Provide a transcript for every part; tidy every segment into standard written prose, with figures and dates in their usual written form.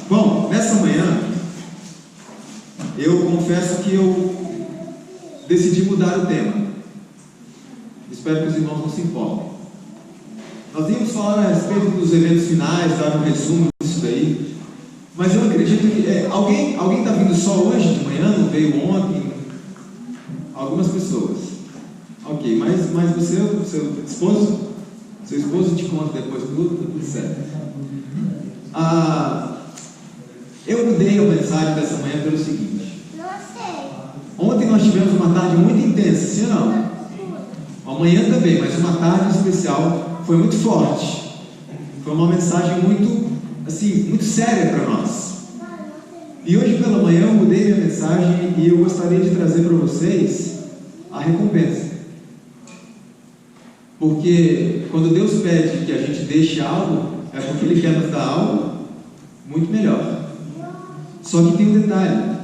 Bom, nessa manhã, eu confesso que eu decidi mudar o tema. Espero que os irmãos não se importem. Nós íamos falar a respeito dos eventos finais, dar um resumo disso daí, mas eu acredito que alguém está vindo só hoje de manhã, não veio ontem? Algumas pessoas. Ok, mas você, seu esposo te conta depois tudo certo. Eu mudei a mensagem dessa manhã pelo seguinte. Ontem nós tivemos uma tarde muito intensa, sim ou não? Amanhã também, mas uma tarde especial, foi muito forte. Foi uma mensagem muito séria para nós. E hoje pela manhã eu mudei minha mensagem e eu gostaria de trazer para vocês a recompensa. Porque quando Deus pede que a gente deixe algo, é porque Ele quer nos dar algo muito melhor. Só que tem um detalhe: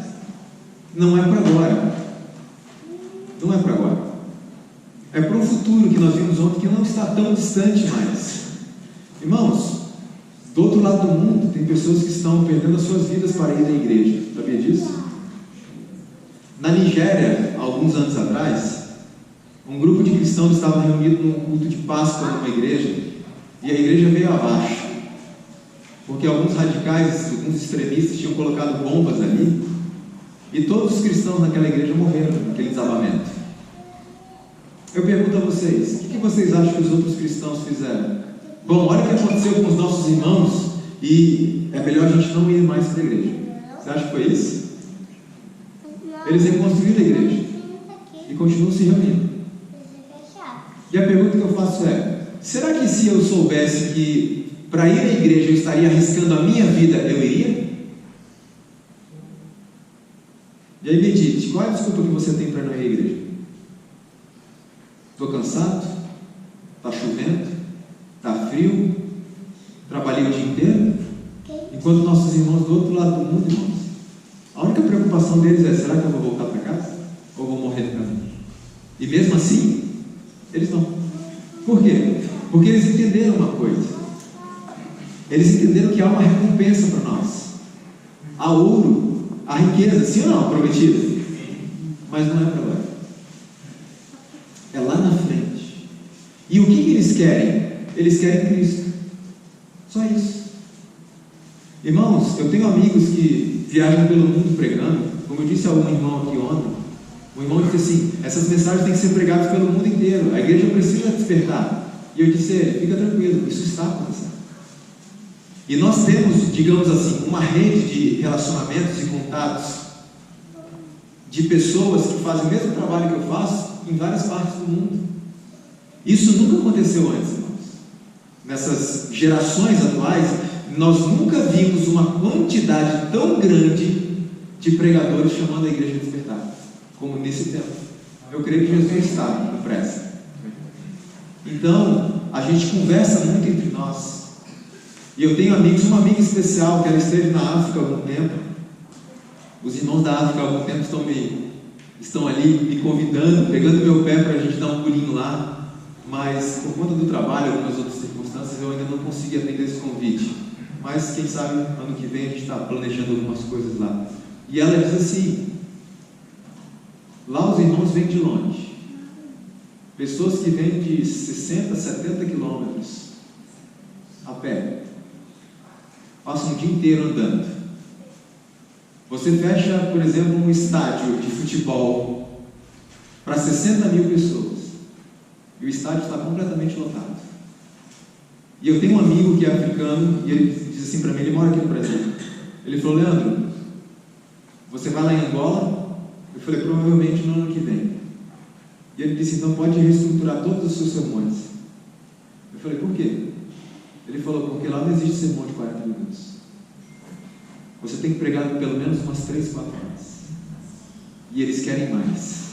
não é para agora. Não é para agora. É para um futuro que nós vimos ontem, que não está tão distante mais. Irmãos, do outro lado do mundo tem pessoas que estão perdendo as suas vidas para ir à igreja. Sabia disso? Na Nigéria, alguns anos atrás, um grupo de cristãos estava reunido num culto de Páscoa numa igreja, e a igreja veio abaixo, porque alguns radicais, alguns extremistas tinham colocado bombas ali, e todos os cristãos naquela igreja morreram naquele desabamento. Eu pergunto a vocês, o que vocês acham que os outros cristãos fizeram? Bom, olha o que aconteceu com os nossos irmãos, e é melhor a gente não ir mais para a igreja. Você acha que foi isso? Eles reconstruíram a igreja e continuam se reunindo. E a pergunta que eu faço é: será que se eu soubesse que para ir à igreja eu estaria arriscando a minha vida, eu iria? E aí medite, qual é a desculpa que você tem para não ir à igreja? Estou cansado? Está chovendo? Está frio? Trabalhei o dia inteiro? Enquanto nossos irmãos do outro lado do mundo, irmãos, a única preocupação deles é: será que eu vou voltar para casa? Ou vou morrer no caminho? E mesmo assim, eles não. Por quê? Porque eles entenderam uma coisa. Eles entenderam que há uma recompensa para nós. Há ouro, há riqueza, sim ou não, prometido? Mas não é para agora. É lá na frente. E o que eles querem? Eles querem Cristo. Só isso. Irmãos, eu tenho amigos que viajam pelo mundo pregando. Como eu disse a um irmão aqui ontem, o irmão disse assim: essas mensagens têm que ser pregadas pelo mundo inteiro, a igreja precisa despertar. E eu disse a ele: fica tranquilo, isso está acontecendo. E nós temos, digamos assim, uma rede de relacionamentos e contatos de pessoas que fazem o mesmo trabalho que eu faço em várias partes do mundo. Isso nunca aconteceu antes, irmãos. Nessas gerações atuais, nós nunca vimos uma quantidade tão grande de pregadores chamando a igreja a despertar como nesse tempo. Eu creio que Jesus está com pressa. Então, a gente conversa muito entre nós. E eu tenho amigos, uma amiga especial, que ela esteve na África há algum tempo. Os irmãos da África há algum tempo estão ali me convidando, pegando meu pé para a gente dar um pulinho lá. Mas, por conta do trabalho e algumas outras circunstâncias, eu ainda não consegui atender esse convite. Mas, quem sabe, ano que vem a gente está planejando algumas coisas lá. E ela diz assim: lá os irmãos vêm de longe, pessoas que vêm de 60, 70 quilômetros a pé, passam o dia inteiro andando. Você fecha, por exemplo, um estádio de futebol para 60 mil pessoas e o estádio está completamente lotado. E eu tenho um amigo que é africano e ele diz assim para mim, ele mora aqui no Brasil, ele falou: Leandro, você vai lá em Angola? Eu falei: provavelmente no ano que vem. E ele disse: então pode reestruturar todos os seus sermões. Eu falei: por quê? Ele falou: porque lá não existe sermão de 40 minutos. Você tem que pregar pelo menos umas 3, 4 horas. E eles querem mais.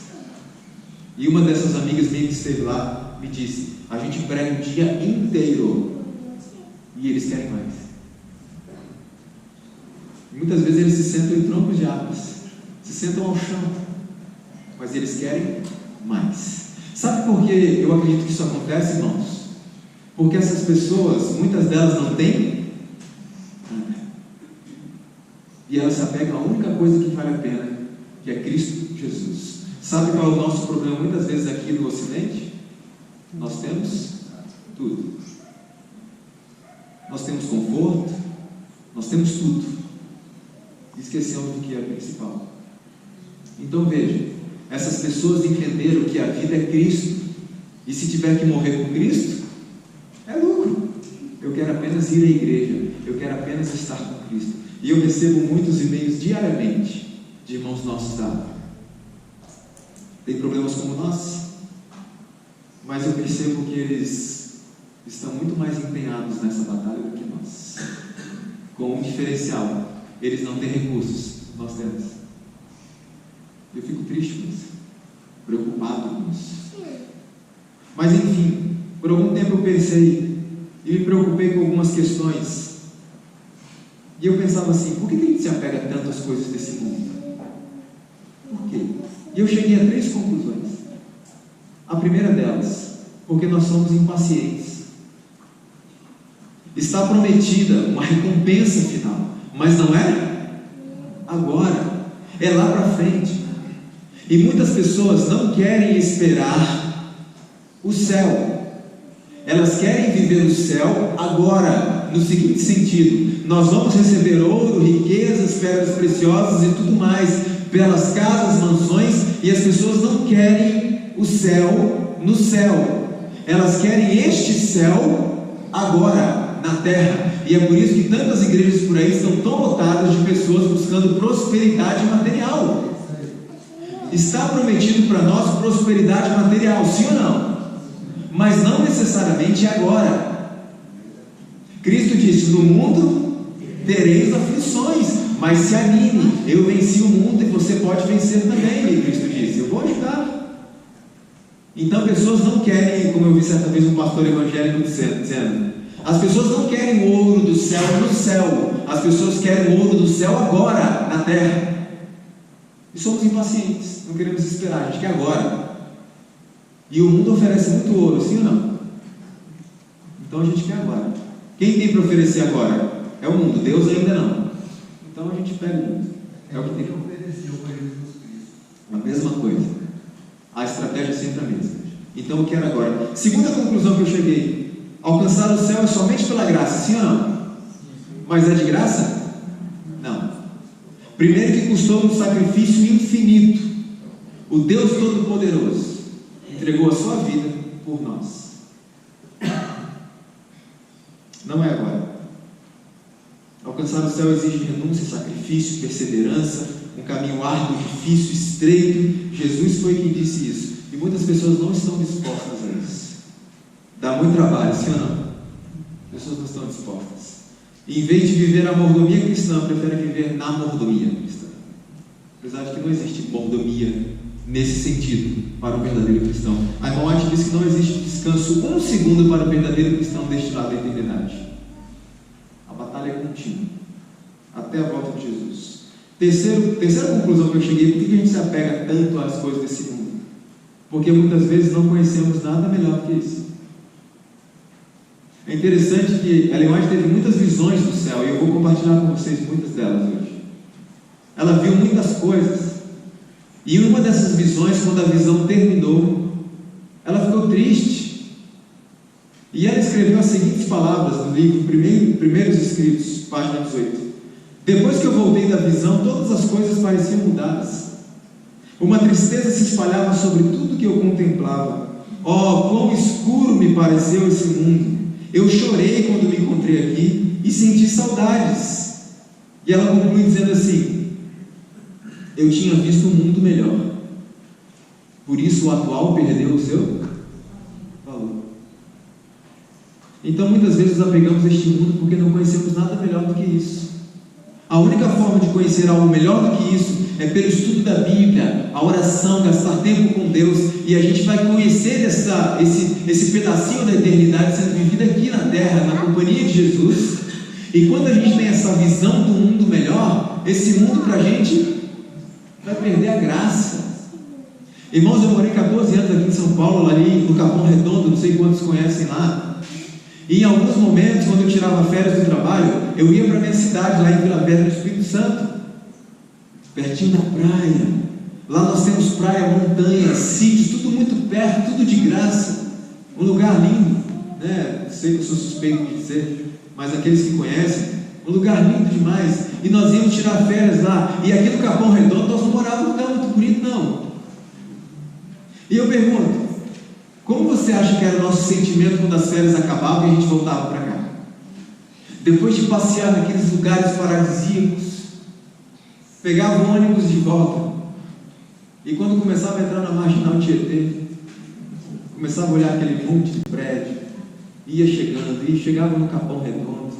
E uma dessas amigas minhas que esteve lá me disse: a gente prega o dia inteiro e eles querem mais. E muitas vezes eles se sentam em troncos de árvores, se sentam ao chão, mas eles querem mais. Sabe por que eu acredito que isso acontece, irmãos? Porque essas pessoas, muitas delas não têm nada. E ela se apega à única coisa que vale a pena, que é Cristo Jesus. Sabe qual é o nosso problema muitas vezes aqui no Ocidente? Nós temos tudo. Nós temos conforto, nós temos tudo. Esquecemos do que é principal. Então veja, essas pessoas entenderam que a vida é Cristo, e se tiver que morrer com Cristo, é lucro. Eu quero apenas ir à igreja, eu quero apenas estar com Cristo. E eu recebo muitos e-mails diariamente de irmãos nossos da área. Tem problemas como nós, mas eu percebo que eles estão muito mais empenhados nessa batalha do que nós. Com um diferencial: eles não têm recursos, nós temos. Eu fico triste com isso, preocupado com isso. Mas enfim, por algum tempo eu pensei e me preocupei com algumas questões. E eu pensava assim: por que a gente se apega tanto às coisas desse mundo? Por quê? E eu cheguei a 3 conclusões. A primeira delas: porque nós somos impacientes. Está prometida uma recompensa final, mas não é agora, é lá para frente. E muitas pessoas não querem esperar o céu, elas querem viver o céu agora, no seguinte sentido: nós vamos receber ouro, riquezas, pedras preciosas e tudo mais, pelas casas, mansões, e as pessoas não querem o céu no céu, elas querem este céu agora, na terra. E é por isso que tantas igrejas por aí estão tão lotadas de pessoas buscando prosperidade material. Está prometido para nós prosperidade material, sim ou não? Mas não necessariamente agora. Cristo disse: no mundo tereis aflições, mas se anime, eu venci o mundo e você pode vencer também. E Cristo disse: eu vou ajudar. Então pessoas não querem, como eu vi certa vez um pastor evangélico dizendo, as pessoas não querem o ouro do céu no céu, as pessoas querem o ouro do céu agora, na terra. E somos impacientes, não queremos esperar, a gente quer agora. E o mundo oferece muito ouro, sim ou não? Então a gente quer agora. Quem tem para oferecer agora? É o mundo, Deus ainda não. Então a gente pega o mundo. É o que tem que oferecer para Jesus Cristo. A mesma coisa. A estratégia é sempre a mesma. Então eu quero agora. Segunda conclusão que eu cheguei: alcançar o céu é somente pela graça, sim ou não? Mas é de graça? Não. Primeiro que custou um sacrifício infinito. O Deus Todo-Poderoso entregou a sua vida por nós. Não é agora. Alcançar o céu exige renúncia, sacrifício, perseverança, um caminho árduo, difícil, estreito. Jesus foi quem disse isso. E muitas pessoas não estão dispostas a isso. Dá muito trabalho, sim ou não? As pessoas não estão dispostas. E em vez de viver a mordomia cristã, preferem viver na mordomia cristã. Apesar de que não existe mordomia nesse sentido para o verdadeiro cristão. A irmã White diz que não existe descanso um segundo para o verdadeiro cristão deste lado da eternidade. A batalha é contínua até a volta de Jesus. Terceira conclusão que eu cheguei: por que a gente se apega tanto às coisas desse mundo? Porque muitas vezes não conhecemos nada melhor do que isso. É interessante que Ellen White teve muitas visões do céu, e eu vou compartilhar com vocês muitas delas hoje. Ela viu muitas coisas, e em uma dessas visões, quando a visão terminou, ela ficou triste, e ela escreveu as seguintes palavras no livro Primeiros Escritos, página 18: depois que eu voltei da visão, todas as coisas pareciam mudadas, uma tristeza se espalhava sobre tudo que eu contemplava. Oh, quão escuro me pareceu esse mundo! Eu chorei quando me encontrei aqui e senti saudades. E ela conclui dizendo assim: eu tinha visto um mundo melhor, por isso o atual perdeu o seu valor. Então muitas vezes nos apegamos a este mundo porque não conhecemos nada melhor do que isso. A única forma de conhecer algo melhor do que isso é pelo estudo da Bíblia, a oração, gastar tempo com Deus, e a gente vai conhecer esse pedacinho da eternidade sendo vivido aqui na terra, na companhia de Jesus. E quando a gente tem essa visão do mundo melhor, esse mundo para a gente vai perder a graça. Irmãos, eu morei 14 anos aqui em São Paulo, ali no Capão Redondo, não sei quantos conhecem lá. E em alguns momentos, quando eu tirava férias do trabalho, eu ia para a minha cidade, lá em Vila Velha, no Espírito Santo. pertinho da praia. Lá nós temos praia, montanha, sítios, tudo muito perto, tudo de graça. Um lugar lindo, né? Sei que eu sou suspeito de dizer, mas aqueles que conhecem, um lugar lindo demais. E nós íamos tirar férias lá. E aqui no Capão Redondo nós não morávamos num lugar muito bonito, não. E eu pergunto, como você acha que era o nosso sentimento quando as férias acabavam e a gente voltava para cá? Depois de passear naqueles lugares paradisíacos, pegava o ônibus de volta, e quando começava a entrar na Marginal Tietê, começava a olhar aquele monte de prédio, ia chegando, e chegava no Capão Redondo.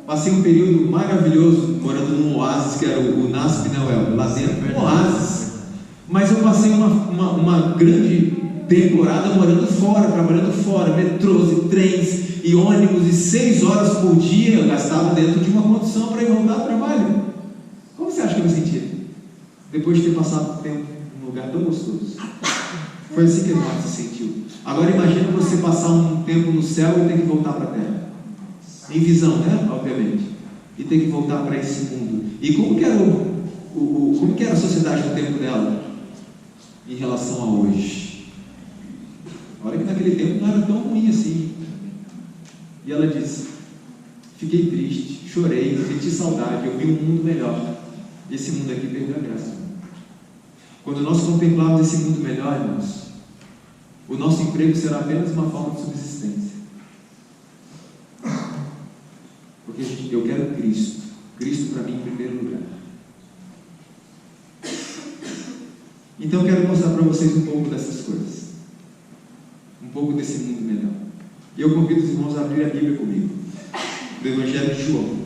Passei um período maravilhoso morando num oásis, que era o NASP, né, lá dentro, um oásis. Mas eu passei uma grande temporada morando fora, trabalhando fora, metrôs e trens e ônibus, e 6 horas por dia eu gastava dentro de uma condição para ir voltar ao trabalho. Como você acha que eu me sentia? Depois de ter passado tempo num lugar tão gostoso. Foi assim que a gente se sentiu. Agora imagina você passar um tempo no céu e ter que voltar para a terra. Em visão, né? Obviamente. E ter que voltar para esse mundo. E como que era como que era a sociedade no tempo dela em relação a hoje? Olha que naquele tempo não era tão ruim assim. E ela disse: fiquei triste, chorei, senti saudade, eu vi um mundo melhor. Esse mundo aqui perdeu a graça. Quando nós contemplarmos esse mundo melhor, irmãos, o nosso emprego será apenas uma forma de subsistência. Porque eu quero Cristo. Cristo para mim em primeiro lugar. Então eu quero mostrar para vocês um pouco dessas coisas. Um pouco desse mundo melhor. E eu convido os irmãos a abrir a Bíblia comigo. Do Evangelho de João.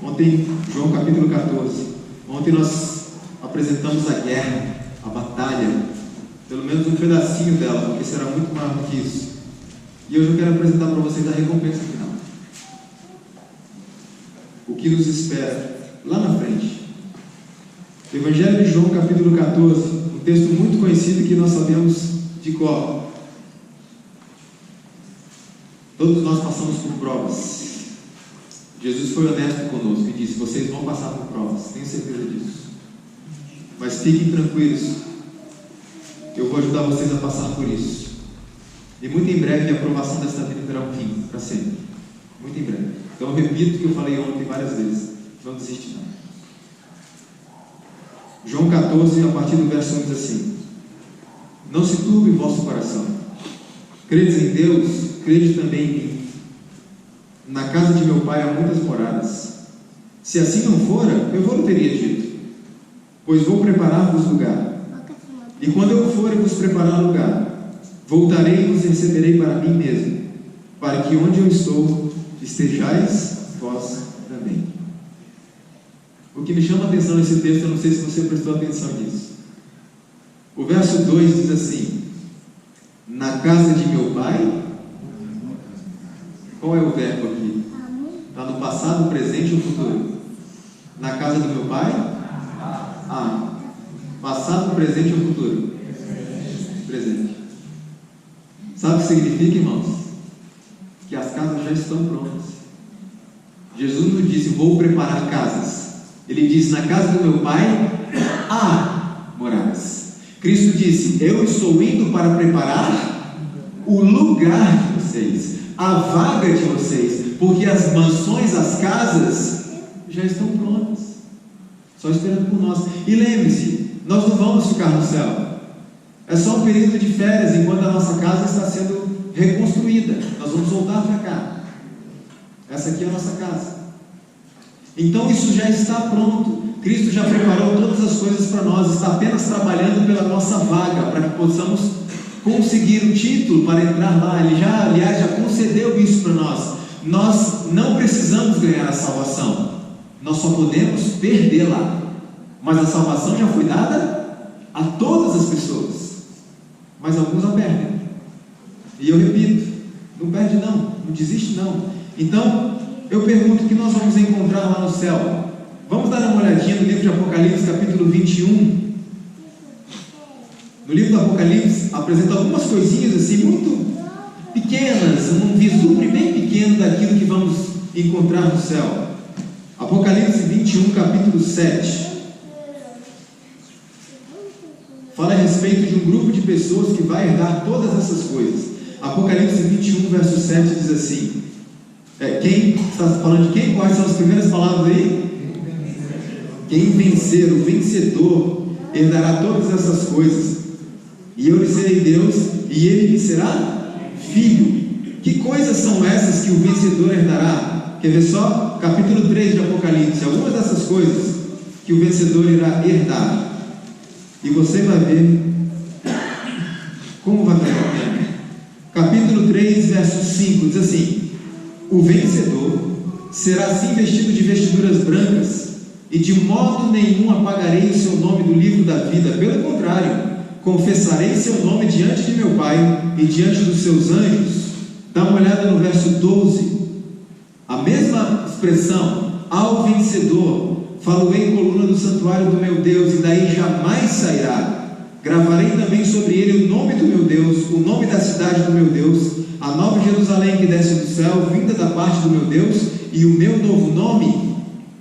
Ontem, João capítulo 14. Ontem nós apresentamos a guerra, a batalha. Pelo menos um pedacinho dela, porque será muito maior do que isso. E hoje eu quero apresentar para vocês a recompensa final. O que nos espera lá na frente. O Evangelho de João capítulo 14, um texto muito conhecido que nós sabemos de cor. Todos nós passamos por provas. Jesus foi honesto conosco e disse: vocês vão passar por provas, tenho certeza disso. Mas fiquem tranquilos, eu vou ajudar vocês a passar por isso. E muito em breve a aprovação desta vida terá um fim, para sempre. Muito em breve. Então eu repito o que eu falei ontem várias vezes: não desiste não. João 14, a partir do verso 1 diz assim: não se turbe o vosso coração. Credes em Deus, crede também em mim. Na casa de meu pai há muitas moradas. Se assim não fora, eu vou teria dito, pois vou preparar-vos lugar. E quando eu for e vos preparar lugar, voltarei e vos receberei para mim mesmo, para que onde eu estou, estejais vós também. O que me chama a atenção nesse texto, eu não sei se você prestou atenção nisso. O verso 2 diz assim: na casa de meu pai. Qual é o verbo aqui? Está no passado, presente ou futuro? Na casa do meu pai? Passado, presente ou futuro? Presente. Sabe o que significa, irmãos? Que as casas já estão prontas. Jesus não disse: vou preparar casas. Ele disse: na casa do meu pai há moradas. Cristo disse: eu estou indo para preparar o lugar de vocês, a vaga de vocês, porque as mansões, as casas já estão prontas, só esperando por nós. E lembre-se, nós não vamos ficar no céu. É só um período de férias, enquanto a nossa casa está sendo reconstruída. Nós vamos voltar para cá. Essa aqui é a nossa casa. Então isso já está pronto. Cristo já preparou todas as coisas para nós, está apenas trabalhando pela nossa vaga, para que possamos conseguir o título para entrar lá. Ele já, aliás, já concedeu isso para nós. Nós não precisamos ganhar a salvação, nós só podemos perdê-la. Mas a salvação já foi dada a todas as pessoas, mas alguns a perdem. E eu repito, não perde não desiste não. Então eu pergunto: o que nós vamos encontrar lá no céu? Vamos dar uma olhadinha no livro de Apocalipse, capítulo 21. No livro do Apocalipse apresenta algumas coisinhas assim muito pequenas, um vislumbre bem pequeno daquilo que vamos encontrar no céu. Apocalipse 21, capítulo 7. Fala a respeito de um grupo de pessoas que vai herdar todas essas coisas. Apocalipse 21, verso 7 diz assim: quem está falando de quem? Quais são as primeiras palavras aí? Quem vencer, o vencedor, herdará todas essas coisas. E eu lhe serei Deus, e ele me será filho. Que coisas são essas que o vencedor herdará? Quer ver só? Capítulo 3 de Apocalipse. Algumas dessas coisas que o vencedor irá herdar. E você vai ver como vai valer a pena. Capítulo 3, verso 5 diz assim: o vencedor será assim vestido de vestiduras brancas, e de modo nenhum apagarei o seu nome do livro da vida. Pelo contrário, confessarei seu nome diante de meu Pai e diante dos seus anjos. Dá uma olhada no verso 12. A mesma expressão, ao vencedor, falo-ei em coluna do santuário do meu Deus, e daí jamais sairá. Gravarei também sobre ele o nome do meu Deus, o nome da cidade do meu Deus, a nova Jerusalém que desce do céu, vinda da parte do meu Deus, e o meu novo nome.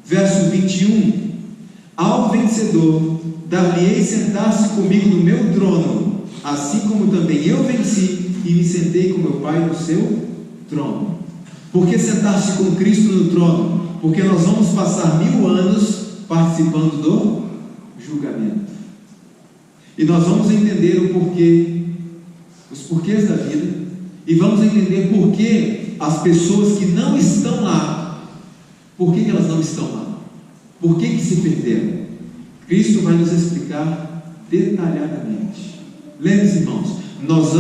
Verso 21. Ao vencedor dar-lhe-ei sentar-se comigo no meu trono, assim como também eu venci e me sentei com meu Pai no seu trono. Por que sentar-se com Cristo no trono? Porque nós vamos passar 1000 anos participando do julgamento. E nós vamos entender o porquê, os porquês da vida, e vamos entender por que as pessoas que não estão lá, por que elas não estão lá? Por que se perderam? Cristo vai nos explicar detalhadamente. Lembre-se, irmãos, nós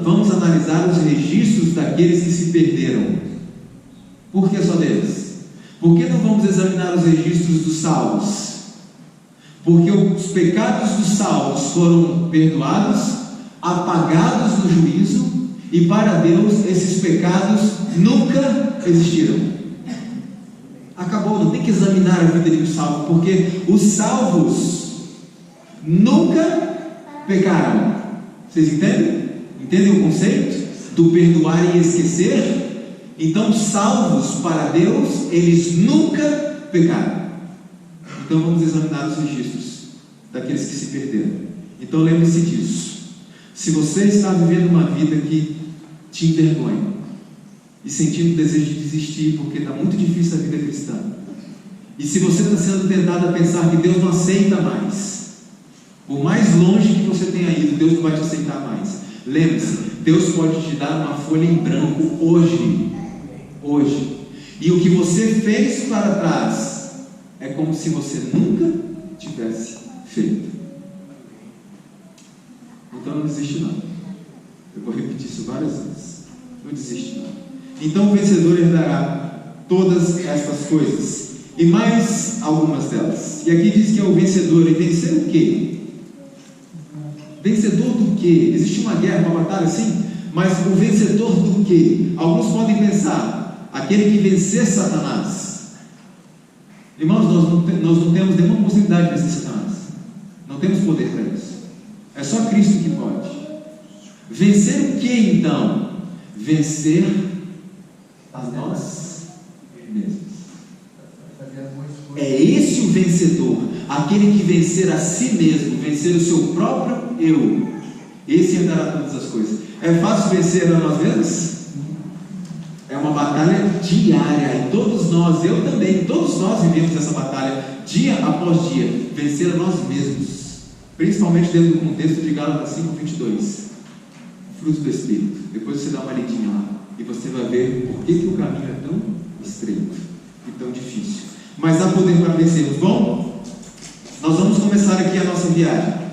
vamos analisar os registros daqueles que se perderam. Por que só deles? Por que não vamos examinar os registros dos salvos? Porque os pecados dos salvos foram perdoados, apagados no juízo, e para Deus esses pecados nunca existiram. Acabou, não tem que examinar a vida de um salvo, porque os salvos nunca pecaram. Vocês entendem? Entendem o conceito do perdoar e esquecer? Então, salvos para Deus, eles nunca pecaram. Então vamos examinar os registros daqueles que se perderam. Então lembre-se disso. Se você está vivendo uma vida que te envergonha e sentindo o desejo de desistir porque está muito difícil a vida cristã, e se você está sendo tentado a pensar que Deus não aceita mais, por mais longe que você tenha ido, Deus não vai te aceitar mais. Lembre-se, Deus pode te dar uma folha em branco hoje. E o que você fez para trás é como se você nunca tivesse feito. Então não desiste não. Eu vou repetir isso várias vezes. Não desiste não. Então o vencedor herdará todas estas coisas, e mais algumas delas. E aqui diz que é o vencedor. E vencer o quê? Vencedor do quê? Existe uma guerra, uma batalha, sim, mas o vencedor do quê? Alguns podem pensar, aquele que vencer Satanás. Irmãos, nós não temos nenhuma possibilidade de vencer Satanás. Não temos poder para isso. É só Cristo que pode. Vencer o que então? Vencer a nós mesmos. É esse o vencedor, aquele que vencer a si mesmo, vencer o seu próprio eu. Esse herdará todas as coisas. É fácil vencer a nós mesmos? É uma batalha diária, e todos nós, eu também, todos nós vivemos essa batalha dia após dia, vencer a nós mesmos, principalmente dentro do contexto de Gálatas 5:22, frutos do Espírito. Depois você dá uma lidinha lá, e você vai ver por que o caminho é tão estreito e tão difícil, mas há poder para vencermos. Bom, nós vamos começar aqui a nossa viagem.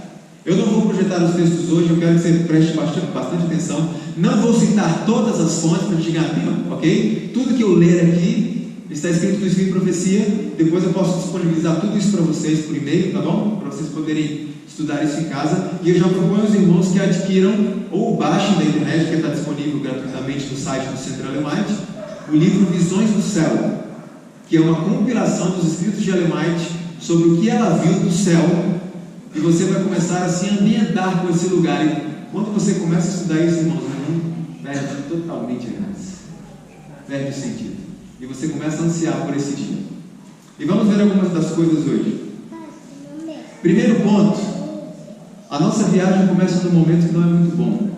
Eu não vou projetar os textos hoje, eu quero que você preste bastante atenção. Não vou citar todas as fontes para te ganhar tempo, ok? Tudo que eu ler aqui está escrito no Espírito de Profecia. Depois eu posso disponibilizar tudo isso para vocês por e-mail, tá bom? Para vocês poderem estudar isso em casa. E eu já proponho aos irmãos que adquiram ou baixem da internet, que está disponível gratuitamente no site do Centro Ellen White, o livro Visões do Céu, que é uma compilação dos escritos de Ellen White sobre o que ela viu do céu. E você vai começar a se ambientar com esse lugar. E quando você começa a estudar isso, irmãos, o mundo perde totalmente a graça, perde o sentido. E você começa a ansiar por esse dia. E vamos ver algumas das coisas hoje. Primeiro ponto, a nossa viagem começa num momento que não é muito bom.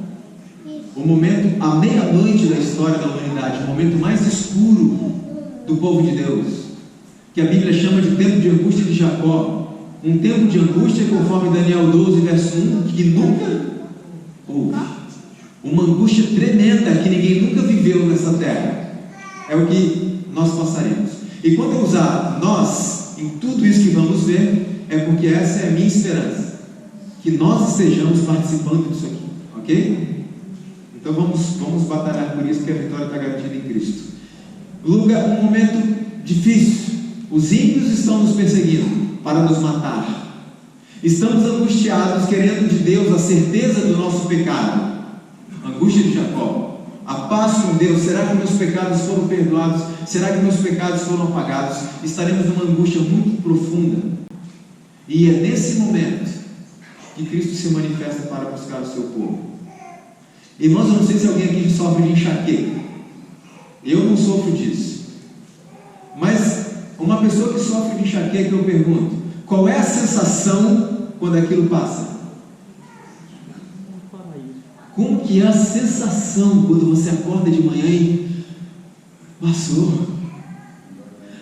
O momento, a meia-noite da história da humanidade, o momento mais escuro do povo de Deus, que a Bíblia chama de tempo de angústia de Jacó. Um tempo de angústia, conforme Daniel 12, verso 1, que nunca houve. Uma angústia tremenda que ninguém nunca viveu nessa terra. É o que nós passaremos. E quando eu usar nós em tudo isso que vamos ver, é porque essa é a minha esperança, que nós estejamos participando disso aqui, ok? Então vamos batalhar por isso, porque a vitória está garantida em Cristo. Lugar, um momento difícil. Os ímpios estão nos perseguindo para nos matar. Estamos angustiados, querendo de Deus a certeza do nosso pecado. Angústia de Jacó. A paz com Deus. Será que meus pecados foram perdoados? Será que meus pecados foram apagados? Estaremos numa angústia muito profunda. E é nesse momento que Cristo se manifesta para buscar o seu povo. Irmãos, eu não sei se alguém aqui sofre de enxaqueca. Eu não sofro disso. Mas uma pessoa que sofre de enxaqueca, eu pergunto, qual é a sensação quando aquilo passa? Como que é a sensação quando você acorda de manhã e passou?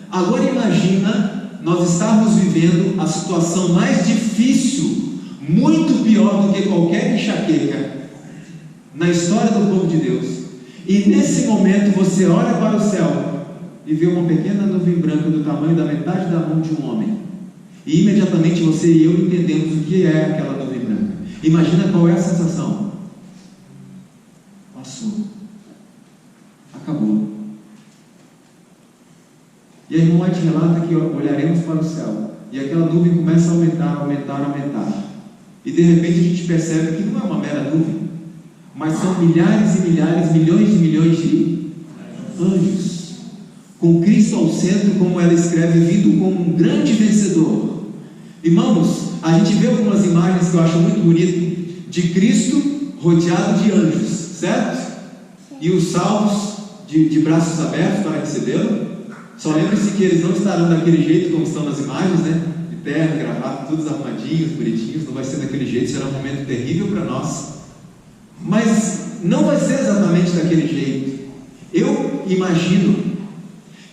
Agora imagina nós estarmos vivendo a situação mais difícil, muito pior do que qualquer enxaqueca na história do povo de Deus. E nesse momento você olha para o céu e vê uma pequena nuvem branca do tamanho da metade da mão de um homem. E imediatamente você e eu entendemos o que é aquela nuvem branca. Imagina qual é a sensação. Passou. Acabou. E a irmã White relata que olharemos para o céu e aquela nuvem começa a aumentar, aumentar, aumentar. E de repente a gente percebe que não é uma mera nuvem, mas são milhares e milhares, milhões de anjos, com Cristo ao centro, como ela escreve, vindo como um grande vencedor. Irmãos, a gente vê algumas imagens que eu acho muito bonito, de Cristo rodeado de anjos, certo? E os salvos de braços abertos para recebê-lo. Só lembre-se que eles não estarão daquele jeito como estão nas imagens, né? De terno, gravata, todos arrumadinhos, bonitinhos. Não vai ser daquele jeito, será um momento terrível para nós. Mas não vai ser exatamente daquele jeito. Eu imagino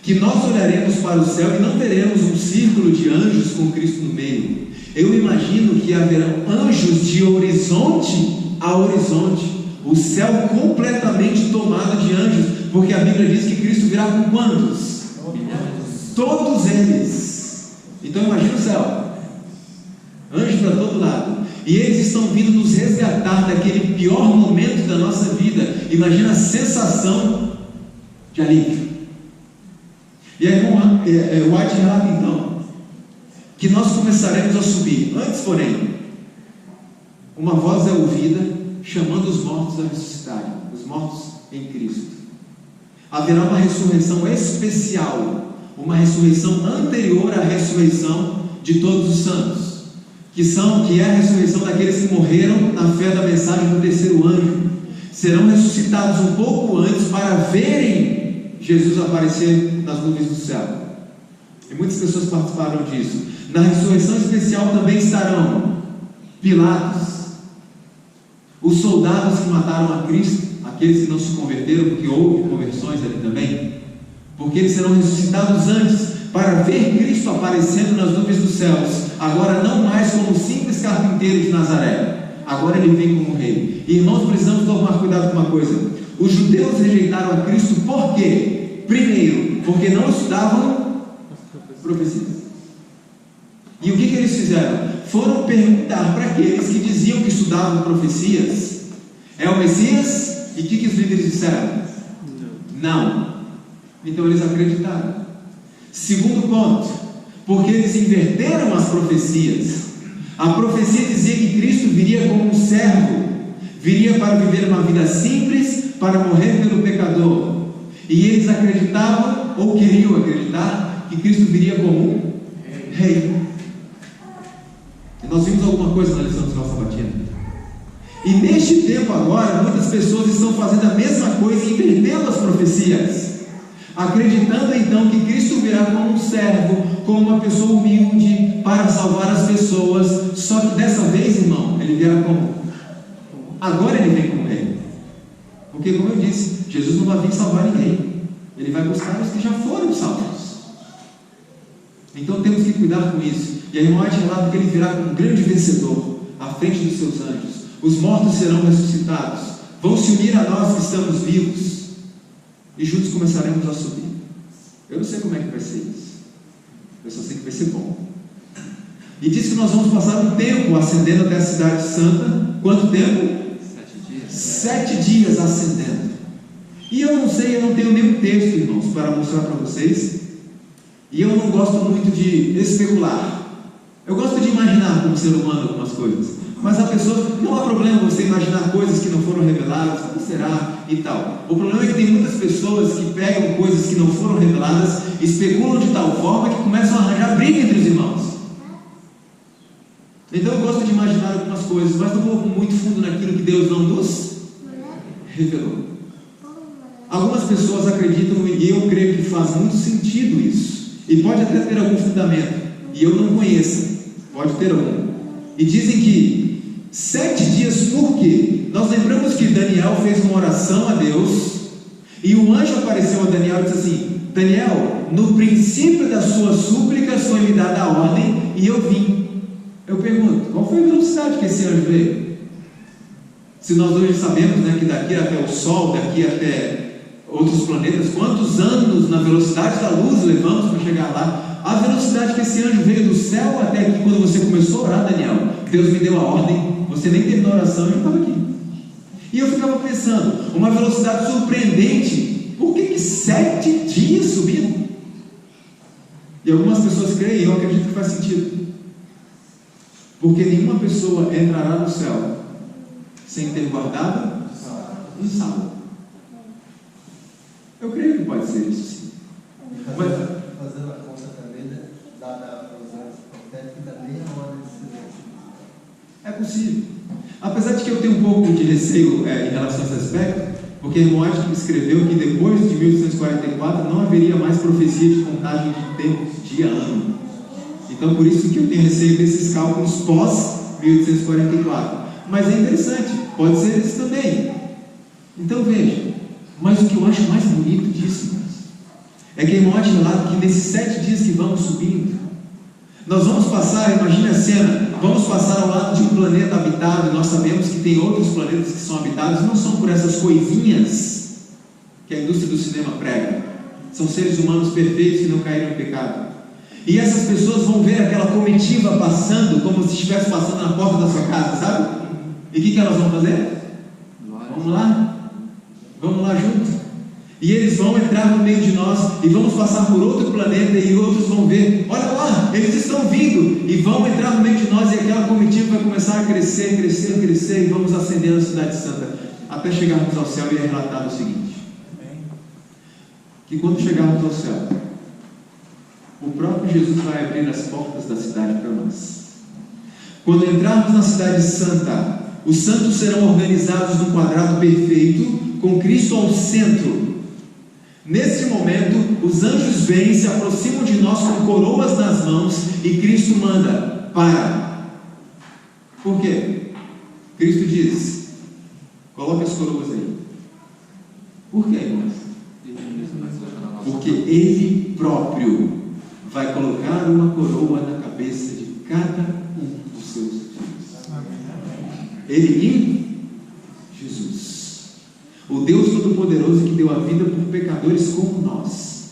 que nós olharemos para o céu e não teremos um círculo de anjos com Cristo no meio. Eu imagino que haverão anjos de horizonte a horizonte, o céu completamente tomado de anjos, porque a Bíblia diz que Cristo virá com quantos? Todos eles. Então imagina o céu, anjos para todo lado, e eles estão vindo nos resgatar daquele pior momento da nossa vida. Imagina a sensação de alívio. E a irmã White relata então que nós começaremos a subir. Antes, porém, uma voz é ouvida chamando os mortos a ressuscitarem, os mortos em Cristo. Haverá uma ressurreição especial, uma ressurreição anterior à ressurreição de todos os santos, que é a ressurreição daqueles que morreram na fé da mensagem do terceiro anjo. Serão ressuscitados um pouco antes para verem Jesus aparecer nas nuvens do céu. E muitas pessoas participaram disso. Na ressurreição especial também estarão Pilatos, os soldados que mataram a Cristo, aqueles que não se converteram, porque houve conversões ali também, porque eles serão ressuscitados antes para ver Cristo aparecendo nas nuvens dos céus, agora não mais como simples carpinteiro de Nazaré, agora ele vem como rei. E irmãos, precisamos tomar cuidado com uma coisa: os judeus rejeitaram a Cristo por quê? Primeiro, porque não estudavam profecias. E o que eles fizeram? Foram perguntar para aqueles que diziam que estudavam profecias: é o Messias? E o que os líderes disseram? Não. Então eles acreditaram. Segundo ponto, porque eles inverteram as profecias. A profecia dizia que Cristo viria como um servo, viria para viver uma vida simples, para morrer pelo pecador. E eles acreditavam, ou queriam acreditar, que Cristo viria como um rei. E nós vimos alguma coisa na lição de escola sabatina. E neste tempo agora, muitas pessoas estão fazendo a mesma coisa, invertendo as profecias. acreditando então que Cristo virá como um servo, como uma pessoa humilde para salvar as pessoas. Só que dessa vez, irmão, ele virá como? Agora ele vem como rei. Porque, como eu disse, Jesus não vai vir salvar ninguém, ele vai buscar os que já foram salvos. Então temos que cuidar com isso. E a irmã White relata que ele virá como um grande vencedor à frente dos seus anjos. Os mortos serão ressuscitados, vão se unir a nós que estamos vivos, e juntos começaremos a subir. Eu não sei como é que vai ser isso, eu só sei que vai ser bom. E diz que nós vamos passar um tempo ascendendo até a cidade santa. Quanto tempo? 7 dias ascendendo. E eu não sei, eu não tenho nenhum texto, irmãos, para mostrar para vocês. E eu não gosto muito de especular. Eu gosto de imaginar como ser humano algumas coisas. Mas a pessoa, não há problema você imaginar coisas que não foram reveladas, como será e tal. O problema é que tem muitas pessoas que pegam coisas que não foram reveladas, especulam de tal forma que começam a arranjar briga entre os irmãos. Então eu gosto de imaginar algumas coisas, mas não vou muito fundo naquilo que Deus não nos revelou. Algumas pessoas acreditam, e eu creio que faz muito sentido isso, e pode até ter algum fundamento, e eu não conheço, pode ter algum. E dizem que 7 dias, por quê? Nós lembramos que Daniel fez uma oração a Deus, e um anjo apareceu a Daniel e disse assim: Daniel, no princípio das suas súplicas foi-me dada a ordem, e eu vim. Eu pergunto, qual foi a velocidade que esse anjo veio? Se nós hoje sabemos, né, que daqui até o Sol, daqui até outros planetas, quantos anos na velocidade da luz levamos para chegar lá? A velocidade que esse anjo veio do céu até aqui, quando você começou a orar, Daniel, Deus me deu a ordem, você nem terminou a oração, eu já estava aqui. E eu ficava pensando, uma velocidade surpreendente, por que 7 dias subindo? E algumas pessoas creem, e eu acredito que faz sentido. Porque nenhuma pessoa entrará no céu sem ter guardado um sábado. Eu creio que pode ser isso, sim. Fazendo a conta também, né? Dada os anos proféticos, da meia hora de silêncio. É possível. Apesar de que eu tenho um pouco de receio em relação a esse aspecto, porque irmão White escreveu que depois de 1844 não haveria mais profecia de contagem de tempo, dia, ano. Então por isso que eu tenho receio desses cálculos pós 1844. Mas é interessante, pode ser isso também. Então veja, mas o que eu acho mais bonito disso, é que irmão White relata que nesses 7 dias que vamos subindo, nós vamos passar, imagine a cena, vamos passar ao lado de um planeta habitado, e nós sabemos que tem outros planetas que são habitados, não são por essas coisinhas que a indústria do cinema prega, são seres humanos perfeitos que não caíram em pecado. E essas pessoas vão ver aquela comitiva passando, como se estivesse passando na porta da sua casa, sabe? E o que elas vão fazer? Vamos lá? Vamos lá juntos? E eles vão entrar no meio de nós, e vamos passar por outro planeta, e outros vão ver, olha lá, eles estão vindo, e vão entrar no meio de nós, e aquela comitiva vai começar a crescer, crescer, crescer, e vamos ascender na cidade santa, até chegarmos ao céu. E é relatado o seguinte, que quando chegarmos ao céu, o próprio Jesus vai abrir as portas da cidade para nós. Quando entrarmos na cidade santa, os santos serão organizados num quadrado perfeito, com Cristo ao centro. Nesse momento, os anjos vêm, se aproximam de nós com coroas nas mãos, e Cristo manda: para. Por quê? Cristo diz: coloque as coroas aí. Por quê, irmãos? Porque Ele próprio vai colocar uma coroa na cabeça de cada um dos seus filhos. Ele em Jesus, o Deus Todo-Poderoso que deu a vida por pecadores como nós.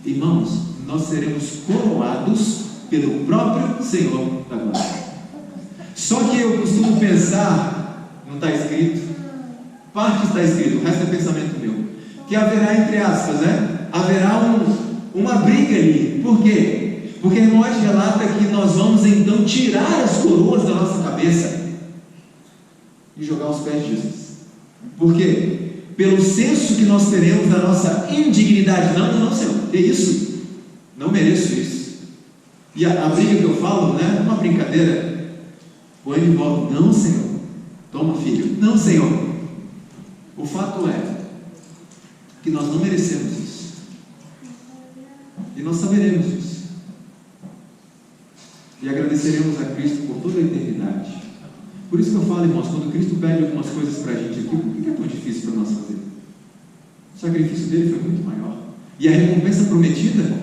Irmãos, nós seremos coroados pelo próprio Senhor da glória. Só que eu costumo pensar, não está escrito, parte está escrito, o resto é pensamento meu, que haverá, entre aspas, haverá uma briga ali. Por quê? Porque a irmã relata que nós vamos então tirar as coroas da nossa cabeça e jogar aos pés de Jesus. Por quê? Pelo senso que nós teremos da nossa indignidade. Não, Senhor, que isso? Não mereço isso. E a briga que eu falo, não é uma brincadeira. Põe de volta. Não, Senhor. Toma, filho. Não, Senhor. O fato é que nós não merecemos isso. E nós saberemos isso. E agradeceremos a Cristo por toda a eternidade. Por isso que eu falo, irmãos, quando Cristo pede algumas coisas para a gente aqui, por que é tão difícil para nós fazer? O sacrifício dele foi muito maior. E a recompensa prometida,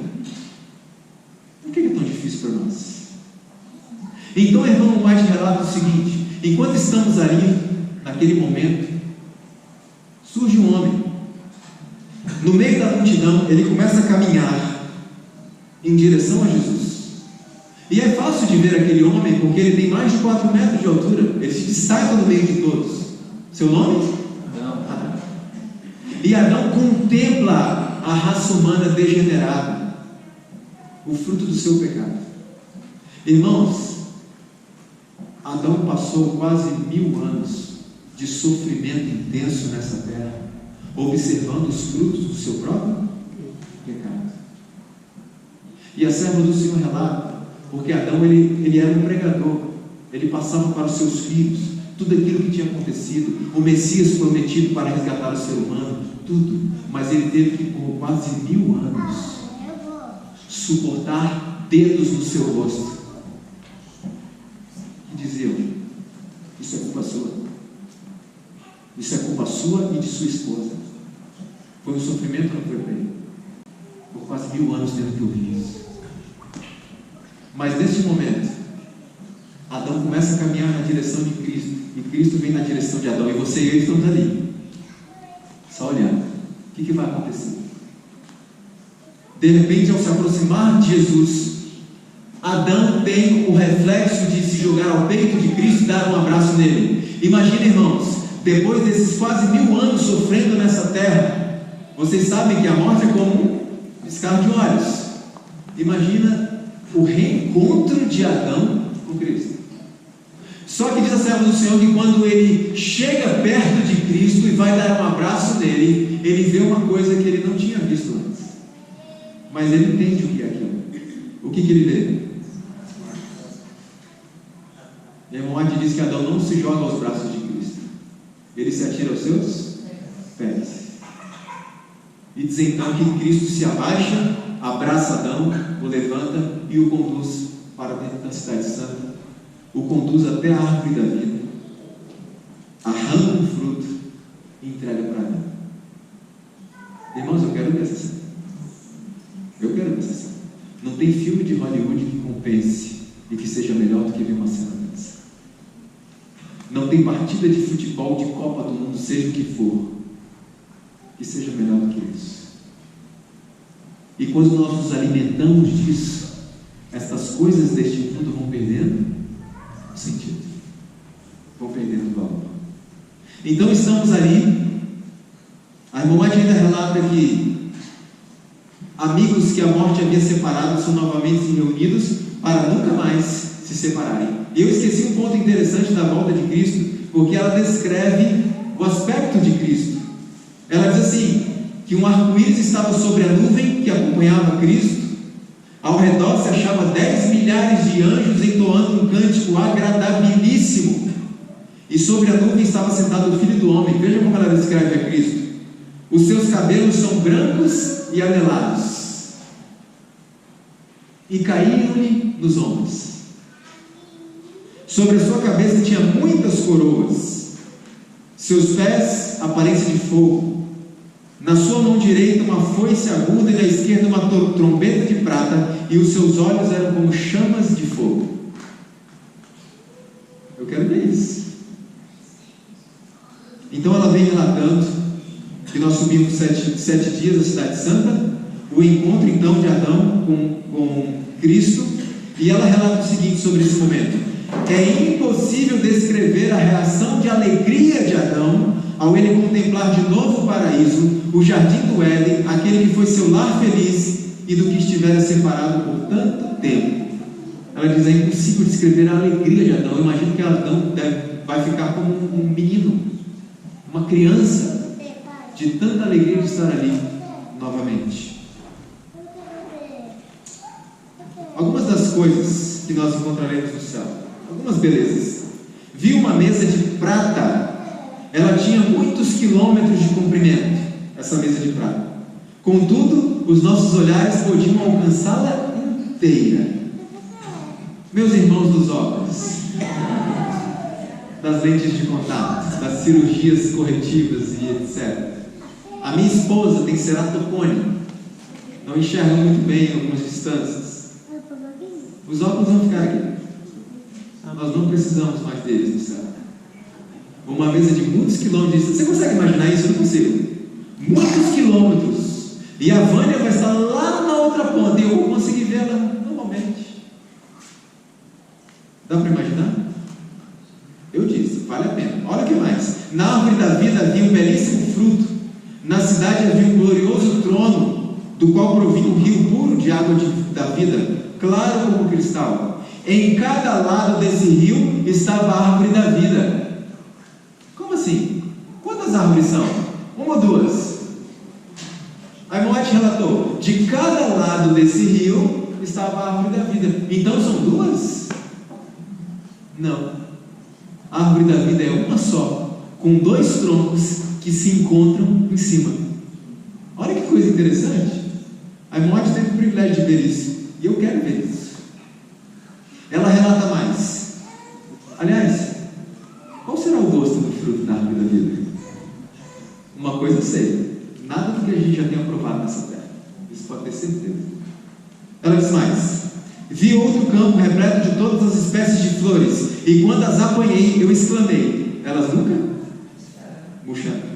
por que é tão difícil para nós? Então o irmão White relata o seguinte: enquanto estamos ali, naquele momento, surge um homem. No meio da multidão, ele começa a caminhar em direção a Jesus. E é fácil de ver aquele homem, porque ele tem mais de 4 metros de altura. Ele se destaca no meio de todos. Seu nome? Adão. E Adão contempla a raça humana degenerada, o fruto do seu pecado. Irmãos, Adão passou quase 1000 anos de sofrimento intenso nessa terra, observando os frutos do seu próprio pecado. E a serva do Senhor relata, porque Adão ele era um pregador, ele passava para os seus filhos tudo aquilo que tinha acontecido, o Messias prometido para resgatar o ser humano, tudo, mas ele teve que por quase 1000 anos suportar dedos no seu rosto que diziam: isso é culpa sua, isso é culpa sua e de sua esposa. Foi um sofrimento, não foi para ele? Por quase 1000 anos tendo que ouvir isso. Mas neste momento, Adão começa a caminhar na direção de Cristo, e Cristo vem na direção de Adão, e você e ele estão ali, só olhando. O que vai acontecer? De repente, ao se aproximar de Jesus, Adão tem o reflexo de se jogar ao peito de Cristo e dar um abraço nele. Imagina, irmãos, depois desses quase 1000 anos sofrendo nessa terra, vocês sabem que a morte é como um piscar de olhos. Imagina o reencontro de Adão com Cristo. Só que diz a serva do Senhor que quando ele chega perto de Cristo e vai dar um abraço nele, ele vê uma coisa que ele não tinha visto antes. Mas ele entende o que é aquilo. O que ele vê? E a Moade diz que Adão não se joga aos braços de Cristo, ele se atira aos seus pés. E diz então que Cristo se abaixa, abraça Adão, o levanta e o conduz para dentro da cidade santa, o conduz até a árvore da vida, arranca um fruto e entrega para Adão. Irmãos, eu quero ver essa cena. Eu quero ver essa cena. Não tem filme de Hollywood que compense e que seja melhor do que ver uma cena dessa. Não tem partida de futebol, de Copa do Mundo, seja o que for, que seja melhor do que isso. E quando nós nos alimentamos disso, estas coisas deste mundo vão perdendo o sentido, vão perdendo o valor. Então estamos ali. A irmã Mate ainda relata que amigos que a morte havia separado são novamente reunidos para nunca mais se separarem. E eu esqueci um ponto interessante da volta de Cristo, porque ela descreve o aspecto de Cristo. Ela diz assim, que um arco-íris estava sobre a nuvem que acompanhava Cristo. Ao redor se achava 10 milhares de anjos entoando um cântico agradabilíssimo. E sobre a nuvem estava sentado o Filho do Homem. Veja como ela descreve a Cristo. Os seus cabelos são brancos e anelados, e caíram-lhe dos ombros. Sobre a sua cabeça tinha muitas coroas. Seus pés, aparência de fogo. Na sua mão direita uma foice aguda e na esquerda uma trombeta de prata, e os seus olhos eram como chamas de fogo. Eu quero ver isso. Então ela vem relatando que nós subimos 7 dias à cidade santa, o encontro então de Adão com Cristo, e ela relata o seguinte sobre esse momento: é impossível descrever a reação de alegria de Adão ao ele contemplar de novo o paraíso, o jardim do Éden, aquele que foi seu lar feliz e do que estivera separado por tanto tempo. Ela diz: é impossível descrever a alegria de Adão. Eu imagino que Adão vai ficar como um menino, uma criança, de tanta alegria de estar ali novamente. Algumas das coisas que nós encontraremos no céu, algumas belezas. Vi uma mesa de prata. Ela tinha muitos quilômetros de comprimento, essa mesa de prata. Contudo, os nossos olhares podiam alcançá-la inteira. Meus irmãos dos óculos, das lentes de contato, das cirurgias corretivas e etc. A minha esposa tem ceratocone, não enxerga muito bem em algumas distâncias. Os óculos vão ficar aqui. Nós não precisamos mais deles no céu. Uma mesa de muitos quilômetros. Você consegue imaginar isso? Eu não consigo. Muitos quilômetros. E a Vânia vai estar lá na outra ponta e eu vou conseguir vê-la normalmente. Dá para imaginar? Eu disse, vale a pena. Olha o que mais. Na árvore da vida havia um belíssimo fruto. Na cidade havia um glorioso trono, do qual provinha um rio puro de água da vida, claro como cristal. Em cada lado desse rio estava a árvore da vida. Como assim? Quantas árvores são? Uma ou duas? Aí Moate relatou: de cada lado desse rio estava a árvore da vida. Então são duas? Não. A árvore da vida é uma só, com dois troncos que se encontram em cima. Olha que coisa interessante. A Moate teve o privilégio de ver isso, e eu quero ver isso. Ela relata mais. Aliás, qual será o gosto do fruto da árvore da vida? Uma coisa eu sei: nada do que a gente já tenha provado nessa terra. Isso pode ter certeza. Ela diz mais: vi outro campo repleto de todas as espécies de flores, e quando as apanhei, eu exclamei: elas nunca murcharam.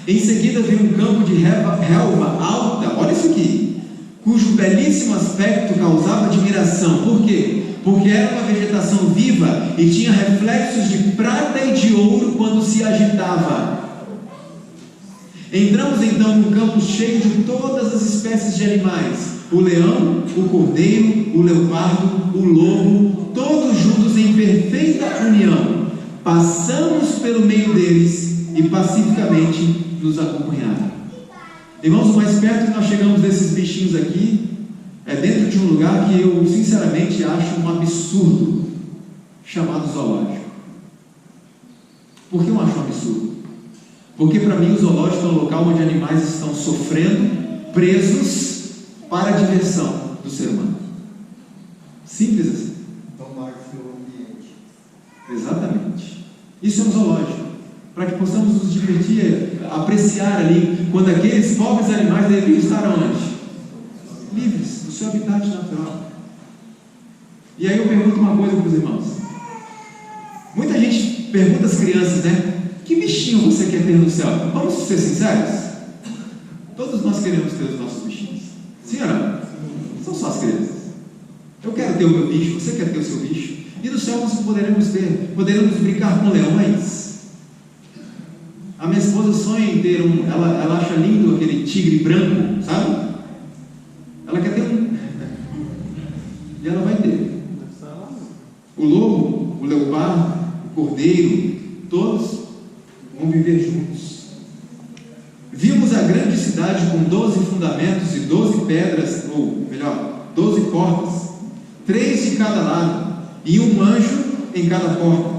Em seguida vi um campo de relva alta, olha isso aqui, cujo belíssimo aspecto causava admiração. Por quê? Porque era uma vegetação viva e tinha reflexos de prata e de ouro quando se agitava. Entramos então num campo cheio de todas as espécies de animais: o leão, o cordeiro, o leopardo, o lobo, todos juntos em perfeita união. Passamos pelo meio deles e pacificamente nos acompanharam. Irmãos, o mais perto que nós chegamos desses bichinhos aqui é dentro de um lugar que eu sinceramente acho um absurdo, chamado zoológico. Por que eu acho um absurdo? Porque para mim o zoológico é um local onde animais estão sofrendo, presos para a diversão do ser humano. Simples assim. Tomar seu ambiente. Exatamente. Isso é um zoológico, para que possamos nos divertir, apreciar ali, quando aqueles pobres animais deveriam estar onde? Livres, no seu habitat natural. E aí eu pergunto uma coisa para os irmãos. Muita gente pergunta às crianças, né? Que bichinho você quer ter no céu? Vamos ser sinceros? Todos nós queremos ter os nossos bichinhos. Sim ou não? São só as crianças. Eu quero ter o meu bicho, você quer ter o seu bicho. E no céu nós poderemos brincar com leões. A minha esposa sonha em ter ela acha lindo aquele tigre branco, sabe? Ela quer ter um. E ela vai ter. O lobo, o leopardo, o cordeiro, todos vão viver juntos. Vimos a grande cidade com 12 fundamentos e 12 pedras, ou melhor, 12 portas, 3 de cada lado, e um anjo em cada porta.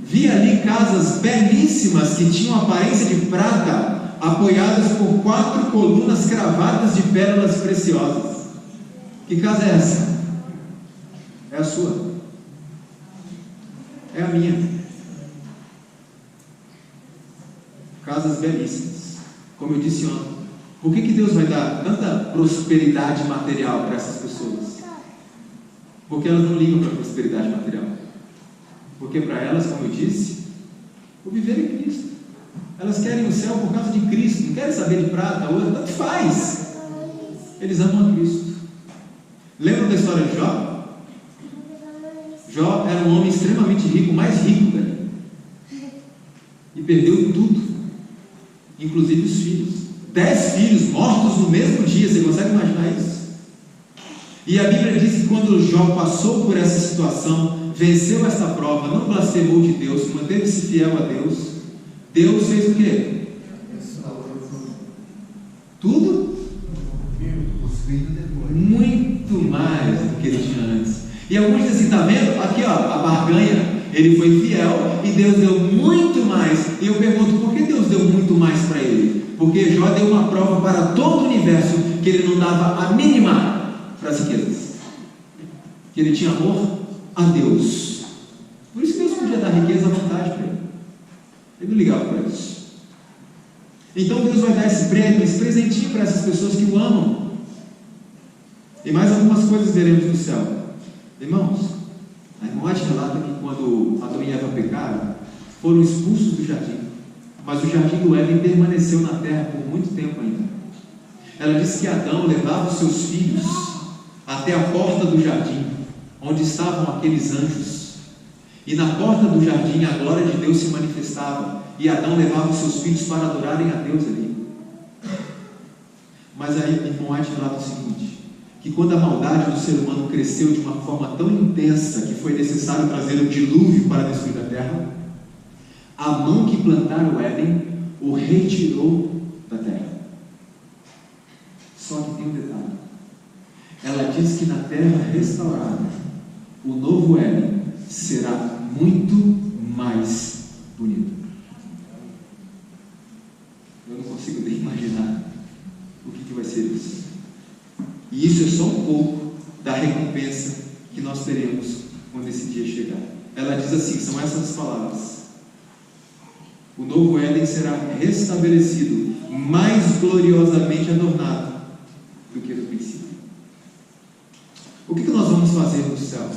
Vi ali casas belíssimas que tinham aparência de prata, apoiadas por 4 colunas cravadas de pérolas preciosas. Que casa é essa? É a sua. É a minha. Casas belíssimas. Como eu disse ontem, por que Deus vai dar tanta prosperidade material para essas pessoas? Porque elas não ligam para a prosperidade material. Porque para elas, como eu disse, o viver é Cristo. Elas querem o céu por causa de Cristo, não querem saber de prata, ouro, tanto faz. Eles amam a Cristo. Lembram da história de Jó? Jó era um homem extremamente rico, mais rico dali, e perdeu tudo, inclusive os filhos. 10 filhos mortos no mesmo dia. Você consegue imaginar isso? E a Bíblia diz que quando Jó passou por essa situação, venceu essa prova, não blasfemou de Deus, manteve-se fiel a Deus, Deus fez o quê? Tudo? Muito mais do que ele tinha antes. E alguns dizem, está vendo? Aqui ó, a barganha, ele foi fiel e Deus deu muito mais. E eu pergunto, por que Deus deu muito mais para ele? Porque Jó deu uma prova para todo o universo que ele não dava a mínima para as riquezas, que ele tinha amor a Deus. Por isso que Deus podia dar riqueza à vontade para ele. Ele não ligava para isso. Então Deus vai dar esse prêmio, esse presentinho para essas pessoas que o amam. E mais algumas coisas veremos no céu. Irmãos, a irmã White relata que quando Adão e Eva pecaram, foram expulsos do jardim, mas o jardim do Éden permaneceu na terra por muito tempo ainda. Ela disse que Adão levava os seus filhos até a porta do jardim, onde estavam aqueles anjos, e na porta do jardim a glória de Deus se manifestava, e Adão levava os seus filhos para adorarem a Deus ali. Mas aí a irmã White relata o seguinte, que quando a maldade do ser humano cresceu de uma forma tão intensa que foi necessário trazer um dilúvio para destruir a terra, a mão que plantara o Éden o retirou da terra. Só que tem um detalhe. Ela diz que na terra restaurada, o novo Éden será muito mais bonito. Eu não consigo nem imaginar o que vai ser isso. E isso é só um pouco da recompensa que nós teremos quando esse dia chegar. Ela diz assim, são essas as palavras: o novo Éden será restabelecido, mais gloriosamente adornado do que no princípio. O que nós vamos fazer no céu?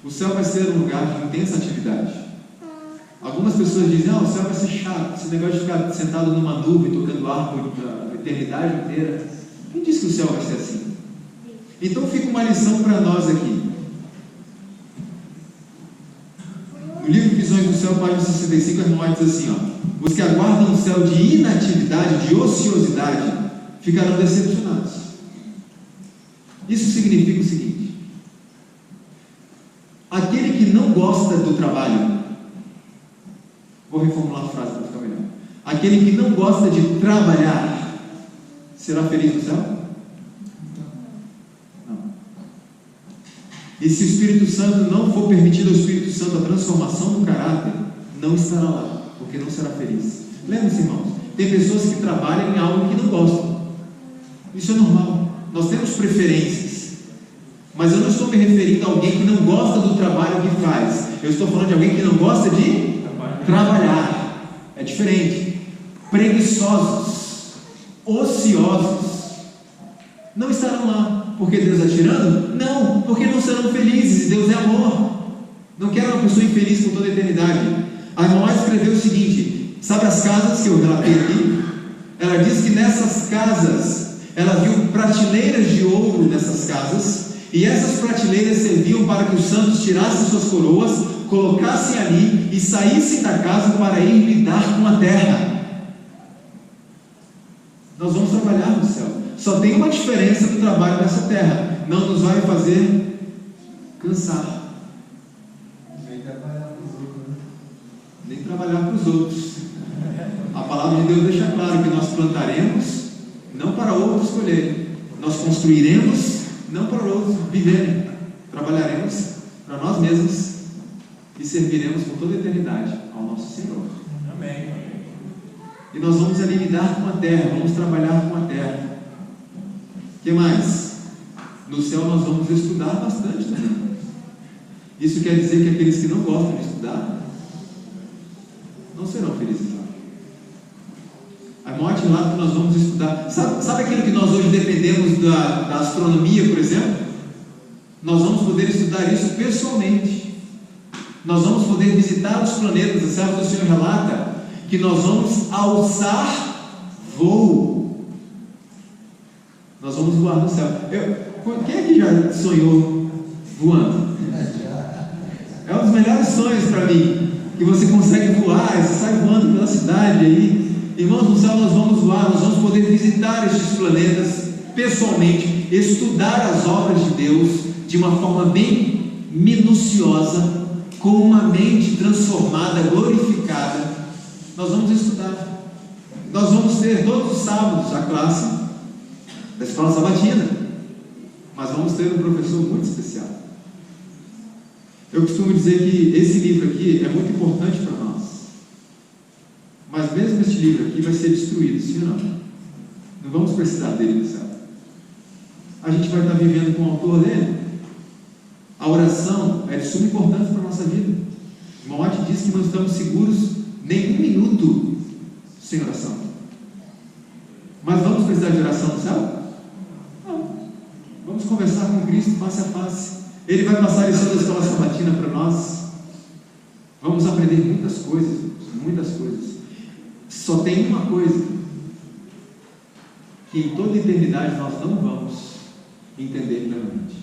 O céu vai ser um lugar de intensa atividade. Algumas pessoas dizem, o céu vai ser chato, esse negócio de ficar sentado numa nuvem, tocando harpa a eternidade inteira. Quem disse que o céu vai ser assim? Então fica uma lição para nós aqui. No livro Visões do Céu, página 65, a irmã diz assim, os que aguardam um céu de inatividade, de ociosidade, ficarão decepcionados. Isso significa o seguinte: aquele que não gosta do trabalho, vou reformular a frase para ficar melhor, aquele que não gosta de trabalhar, será feliz no céu? Não. E se o Espírito Santo não for permitido ao Espírito Santo a transformação do caráter, não estará lá, porque não será feliz. Lembre-se, irmãos, tem pessoas que trabalham em algo que não gostam. Isso é normal. Nós temos preferências. Mas eu não estou me referindo a alguém que não gosta do trabalho que faz. Eu estou falando de alguém que não gosta de trabalhar. É diferente. Preguiçosos, ociosos, não estarão lá. Porque Deus está tirando? Não, porque não serão felizes. E Deus é amor. Não quero uma pessoa infeliz por toda a eternidade. A irmã escreveu o seguinte: sabe as casas que eu relatei aqui? Ela diz que nessas casas, ela viu prateleiras de ouro nessas casas, e essas prateleiras serviam para que os santos tirassem suas coroas, colocassem ali e saíssem da casa para ir lidar com a terra. Nós vamos trabalhar no céu. Só tem uma diferença do trabalho nessa terra: não nos vai fazer cansar. Nem trabalhar para os outros. A palavra de Deus deixa claro que nós plantaremos não para outros colherem, nós construiremos não para outros viverem, trabalharemos para nós mesmos e serviremos por toda a eternidade ao nosso Senhor. Amém. E nós vamos ali lidar com a terra, vamos trabalhar com a terra. O que mais? No céu nós vamos estudar bastante também. Isso quer dizer que aqueles que não gostam de estudar não serão felizes lá. A morte lá que nós vamos estudar. Sabe aquilo que nós hoje dependemos da astronomia, por exemplo? Nós vamos poder estudar isso pessoalmente. Nós vamos poder visitar os planetas. A serva do Senhor relata que nós vamos alçar voo. Nós vamos voar no céu. Quem é que já sonhou voando? É um dos melhores sonhos para mim. Que você consegue voar, você sai voando pela cidade aí. Irmãos, no céu nós vamos voar, nós vamos poder visitar estes planetas pessoalmente, estudar as obras de Deus de uma forma bem minuciosa, com uma mente transformada, glorificada. Nós vamos estudar. Nós vamos ter todos os sábados a classe da escola sabatina, mas vamos ter um professor muito especial. Eu costumo dizer que esse livro aqui é muito importante para nós. Mas mesmo este livro aqui vai ser destruído, sim ou não? Não vamos precisar dele no céu. a gente vai estar vivendo com o autor dele. A oração é de suma importância para a nossa vida. Moate diz que não estamos seguros nem um minuto sem oração. Mas vamos precisar de oração no céu? Não. Vamos conversar com Cristo face a face. Ele vai passar a lição da escola sabatina para nós. Vamos aprender muitas coisas, muitas coisas. Só tem uma coisa que em toda a eternidade nós não vamos entender plenamente: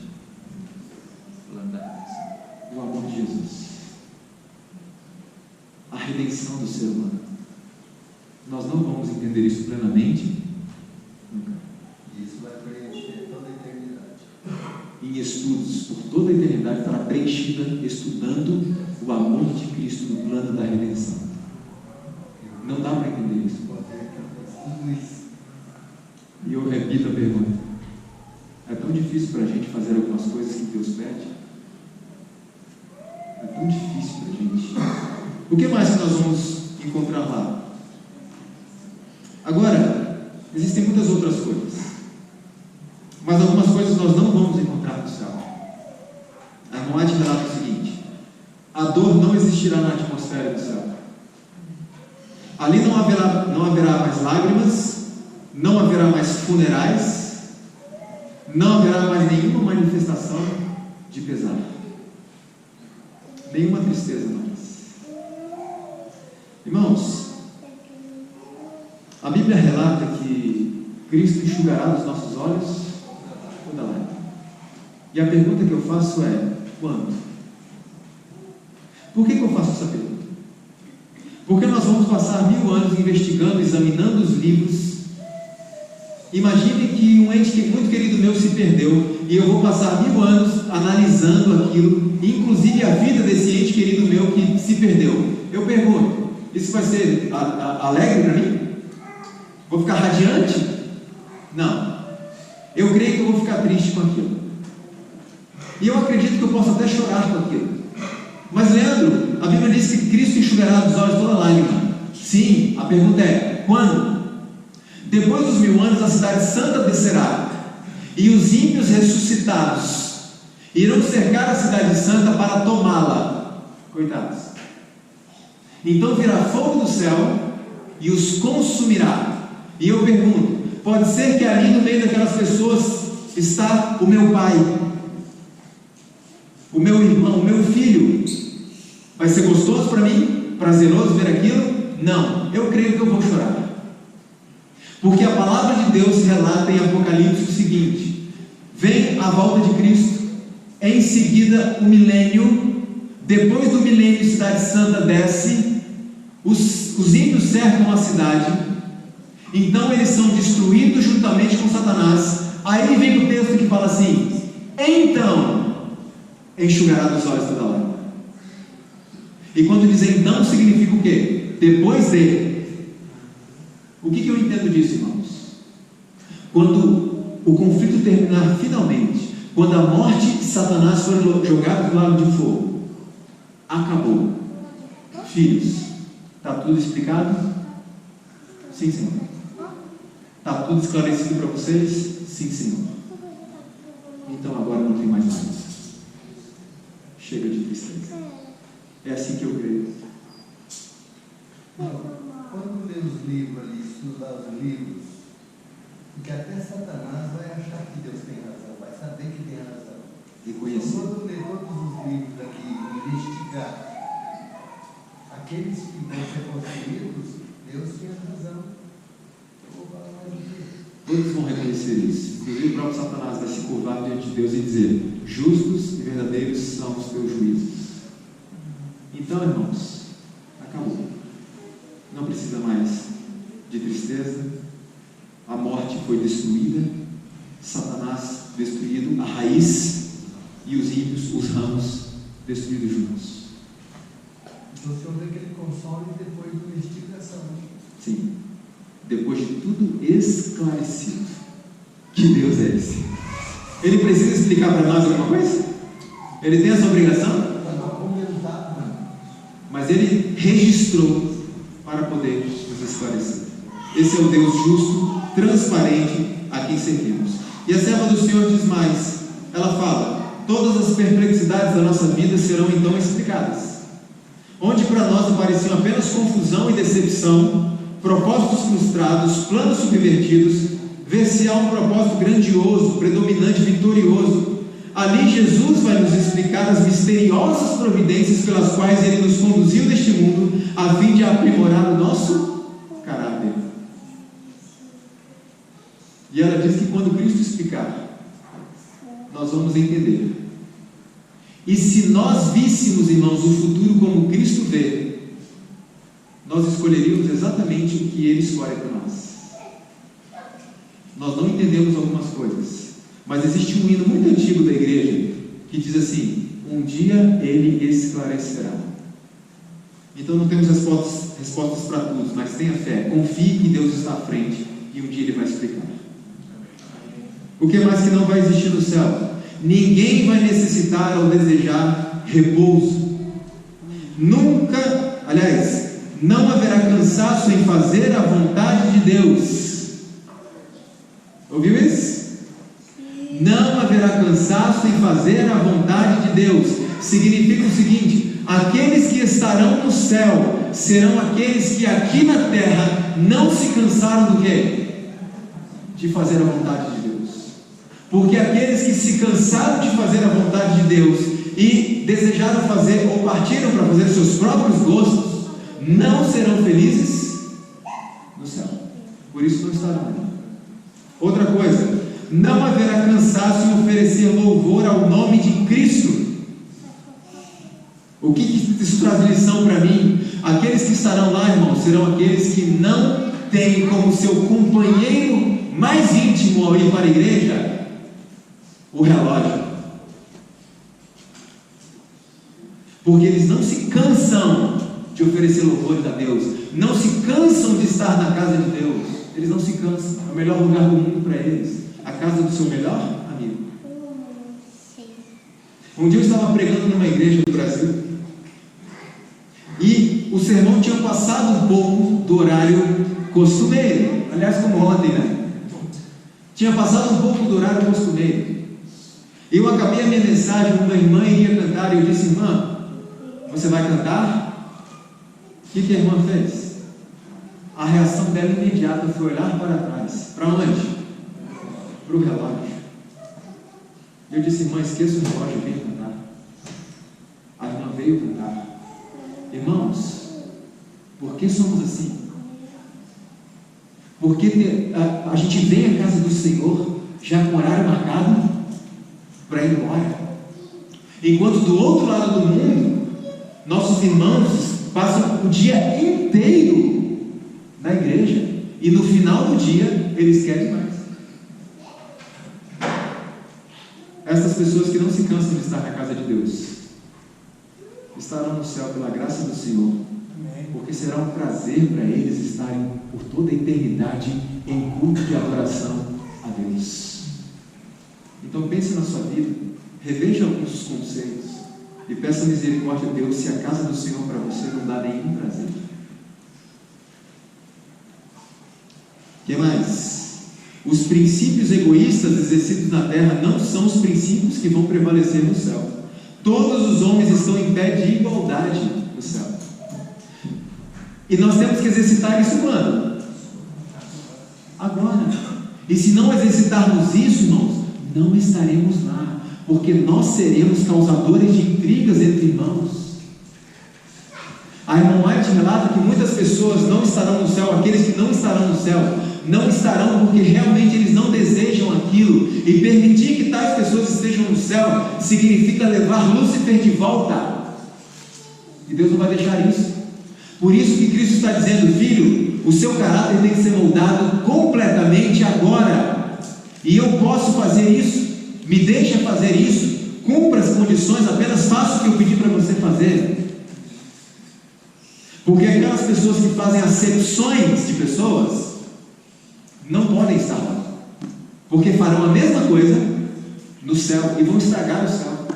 o amor de Jesus, a redenção do ser humano. Nós não vamos entender isso plenamente nunca. Isso vai preencher toda a eternidade. Em estudos, por toda a eternidade estará preenchida estudando o amor de Cristo no plano da redenção. Não dá para entender isso. Tudo isso. E eu repito a pergunta: é tão difícil para a gente fazer algumas coisas que Deus pede? É tão difícil para a gente. O que mais que nós vamos encontrar lá? Agora, existem muitas outras coisas, mas algumas coisas nós não vamos encontrar no céu. A Moate relata o seguinte: a dor não existirá na atmosfera do céu. Ali não haverá mais lágrimas, não haverá mais funerais, não haverá mais nenhuma manifestação de pesar, nenhuma tristeza mais. Irmãos, a Bíblia relata que Cristo enxugará dos nossos olhos toda lágrima. E a pergunta que eu faço é: quando? Por que eu faço essa pergunta? Porque nós vamos passar 1000 anos investigando, examinando os livros. Imagine que um ente muito querido meu se perdeu, e eu vou passar 1000 anos analisando aquilo, inclusive a vida desse ente querido meu que se perdeu. Eu pergunto: isso vai ser alegre para mim? Vou ficar radiante? Não. Eu creio que eu vou ficar triste com aquilo. E eu acredito que eu posso até chorar com aquilo. Mas, Leandro, a Bíblia diz que Cristo enxugará dos olhos toda lágrima. Sim, a pergunta é: quando? Depois dos 1000 anos, a cidade santa descerá, e os ímpios ressuscitados irão cercar a cidade santa para tomá-la. Coitados. Então virá fogo do céu e os consumirá. E eu pergunto: pode ser que ali no meio daquelas pessoas está o meu pai, o meu irmão, o meu filho? Vai ser gostoso para mim? Prazeroso ver aquilo? Não, eu creio que eu vou chorar. Porque a palavra de Deus relata em Apocalipse o seguinte: vem a volta de Cristo, em seguida o milênio, depois do milênio a cidade santa desce, os ímpios cercam a cidade, então eles são destruídos juntamente com Satanás. Aí vem o texto que fala assim: então enxugará dos olhos toda lágrima. E quando diz então, significa o quê? Depois dele. O que eu entendo disso, irmãos? Quando o conflito terminar finalmente, quando a morte de Satanás for jogada do lado de fogo, acabou. Filhos, está tudo explicado? Sim, Senhor. Está tudo esclarecido para vocês? Sim, Senhor. Então agora não tem mais nada. Chega de tristeza. É assim que eu creio. Quando lê os livros ali, estudar os livros, porque até Satanás vai achar que Deus tem razão, vai saber que tem razão. E conhecer. Quando lê todos os livros aqui, investigar, aqueles que vão ser construídos, Deus tinha razão. Todos vão reconhecer isso. Inclusive o próprio Satanás vai se curvar diante de Deus e dizer: justos e verdadeiros são os teus juízos. Então, irmãos, acabou. Não precisa mais de tristeza. A morte foi destruída, Satanás destruído, a raiz, e os ímpios, os ramos, destruídos juntos. Então o Senhor vê que ele consome depois da investigação. Sim. Depois de tudo esclarecido, que Deus é esse? Ele precisa explicar para nós alguma coisa? Ele tem essa obrigação? Mas ele registrou para poder nos esclarecer. Esse é o Deus justo, transparente, a quem servimos. E E a serva do Senhor diz mais, ela fala: todas as perplexidades da nossa vida serão então explicadas. Onde para nós apareciam apenas confusão e decepção, propósitos frustrados, planos subvertidos, ver-se há um propósito grandioso, predominante, vitorioso. Ali Jesus vai nos explicar as misteriosas providências pelas quais Ele nos conduziu neste mundo, a fim de aprimorar o nosso caráter. E ela diz que quando Cristo explicar, nós vamos entender. E se nós víssemos, irmãos, o futuro como Cristo vê, nós escolheríamos exatamente o que Ele escolhe para nós. Nós não entendemos algumas coisas, mas existe um hino muito antigo da igreja que diz assim: um dia Ele esclarecerá. Então não temos respostas para tudo, mas tenha fé, confie que Deus está à frente e um dia Ele vai explicar. O que mais que não vai existir no céu? Ninguém vai necessitar ou desejar repouso. Nunca, aliás, não haverá cansaço em fazer a vontade de Deus. Ouviu isso? Não haverá cansaço em fazer a vontade de Deus. Significa o seguinte: aqueles que estarão no céu serão aqueles que aqui na terra não se cansaram do quê? De fazer a vontade de Deus. Porque aqueles que se cansaram de fazer a vontade de Deus e desejaram fazer ou partiram para fazer seus próprios gostos, não serão felizes no céu. Por isso não estarão. Outra coisa: não haverá cansaço em oferecer louvor ao nome de Cristo. O que isso traz lição para mim? Aqueles que estarão lá, irmãos, serão aqueles que não têm como seu companheiro mais íntimo ao ir para a igreja o relógio. Porque eles não se cansam de oferecer louvores a Deus, não se cansam de estar na casa de Deus. Eles não se cansam. É o melhor lugar do mundo para eles, a casa do seu melhor amigo. Um dia eu estava pregando numa igreja do Brasil e o sermão tinha passado um pouco do horário costumeiro. Aliás, como ontem, né? Tinha passado um pouco do horário costumeiro. Eu acabei a minha mensagem, uma irmã iria cantar e eu disse: irmã, você vai cantar? O que a irmã fez? A reação dela imediata foi olhar para trás. Para onde? Para o relógio. Eu disse: irmã, esqueça o relógio, venha cantar. A irmã veio cantar. Irmãos, por que somos assim? Porque a gente vem à casa do Senhor já com horário marcado para ir embora, enquanto do outro lado do mundo nossos irmãos passam o dia inteiro na igreja e no final do dia eles querem mais. Essas pessoas que não se cansam de estar na casa de Deus estarão no céu pela graça do Senhor, porque será um prazer para eles estarem por toda a eternidade em culto de adoração a Deus. Então pense na sua vida, reveja alguns dos conceitos e peça misericórdia a Deus se a casa do Senhor para você não dá nenhum prazer. O que mais? Os princípios egoístas exercidos na terra não são os princípios que vão prevalecer no céu. Todos os homens estão em pé de igualdade no céu. E nós temos que exercitar isso quando? Agora. E se não exercitarmos isso, irmãos, não estaremos lá, porque nós seremos causadores de intrigas entre irmãos. A irmã White relata que muitas pessoas não estarão no céu. Aqueles que não estarão no céu não estarão porque realmente eles não desejam aquilo, e permitir que tais pessoas estejam no céu significa levar Lúcifer de volta, e Deus não vai deixar isso. Por isso que Cristo está dizendo: filho, o seu caráter tem que ser moldado completamente agora, e eu posso fazer isso. Me deixa fazer isso, cumpra as condições, apenas faça o que eu pedi para você fazer. Porque aquelas pessoas que fazem acepções de pessoas não podem estar lá, porque farão a mesma coisa no céu e vão estragar o céu.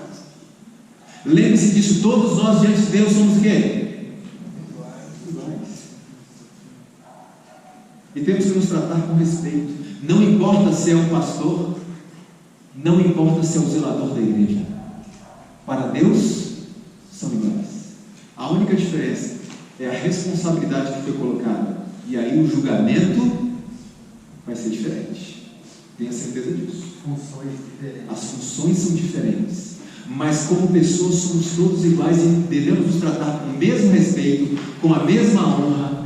Lembre-se disso, todos nós diante de Deus somos o quê? Iguais. E temos que nos tratar com respeito. Não importa se é um pastor, Não importa se é o zelador da igreja. Para Deus, são iguais. A única diferença é a responsabilidade que foi colocada. E aí o julgamento vai ser diferente. Tenha certeza disso. Funções diferentes. As funções são diferentes. Mas como pessoas somos todos iguais e devemos nos tratar com o mesmo respeito, com a mesma honra,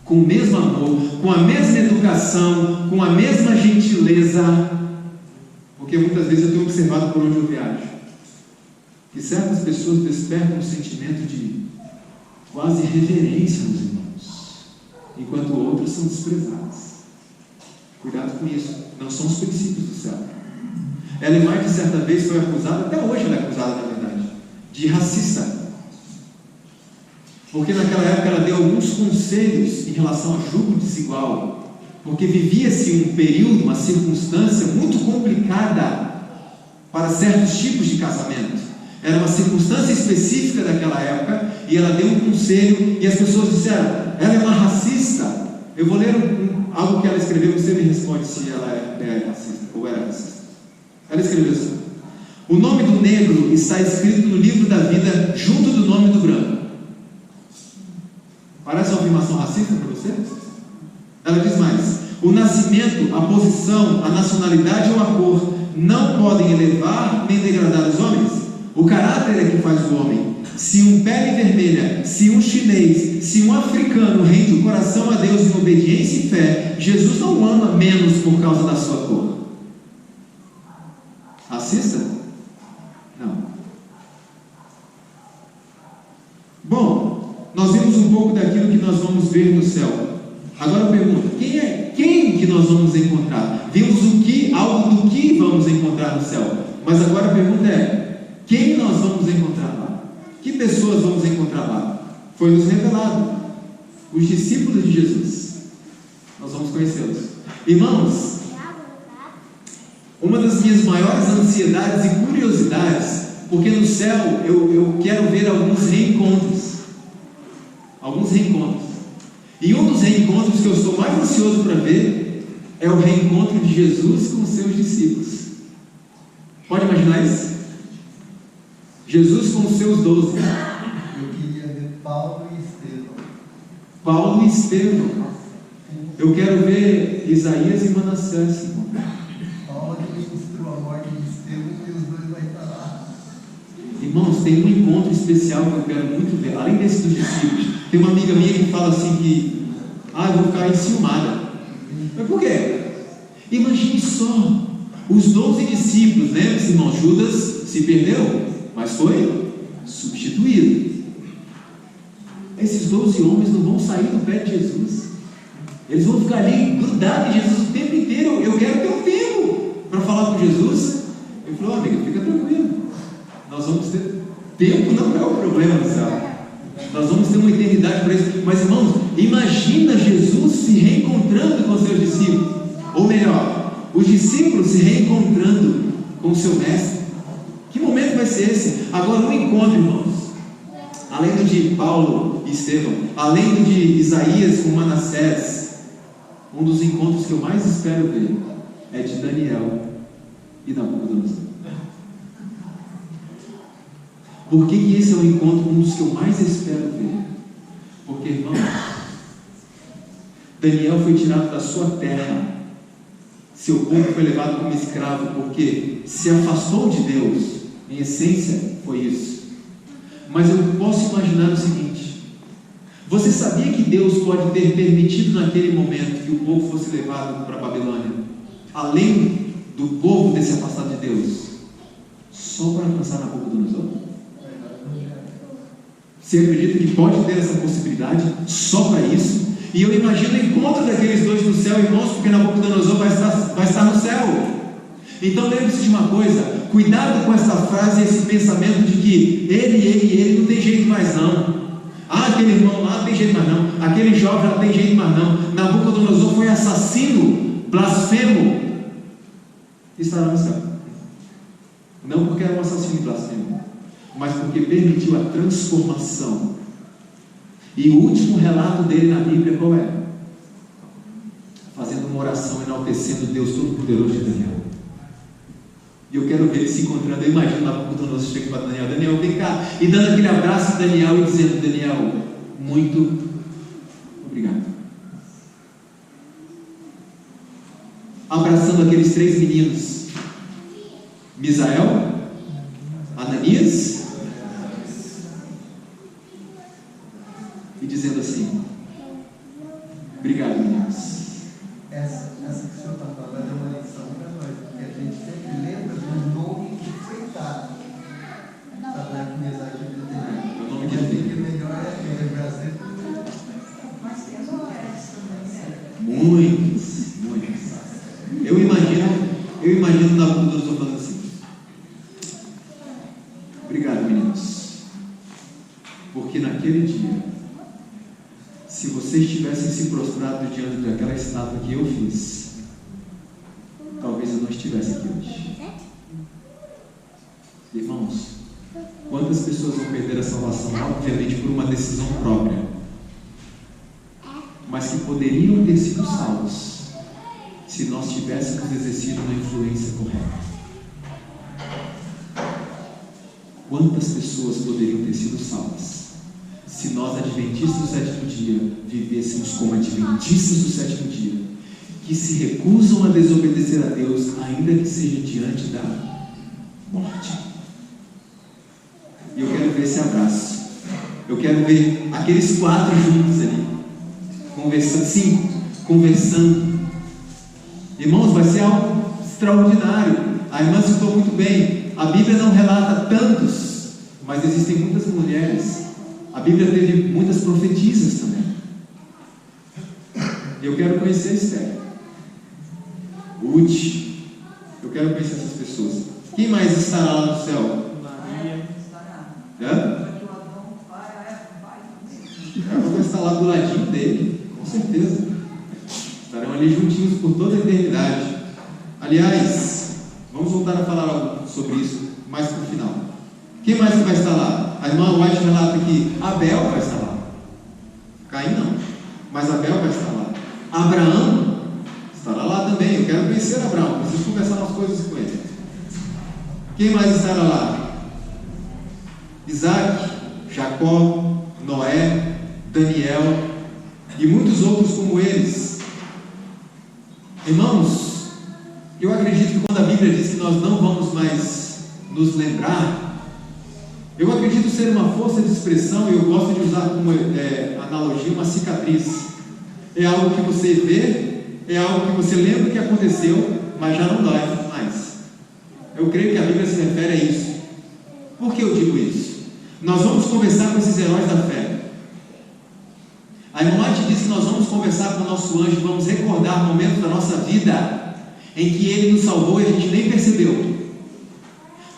com o mesmo amor, com a mesma educação, com a mesma gentileza. Porque muitas vezes eu tenho observado por onde eu viajo, que certas pessoas despertam um sentimento de quase reverência nos irmãos, enquanto outras são desprezadas. Cuidado com isso, não são os princípios do céu. Ellen White certa vez foi acusada, até hoje ela é acusada na verdade, de racista, porque naquela época ela deu alguns conselhos em relação a julgo desigual, porque vivia-se um período, uma circunstância muito complicada para certos tipos de casamento. Era uma circunstância específica daquela época, e ela deu um conselho, e as pessoas disseram, ela é uma racista. Eu vou ler algo que ela escreveu, você me responde se ela é racista, ou era racista. Ela escreveu assim: o nome do negro está escrito no livro da vida, junto do nome do branco. Parece uma afirmação racista para você? Ela diz mais: o nascimento, a posição, a nacionalidade ou a cor não podem elevar nem degradar os homens. O caráter é que faz o homem. Se um pele vermelha, se um chinês, se um africano rende o coração a Deus em obediência e fé, Jesus não o ama menos por causa da sua cor. Racista? Não. Bom, nós vimos um pouco daquilo que nós vamos ver no céu. Agora eu pergunto, quem que nós vamos encontrar? Vimos algo do que vamos encontrar no céu. Mas agora a pergunta é, quem nós vamos encontrar lá? Que pessoas vamos encontrar lá? Foi nos revelado. Os discípulos de Jesus. Nós vamos conhecê-los. Irmãos, uma das minhas maiores ansiedades e curiosidades, porque no céu eu quero ver alguns reencontros. Alguns reencontros. E um dos reencontros que eu estou mais ansioso para ver é o reencontro de Jesus com os seus discípulos. Pode imaginar isso? Jesus com os seus 12. Eu queria ver Paulo e Estevão. Paulo e Estevão. Eu quero ver Isaías e Manassés. Paulo administrou a morte de Estevão e os dois vão estar lá. Irmãos, tem um encontro especial que eu quero muito ver, além desse dos discípulos. Tem uma amiga minha que fala assim que eu vou ficar enciumada. Mas por quê? Imagine só, os 12 discípulos, lembre-se, irmão, Judas se perdeu, mas foi substituído. Esses 12 homens não vão sair do pé de Jesus. Eles vão ficar ali grudados em Jesus o tempo inteiro. Eu quero ter um tempo para falar com Jesus. Ele falou, amiga, fica tranquilo. Nós vamos ter tempo, não é o problema no céu. Nós vamos ter uma eternidade para isso. Mas irmãos, imagina Jesus se reencontrando com seus discípulos. Ou melhor, os discípulos se reencontrando com o seu mestre. Que momento vai ser esse? Agora um encontro, irmãos. Além do de Paulo e Estevão, além do de Isaías com Manassés, um dos encontros que eu mais espero ver é de Daniel e Nabucodonosor. Por que esse é um encontro, um dos que eu mais espero ver? Porque, irmãos, Daniel foi tirado da sua terra, seu povo foi levado como escravo, porque se afastou de Deus, em essência foi isso. Mas eu posso imaginar o seguinte: você sabia que Deus pode ter permitido naquele momento que o povo fosse levado para a Babilônia, além do povo ter se afastado de Deus, só para alcançar Nabucodonosor? Você acredita que pode ter essa possibilidade só para isso? E eu imagino o encontro daqueles dois no céu, irmãos, porque Nabucodonosor vai estar no céu. Então lembre-se de uma coisa: cuidado com essa frase, esse pensamento de que ele não tem jeito mais não. Aquele irmão lá não tem jeito mais não. Aquele jovem não tem jeito mais não. Nabucodonosor foi assassino, blasfemo, estará no céu. Não porque era um assassino e blasfemo, mas porque permitiu a transformação. E o último relato dele na Bíblia qual é? Fazendo uma oração enaltecendo Deus Todo-Poderoso de Daniel. E eu quero ver eles se encontrando. Eu imagino lá para o nosso chega para Daniel: Daniel, vem cá. E dando aquele abraço em Daniel e dizendo: Daniel, muito obrigado. Abraçando aqueles 3 meninos: Misael, Ananias, e dizendo assim: obrigado, meninos. Essa que o senhor está falando é uma lição para nós, porque a gente sempre lembra do nome enfeitado. Sabe, com Mesaque e Abednego. O nome que ele tem. O melhor é lembrar sempre. Mas tem as mulheres também, né? Muitos. Eu imagino Nabucodonosor falando assim: obrigado, meninos, porque naquele dia, se vocês tivessem se prostrado diante daquela estátua que eu fiz, talvez eu não estivesse aqui hoje. Irmãos, quantas pessoas vão perder a salvação, obviamente por uma decisão própria, mas que poderiam ter sido salvos se nós tivéssemos exercido uma influência correta? Quantas pessoas poderiam ter sido salvas se nós, adventistas do 7º dia, vivêssemos como adventistas do 7º dia, que se recusam a desobedecer a Deus, ainda que seja diante da morte? E eu quero ver esse abraço. Eu quero ver aqueles 4 juntos ali, conversando. Sim, conversando. Irmãos, vai ser algo extraordinário. A irmã citou muito bem: a Bíblia não relata tantos, mas existem muitas mulheres. A Bíblia teve muitas profetisas também. Eu quero conhecer a Esther, Ruth. Eu quero conhecer essas pessoas. Quem mais estará lá no céu? Maria estará. Hã? Que o Adão vai também. Eu vou estar lá do ladinho dele, com certeza. Estarão ali juntinhos por toda a eternidade. Aliás, vamos voltar a falar algo sobre isso mais para o final. Quem mais que vai estar lá? A irmã White relata que Abel vai estar lá. Caim não, mas Abel vai estar lá. Abraão estará lá também. Eu quero conhecer Abraão, preciso conversar umas coisas com ele. Quem mais estará lá? Isaac, Jacó, Noé, Daniel e muitos outros como eles. Irmãos, eu acredito que quando a Bíblia diz que nós não vamos mais nos lembrar, eu acredito ser uma força de expressão, e eu gosto de usar como analogia uma cicatriz. É algo que você vê, é algo que você lembra que aconteceu, mas já não dói mais. Eu creio que a Bíblia se refere a isso. Por que eu digo isso? Nós vamos conversar com esses heróis da fé. A irmã White diz que nós vamos conversar com o nosso anjo, vamos recordar momentos da nossa vida em que ele nos salvou e a gente nem percebeu.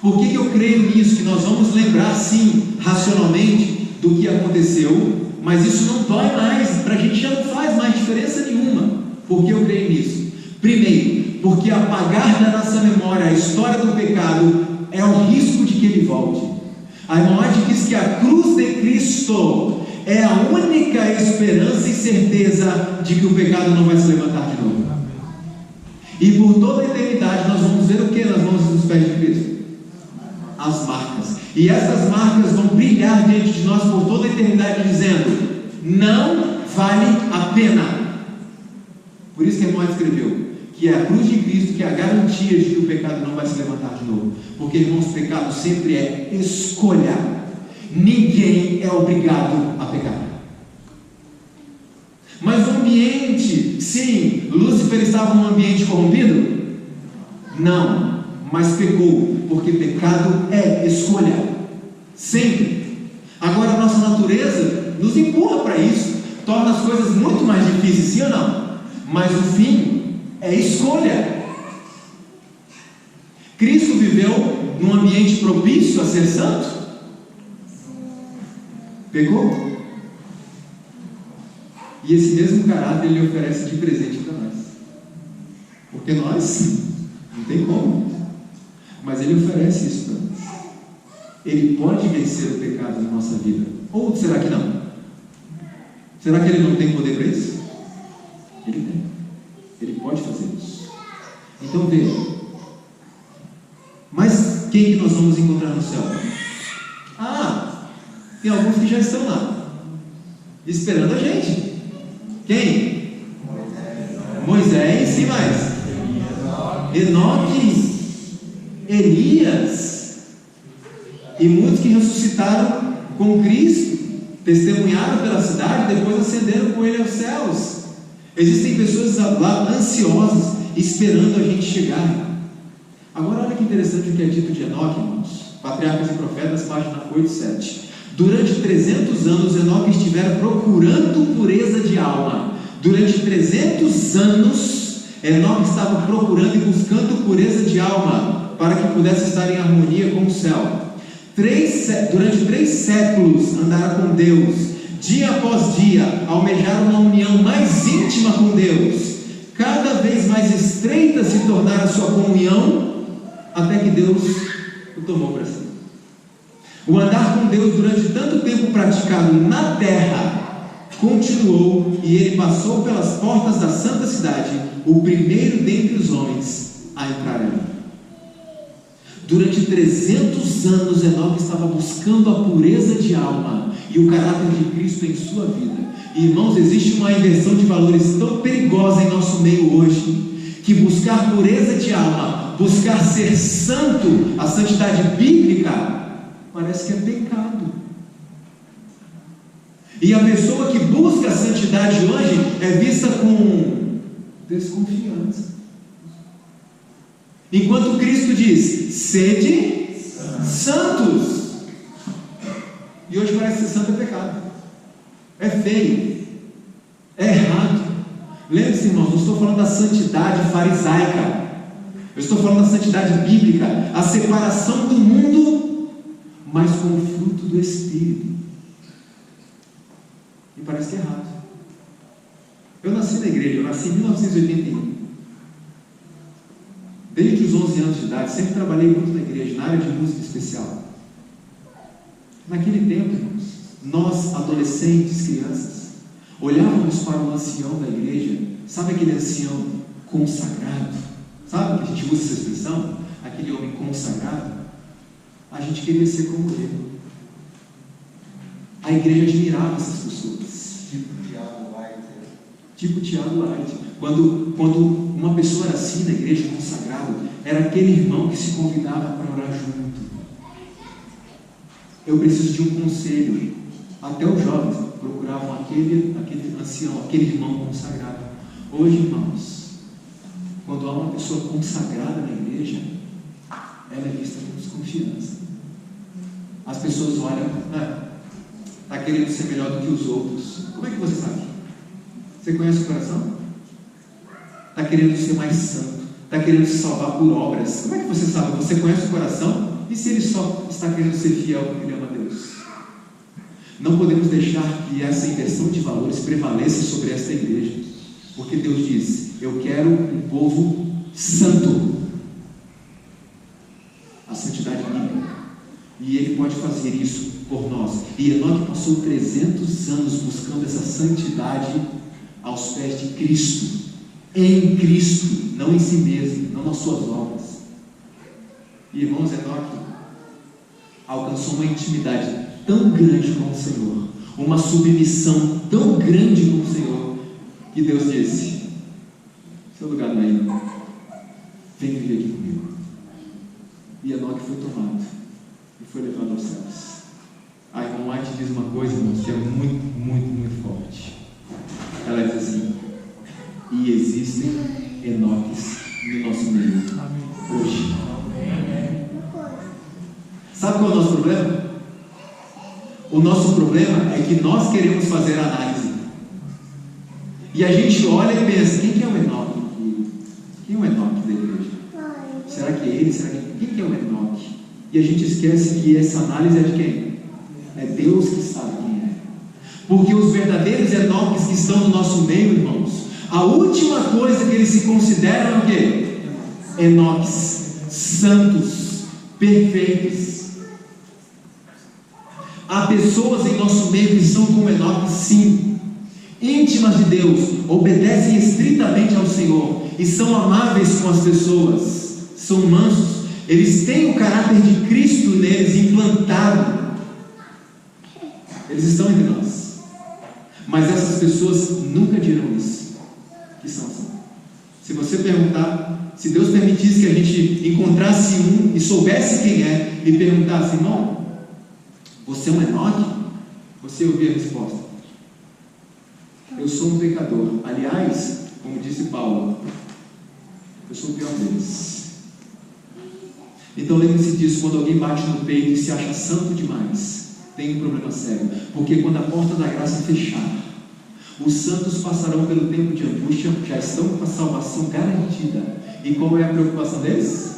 Por que eu creio nisso? Que nós vamos lembrar, sim, racionalmente, do que aconteceu, mas isso não dói mais, para a gente já não faz mais diferença nenhuma. Por que eu creio nisso? Primeiro, porque apagar da nossa memória a história do pecado é o risco de que ele volte. A irmã White diz que a cruz de Cristo é a única esperança e certeza de que o pecado não vai se levantar de novo. E por toda a eternidade nós vamos ver o que nas mãos dos pés de Cristo? As marcas. E essas marcas vão brilhar diante de nós por toda a eternidade, dizendo: não vale a pena. Por isso que a irmã escreveu que é a cruz de Cristo que é a garantia de que o pecado não vai se levantar de novo. Porque, irmãos, o pecado sempre é escolha. Ninguém é obrigado a pecar. Mas o ambiente, sim, Lúcifer estava num ambiente corrompido? Não, mas pecou, porque pecado é escolha, sempre. Agora a nossa natureza nos empurra para isso, torna as coisas muito mais difíceis, sim ou não? Mas o fim é escolha. Cristo viveu num ambiente propício a ser santo? Pecou? E esse mesmo caráter ele oferece de presente para nós, porque nós não tem como, mas ele oferece isso para nós. Ele pode vencer o pecado na nossa vida, ou será que não? Será que ele não tem poder para isso? Ele tem, ele pode fazer isso. Então veja, quem que nós vamos encontrar no céu? Ah, tem alguns que já estão lá, esperando a gente. Quem? Moisés e mais? Enoque, Elias, e muitos que ressuscitaram com Cristo, testemunharam pela cidade, depois ascenderam com Ele aos céus. Existem pessoas lá ansiosas, esperando a gente chegar. Agora olha que interessante o que é dito de Enoque, irmãos. Patriarcas e Profetas, página 8 e 7. Durante 300 anos Enoque estivera procurando pureza de alma. Durante 300 anos Enoque estava procurando e buscando pureza de alma, para que pudesse estar em harmonia com o céu. Durante 3 séculos andara com Deus, dia após dia, almejaram uma união mais íntima com Deus. Cada vez mais estreita se tornara a sua comunhão, até que Deus o tomou para si. O andar com Deus durante tanto tempo praticado na terra continuou, e ele passou pelas portas da santa cidade, o primeiro dentre os homens a entrar ali. Durante 300 anos Enoque estava buscando a pureza de alma e o caráter de Cristo em sua vida. E, irmãos, existe uma inversão de valores tão perigosa em nosso meio hoje, que buscar pureza de alma, buscar ser santo, a santidade bíblica, parece que é pecado. E a pessoa que busca a santidade hoje é vista com desconfiança. Enquanto Cristo diz, sede santos. E hoje parece que ser santo é pecado, é feio, é errado. Lembre-se, irmãos, não estou falando da santidade farisaica, eu estou falando da santidade bíblica, a separação do mundo, mas com o fruto do Espírito. E parece que é errado. Eu nasci na igreja, eu nasci em 1981. Desde os 11 anos de idade, sempre trabalhei muito na igreja, na área de música especial. Naquele tempo, irmãos, nós, adolescentes, crianças, olhávamos para o ancião da igreja, sabe aquele ancião consagrado? Sabe que a gente usa essa expressão? Aquele homem consagrado. A gente queria ser como ele. A igreja admirava essas pessoas. Tipo Tiago White. Quando uma pessoa era assim na igreja, consagrado, era aquele irmão que se convidava para orar junto. Eu preciso de um conselho. Até os jovens procuravam aquele ancião, aquele irmão consagrado. Hoje, irmãos, quando há uma pessoa consagrada na igreja, ela é vista com desconfiança. As pessoas olham, está querendo ser melhor do que os outros. Como é que você sabe? Você conhece o coração? Está querendo ser mais santo, está querendo se salvar por obras. Como é que você sabe? Você conhece o coração? E se ele só está querendo ser fiel porque ele ama Deus? Não podemos deixar que essa inversão de valores prevaleça sobre esta igreja, porque Deus diz, eu quero um povo santo, a santidade bíblica, e Ele pode fazer isso por nós. E Enoque passou 300 anos buscando essa santidade aos pés de Cristo, em Cristo, não em si mesmo, não nas suas obras. E, irmãos, Enoque alcançou uma intimidade tão grande com o Senhor, uma submissão tão grande com o Senhor, que Deus disse, seu lugar não é aí, vem viver aqui comigo. E Enoque foi tomado e foi levado aos céus. A irmã White diz uma coisa, irmãos, que é muito, muito, muito forte. Ela diz assim, e existem Enoques no nosso meio hoje. Sabe qual é o nosso problema? O nosso problema é que nós queremos fazer a análise. E a gente olha e pensa, quem que é o Enoque? Quem é o Enoque da igreja? Será que é ele? Quem que é o Enoque? E a gente esquece que essa análise é de quem? É Deus que sabe quem é. Porque os verdadeiros Enoques que estão no nosso meio, irmãos, a última coisa que eles se consideram é o quê? Enoques, santos, perfeitos. Há pessoas em nosso meio que são como Enoque, sim, íntimas de Deus, obedecem estritamente ao Senhor e são amáveis com as pessoas, são mansos, Eles têm o caráter de Cristo neles implantado. Eles estão entre nós. Mas essas pessoas nunca dirão isso, que são assim. Se você perguntar, se Deus permitisse que a gente encontrasse um e soubesse quem é, e perguntasse: irmão, você é um Enoque? Você ouvia a resposta: eu sou um pecador. Aliás, como disse Paulo, eu sou o pior deles. Então lembre-se disso: quando alguém bate no peito e se acha santo demais, tem um problema sério. Porque quando a porta da graça fechar, os santos passarão pelo tempo de angústia, já estão com a salvação garantida. E qual é a preocupação deles?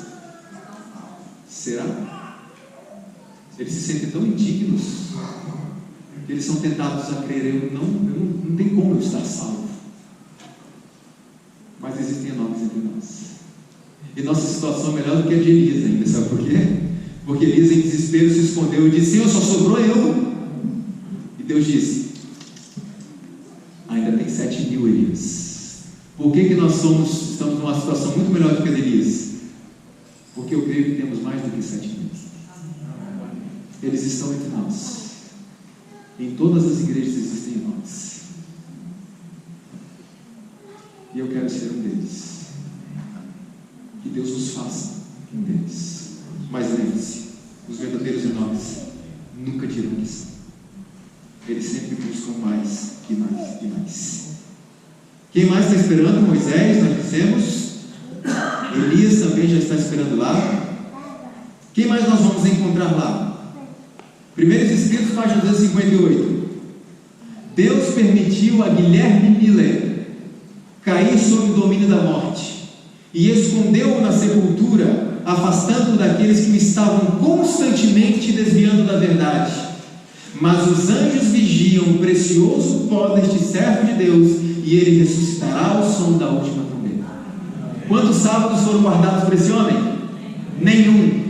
Será? Eles se sentem tão indignos que eles são tentados a crer: não tem como eu estar salvo. Mas existem Enoques entre nós. E nossa situação é melhor do que a de Elias ainda. Sabe por quê? Porque Elias, em desespero, se escondeu e disse: Senhor, só sobrou eu. E Deus disse: ainda tem 7.000 Elias. Por que nós estamos numa situação muito melhor do que a de Elias? Porque eu creio que temos mais do que 7.000. Eles estão entre nós. Em todas as igrejas existem Enoques. E eu quero ser um deles. Que Deus nos faça um deles. Mas lembre-se, os verdadeiros Enoques nunca dirão isso. Eles sempre buscam mais e mais e mais. Quem mais está esperando? Moisés, nós dissemos. Elias também já está esperando lá. Quem mais nós vamos encontrar lá? Primeiros Escritos, página 258. Deus permitiu a Guilherme Miller cair sob o domínio da morte e escondeu-o na sepultura, afastando-o daqueles que o estavam constantemente desviando da verdade. Mas os anjos vigiam o precioso pó deste servo de Deus, e ele ressuscitará ao som da última trombeta. Quantos sábados foram guardados por esse homem? Nenhum.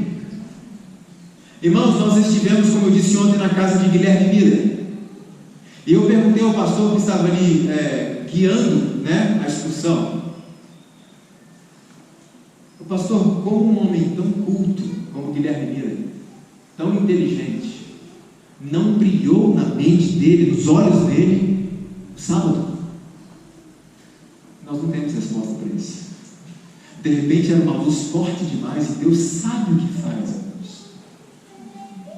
Irmãos, nós estivemos, como eu disse ontem, na casa de Guilherme Miller. E eu perguntei ao pastor que estava ali guiando, a excursão: o pastor, como um homem tão culto como Guilherme Miller, tão inteligente, não brilhou na mente dele, nos olhos dele, o sábado? Nós não temos resposta para isso. De repente era uma luz forte demais, e Deus sabe o que faz, irmãos.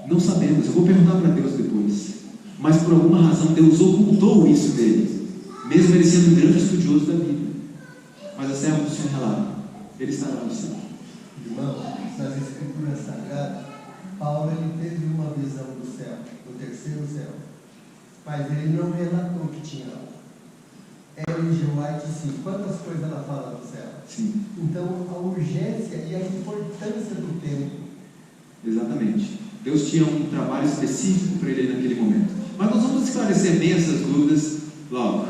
Não sabemos, eu vou perguntar para Deus depois. Mas por alguma razão Deus ocultou isso dele, mesmo ele sendo um grande estudioso da Bíblia. Mas a serva do Senhor relata: ele estará no céu. Irmão, nas Escrituras Sagradas, Paulo teve uma visão do céu, do terceiro céu, mas ele não relatou que tinha lá. Ellen G. White, sim. Quantas coisas ela fala do céu? Sim. Então, a urgência e a importância do tempo. Exatamente. Deus tinha um trabalho específico para ele naquele momento. Mas nós vamos esclarecer bem essas dúvidas logo.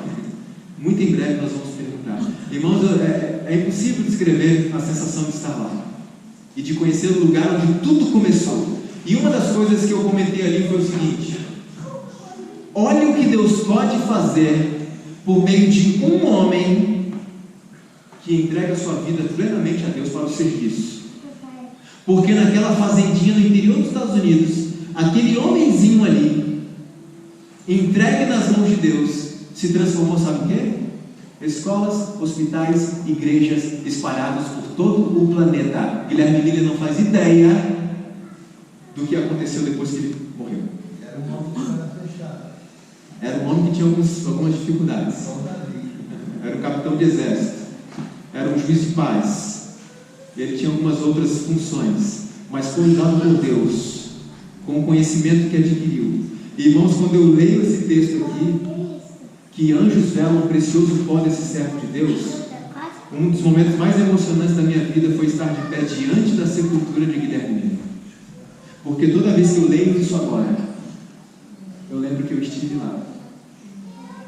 Muito em breve nós vamos perguntar. Irmãos, é impossível descrever a sensação de estar lá e de conhecer o lugar onde tudo começou. E uma das coisas que eu comentei ali foi o seguinte: olha o que Deus pode fazer por meio de um homem que entrega a sua vida plenamente a Deus para o serviço. Porque naquela fazendinha no interior dos Estados Unidos, aquele homenzinho ali, entregue nas mãos de Deus, se transformou, sabe o quê? Escolas, hospitais, igrejas espalhados por todo o planeta. Guilherme Miller não faz ideia do que aconteceu depois que ele morreu. Era um homem que era fechado. Era um homem que tinha algumas dificuldades. Era um capitão de exército, era um juiz de paz. Ele tinha algumas outras funções, mas foi usado por Deus, com o conhecimento que adquiriu. E, irmãos, quando eu leio esse texto aqui, que anjos velam o precioso pó desse servo de Deus, um dos momentos mais emocionantes da minha vida foi estar de pé diante da sepultura de Guilherme Miller. Porque toda vez que eu leio isso agora, eu lembro que eu estive lá.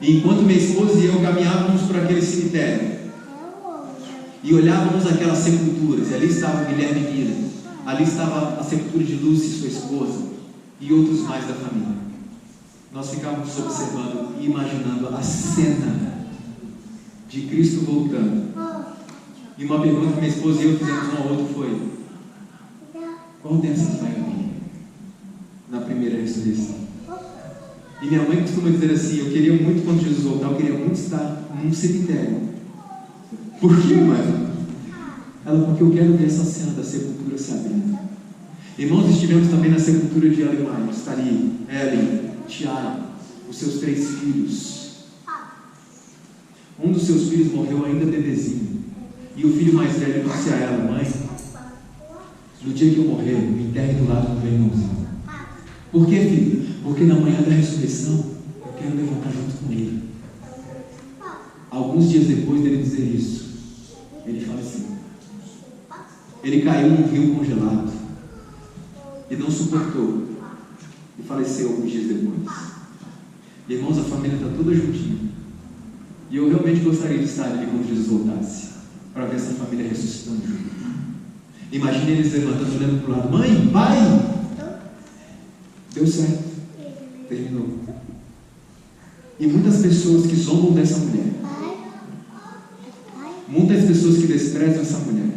E enquanto minha esposa e eu caminhávamos por aquele cemitério, e olhávamos aquelas sepulturas, e ali estava Guilherme Miller, ali estava a sepultura de Lúcia, sua esposa, e outros mais da família. Nós ficávamos observando e imaginando a cena de Cristo voltando. E uma pergunta que minha esposa e eu fizemos um ao outro foi: Qual dessas vai abrir na primeira ressurreição? E minha mãe costuma dizer assim: eu queria muito, quando Jesus voltar, eu queria muito estar num cemitério. Por que, mãe? Ela, porque eu quero ver essa cena da sepultura se abrindo. Irmãos, estivemos também na sepultura de Ellen White. Está ali Ellen, Tiago, os seus 3 filhos. Um dos seus filhos morreu ainda bebezinho. E o filho mais velho disse a ela: mãe, no dia que eu morrer, me enterre do lado do meu irmãozinho. Por que, filho? Porque na manhã da ressurreição eu quero levantar junto com ele. Alguns dias depois dele dizer isso, ele faleceu. Ele caiu num rio congelado e não suportou e faleceu alguns dias depois. Irmãos, a família está toda juntinha. E eu realmente gostaria de estar ali quando Jesus voltasse, para ver essa família ressuscitando junto. Imagine eles levantando, olhando para o lado: mãe, pai! Deu certo, terminou. E muitas pessoas que zombam dessa mulher, muitas pessoas que desprezam essa mulher,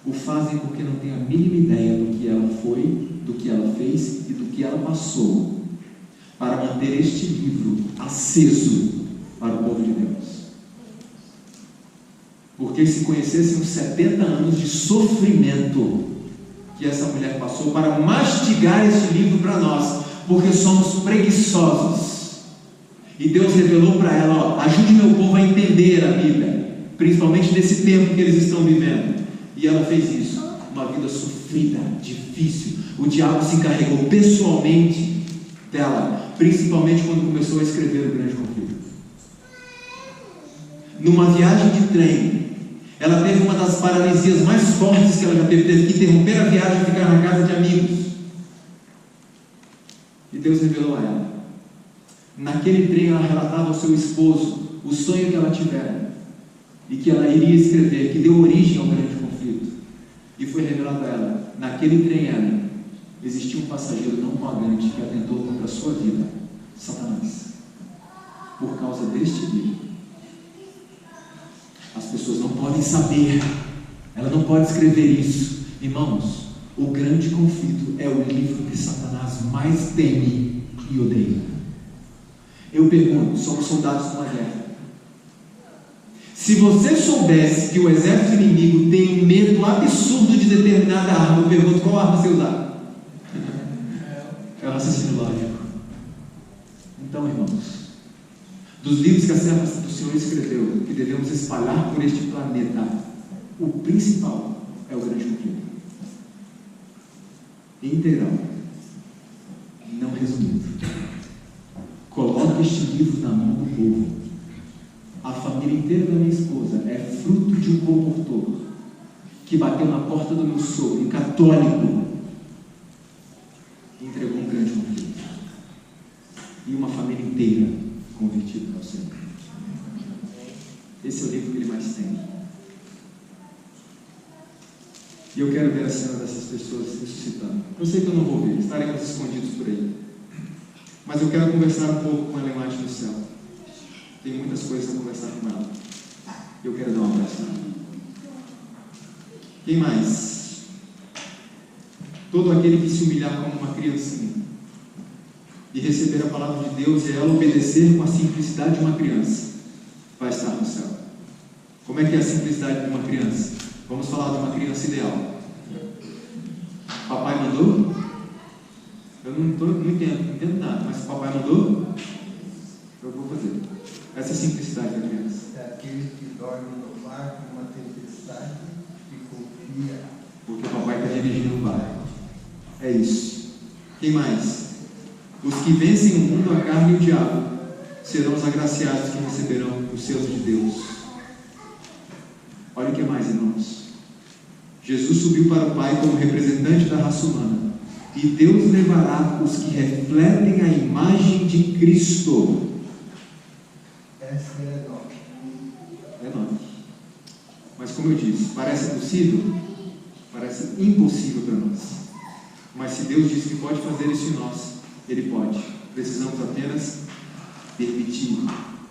o fazem porque não têm a mínima ideia do que ela foi, do que ela fez e do que ela passou, para manter este livro aceso para o povo de Deus. Porque se conhecessem os 70 anos de sofrimento que essa mulher passou para mastigar este livro para nós, porque somos preguiçosos. E Deus revelou para ela: ó, ajude meu povo a entender a Bíblia, principalmente nesse tempo que eles estão vivendo. E ela fez isso, uma vida sofrida, difícil. O diabo se encarregou pessoalmente dela, principalmente quando começou a escrever o Grande Conflito. Numa viagem de trem, ela teve uma das paralisias mais fortes que ela já teve que interromper a viagem e ficar na casa de amigos. E Deus revelou a ela. Naquele trem ela relatava ao seu esposo o sonho que ela tivera e que ela iria escrever, que deu origem ao Grande Conflito. E foi revelado a ela: naquele trem, ela, existia um passageiro não pagante que atentou contra a sua vida, Satanás, por causa deste livro. As pessoas não podem saber, ela não pode escrever isso. Irmãos, o Grande Conflito é o livro que Satanás mais teme e odeia. Eu pergunto: somos soldados de uma guerra. Se você soubesse que o exército inimigo tem um medo absurdo de determinada arma, eu pergunto: qual arma você usar? É o raciocínio lógico. Então, irmãos, dos livros que a serva do Senhor escreveu, que devemos espalhar por este planeta, o principal é o Grande Conflito. Integrão, não resumido. Coloque este livro na mão do povo. A família inteira da minha esposa é fruto de um comportor que bateu na porta do meu sogro, católico, e entregou um Grande Conflito. E uma família inteira convertida ao Senhor. Esse é o livro que ele mais tem. E eu quero ver a cena dessas pessoas ressuscitando. Eu sei que eu não vou ver, estaremos escondidos por aí. Mas eu quero conversar um pouco com a Ellen White no céu. Tem muitas coisas a conversar com ela. Eu quero dar um abraço nela. Quem mais? Todo aquele que se humilhar como uma criancinha e receber a palavra de Deus e ela obedecer com a simplicidade de uma criança, vai estar no céu. Como é que é a simplicidade de uma criança? Vamos falar de uma criança ideal. Papai mandou? Eu não entendo nada, mas se papai mandou, eu vou fazer. Essa é a simplicidade da criança. É aquele que dorme no mar com uma tempestade e confia. Porque o papai está dirigindo o barco. É isso. Quem mais? Os que vencem o mundo, a carne e o diabo serão os agraciados que receberão os selos de Deus. Olha o que mais, irmãos. Jesus subiu para o Pai como representante da raça humana, e Deus levará os que refletem a imagem de Cristo. Essa é enorme. É enorme. Mas como eu disse, parece possível? Parece impossível para nós. Mas se Deus diz que pode fazer isso em nós, Ele pode. Precisamos apenas permitir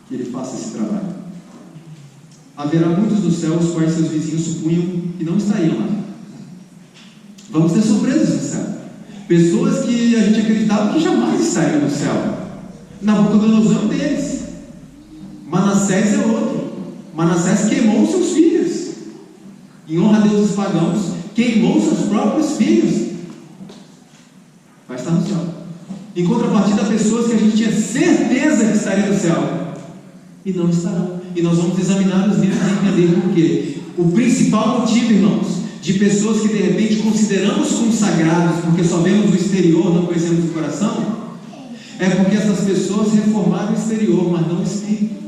que Ele faça esse trabalho. Haverá muitos no céu os quais seus vizinhos supunham que não estariam lá. Vamos ter surpresas no céu. Pessoas que a gente acreditava que jamais estariam no céu. Nabucodonosor é um deles. Manassés é outro. Manassés queimou seus filhos. Em honra a Deus dos pagãos, queimou seus próprios filhos. Vai estar no céu. Em contrapartida, pessoas que a gente tinha certeza que estariam no céu e não estarão. E nós vamos examinar os livros e entender por quê. O principal motivo, irmãos, de pessoas que de repente consideramos como sagrados, porque só vemos o exterior, não conhecemos o coração, é porque essas pessoas reformaram o exterior, mas não o espírito.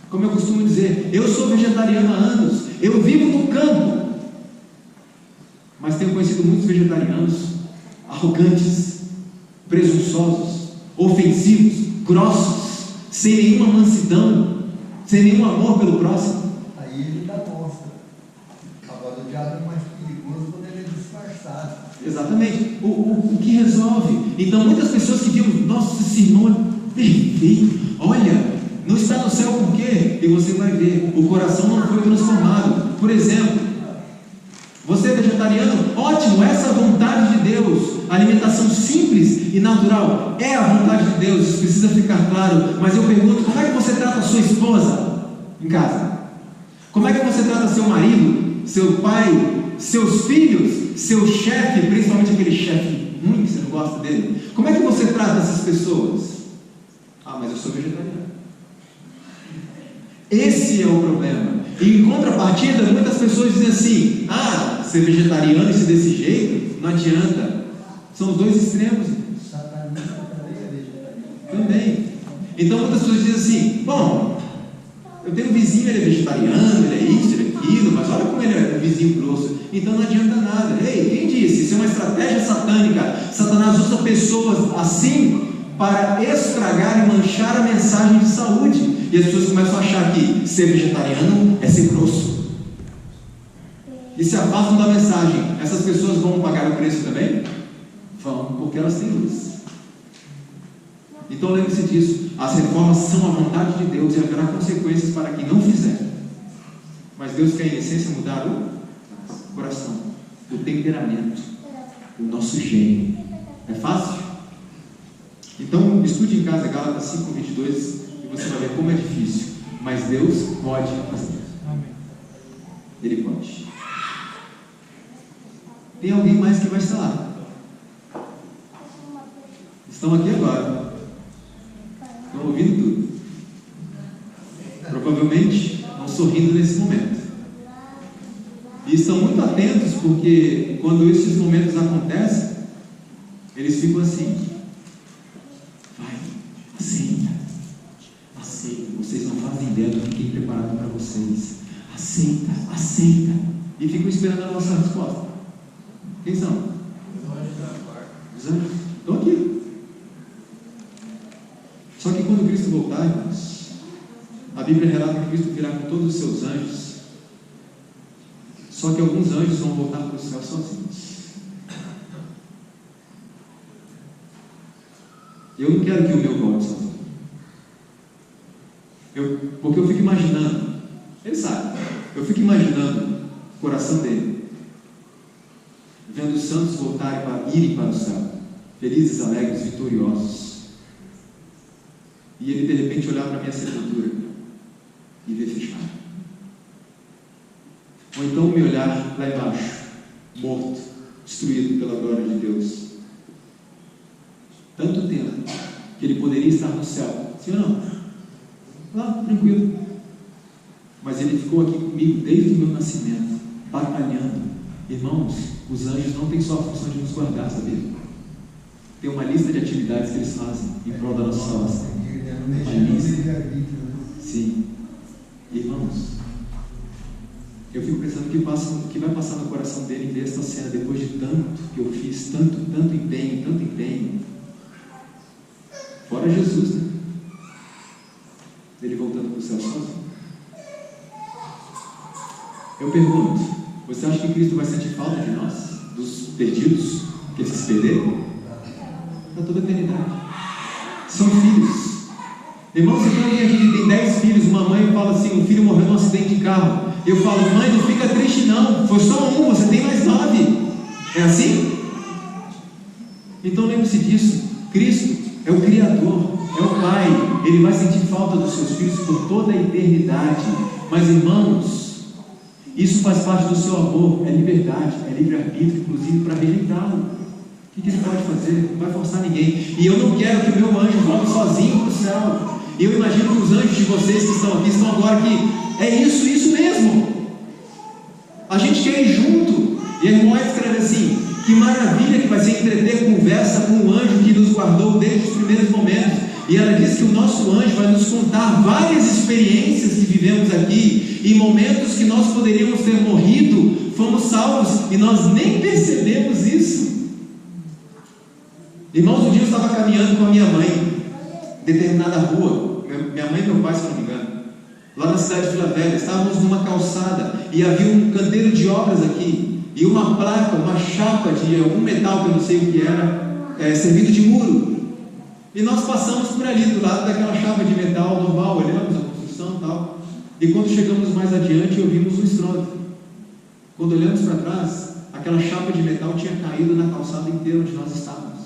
Como eu costumo dizer, eu sou vegetariano há anos, eu vivo no campo, mas tenho conhecido muitos vegetarianos arrogantes, presunçosos, ofensivos, grossos, sem nenhuma mansidão, sem nenhum amor pelo próximo. Aí ele dá mostra. Agora o diabo é mais perigoso quando ele é disfarçado. Exatamente. O que resolve? Então muitas pessoas que viram, nossa, esse irmão é perfeito, olha, não está no céu por quê? E você vai ver, o coração não foi transformado. Por exemplo, você é vegetariano? Ótimo, essa é a vontade de Deus. A alimentação simples e natural é a vontade de Deus, isso precisa ficar claro. Mas eu pergunto, como é que você trata a sua esposa em casa? Como é que você trata seu marido, seu pai, seus filhos, seu chefe, principalmente aquele chefe ruim que você não gosta dele? Como é que você trata essas pessoas? Ah, mas eu sou vegetariano. Esse é o problema. E em contrapartida, muitas pessoas dizem assim: ah, ser vegetariano e ser desse jeito, não adianta. São os dois extremos. Satanista também é vegetariano. Também. Então muitas pessoas dizem assim: bom, eu tenho um vizinho, ele é vegetariano, ele é isso, ele é aquilo, mas olha como ele é um vizinho grosso. Então não adianta nada. Ei, quem disse? Isso é uma estratégia satânica. Satanás usa pessoas assim para estragar e manchar a mensagem de saúde. E as pessoas começam a achar que ser vegetariano é ser grosso. E se afastam da mensagem. Essas pessoas vão pagar o preço também? Vão, porque elas têm luz. Então lembre-se disso. As reformas são a vontade de Deus e haverá consequências para quem não fizer. Mas Deus quer em essência mudar o coração, o temperamento, o nosso gênio. É fácil? Então estude em casa Gálatas 5:22 e você vai ver como é difícil. Mas Deus pode fazer. Ele pode. Tem alguém mais que vai estar lá? Estão aqui agora. Estão ouvindo tudo. Provavelmente estão sorrindo nesse momento. E estão muito atentos, porque quando esses momentos acontecem, eles ficam assim: vai, aceita, aceita. Vocês não fazem ideia do que tem preparado para vocês. Aceita, aceita. E ficam esperando a nossa resposta. Quem são? Os anjos. Estão aqui. Só que quando Cristo voltar, irmãos, a Bíblia relata que Cristo virá com todos os seus anjos. Só que alguns anjos vão voltar para o céu sozinhos. Eu não quero que o meu volte sozinho. Porque eu fico imaginando, ele sabe, eu fico imaginando o coração dele, vendo os santos voltarem para irem para o céu, felizes, alegres, vitoriosos. E ele de repente olhar para a minha sepultura e ver fechado. Ou então me olhar lá embaixo, morto, destruído pela glória de Deus. Tanto tempo que ele poderia estar no céu, sim ou não? Lá, tranquilo. Mas ele ficou aqui comigo desde o meu nascimento, batalhando. Irmãos, os anjos não têm só a função de nos guardar, sabia? Tem uma lista de atividades que eles fazem em prol da nossa salvação. Uma lista. Sim. Irmãos, eu fico pensando o que vai passar no coração dele em ver esta cena, depois de tanto que eu fiz, tanto empenho. Fora Jesus, né? Ele voltando para o céu sozinho. Eu pergunto, você acha que Cristo vai sentir falta de nós? Dos perdidos? Aqueles que se perderam? Para toda a eternidade. São filhos. Irmãos, se tem alguém aqui que tem 10 filhos, uma mãe fala assim: um filho morreu num acidente de carro, Eu falo: mãe, não fica triste não, foi só um, você tem mais 9. É assim? Então lembre-se disso. Cristo é o Criador, é o Pai. Ele vai sentir falta dos seus filhos por toda a eternidade. Mas, irmãos, isso faz parte do seu amor. É liberdade, é livre-arbítrio, inclusive para rejeitá-lo. O que ele pode fazer? Não vai forçar ninguém. E eu não quero que o meu anjo volte sozinho para o céu. E eu imagino que os anjos de vocês que estão aqui estão agora aqui. É isso mesmo. A gente quer ir junto. E a irmã escreve assim: que maravilha que vai ser entreter conversa com o anjo que nos guardou desde os primeiros momentos. E ela diz que o nosso anjo vai nos contar várias experiências que vivemos aqui, em momentos que nós poderíamos ter morrido, fomos salvos e nós nem percebemos isso. Irmãos, um dia eu estava caminhando com a minha mãe em determinada rua, minha mãe e meu pai, se não me engano, lá na cidade de Vila Velha. Estávamos numa calçada e havia um canteiro de obras aqui, e uma placa, uma chapa de algum metal que eu não sei o que era, servido de muro. E nós passamos por ali, do lado daquela chapa de metal normal, olhamos a construção e tal. E quando chegamos mais adiante, ouvimos um estrondo. Quando olhamos para trás, aquela chapa de metal tinha caído na calçada inteira onde nós estávamos.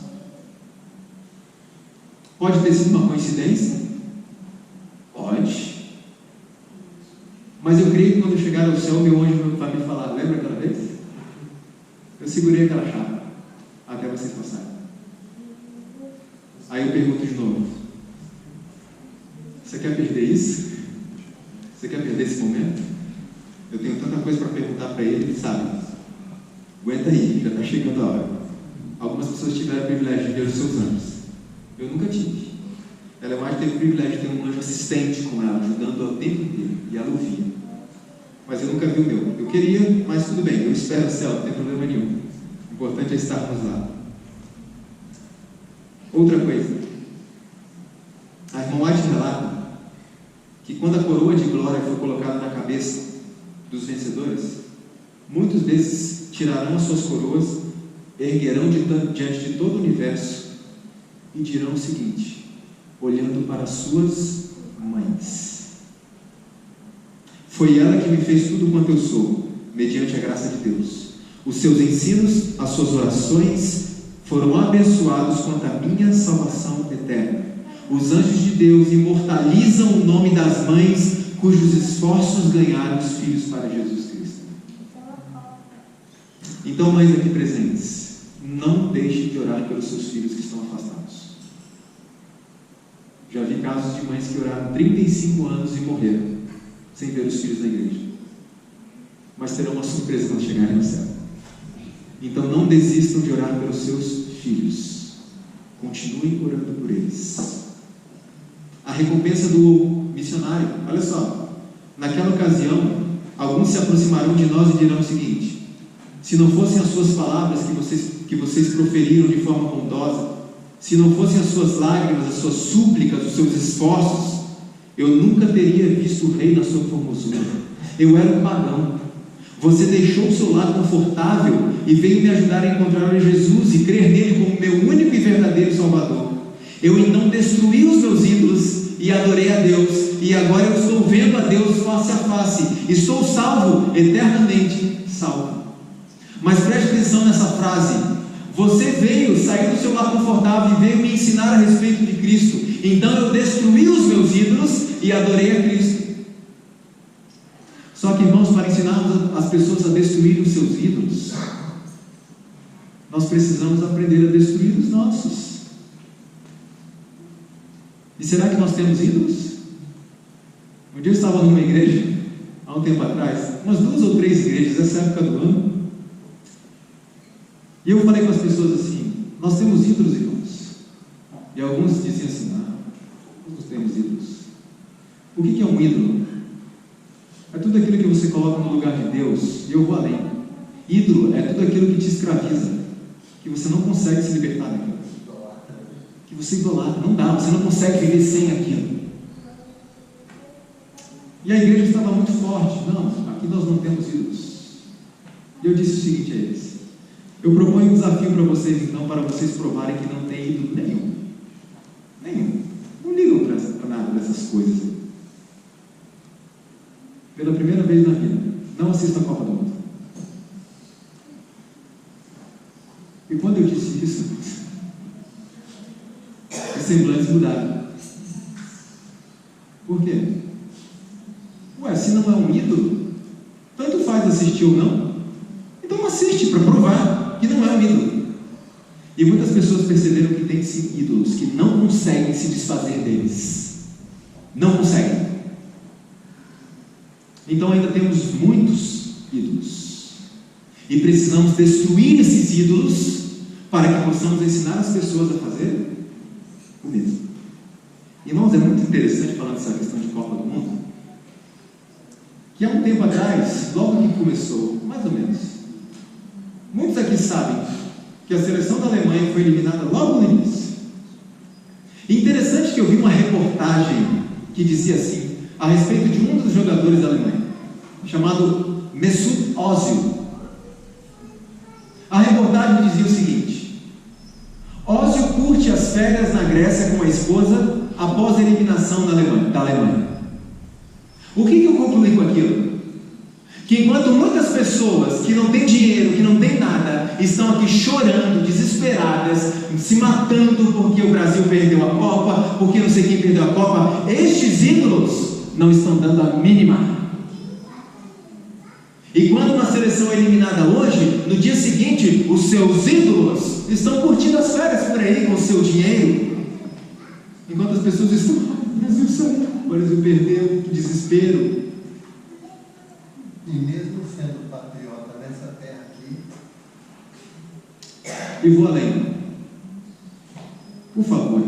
Pode ter sido uma coincidência? Pode. Mas eu creio que quando eu chegar ao céu, meu anjo vai me falar: lembra aquela vez? Eu segurei aquela chapa até vocês passarem. Aí eu pergunto de novo: você quer perder isso? Você quer perder esse momento? Eu tenho tanta coisa para perguntar para ele, sabe? Aguenta aí, já está chegando a hora. Algumas pessoas tiveram o privilégio de ver os seus anjos. Eu nunca tive. Ela mais teve o privilégio de ter um anjo assistente com ela, ajudando o tempo inteiro, e ela ouvia. Mas eu nunca vi o meu. Eu queria, mas tudo bem, eu espero o céu, não tem problema nenhum. O importante é estarmos lá. Outra coisa, a irmã White relata que quando a coroa de glória foi colocada na cabeça dos vencedores, muitos desses tirarão as suas coroas, erguerão diante de todo o universo e dirão o seguinte, olhando para as suas mães: foi ela que me fez tudo quanto eu sou, mediante a graça de Deus. Os seus ensinos, as suas orações foram abençoados quanto à minha salvação eterna. Os anjos de Deus imortalizam o nome das mães cujos esforços ganharam os filhos para Jesus Cristo. Então, mães aqui presentes, não deixem de orar pelos seus filhos que estão afastados. Já vi casos de mães que oraram 35 anos e morreram sem ver os filhos na igreja, mas terão uma surpresa quando chegarem no céu. Então não desistam de orar pelos seus filhos, continuem orando por eles. A recompensa do missionário, olha só, naquela ocasião alguns se aproximarão de nós e dirão o seguinte: se não fossem as suas palavras que vocês proferiram de forma bondosa, se não fossem as suas lágrimas, as suas súplicas, os seus esforços, eu nunca teria visto o rei na sua formosura. Eu era um pagão. Você deixou o seu lar confortável e veio me ajudar a encontrar Jesus e crer nele como meu único e verdadeiro Salvador. Eu então destruí os meus ídolos e adorei a Deus, e agora eu estou vendo a Deus face a face, e sou salvo, eternamente salvo. Mas preste atenção nessa frase: você veio, saiu do seu lar confortável e veio me ensinar a respeito de Cristo, então eu destruí os meus ídolos e adorei a Cristo. Só que, irmãos, para ensinarmos as pessoas a destruir os seus ídolos, nós precisamos aprender a destruir os nossos. E será que nós temos ídolos? Um dia eu estava numa igreja, há um tempo atrás, umas 2 ou 3 igrejas, essa época do ano, e eu falei com as pessoas assim: nós temos ídolos, irmãos? E alguns diziam assim: não, nós temos ídolos. O que é um ídolo? É tudo aquilo que você coloca no lugar de Deus. E eu vou além. Ídolo é tudo aquilo que te escraviza, que você não consegue se libertar daquilo, que você idolatra, não dá, você não consegue viver sem aquilo. E a igreja estava muito forte: não, aqui nós não temos ídolos. E eu disse o seguinte a eles: eu proponho um desafio para vocês então, para vocês provarem que não tem ídolo nenhum. Não ligam para nada dessas coisas. Pela primeira vez na vida, não assisto a Copa do Mundo. E quando eu disse isso, os semblantes mudaram. Por quê? Ué, se não é um ídolo, tanto faz assistir ou não, então assiste para provar que não é um ídolo. E muitas pessoas perceberam que tem sim ídolos, que não conseguem se desfazer deles. Não conseguem. Então ainda temos muitos ídolos. E precisamos destruir esses ídolos para que possamos ensinar as pessoas a fazer o mesmo. Irmãos, é muito interessante falando dessa questão de Copa do Mundo, que há um tempo atrás, logo que começou, mais ou menos, muitos aqui sabem que a seleção da Alemanha foi eliminada logo no início. Interessante que eu vi uma reportagem que dizia assim, a respeito de um dos jogadores da Alemanha, chamado Mesut Özil. A reportagem dizia o seguinte: Özil curte as férias na Grécia com a esposa após a eliminação da Alemanha. O que eu concluí com aquilo? Que enquanto muitas pessoas que não têm dinheiro, que não têm nada, estão aqui chorando, desesperadas, se matando porque o Brasil perdeu a Copa, porque não sei quem perdeu a Copa, estes ídolos não estão dando a mínima. E quando uma seleção é eliminada hoje, no dia seguinte, os seus ídolos estão curtindo as férias por aí com o seu dinheiro, enquanto as pessoas estão, o Brasil saiu, o Brasil perdeu, que desespero. E mesmo sendo patriota nessa terra aqui, e vou além. Por favor,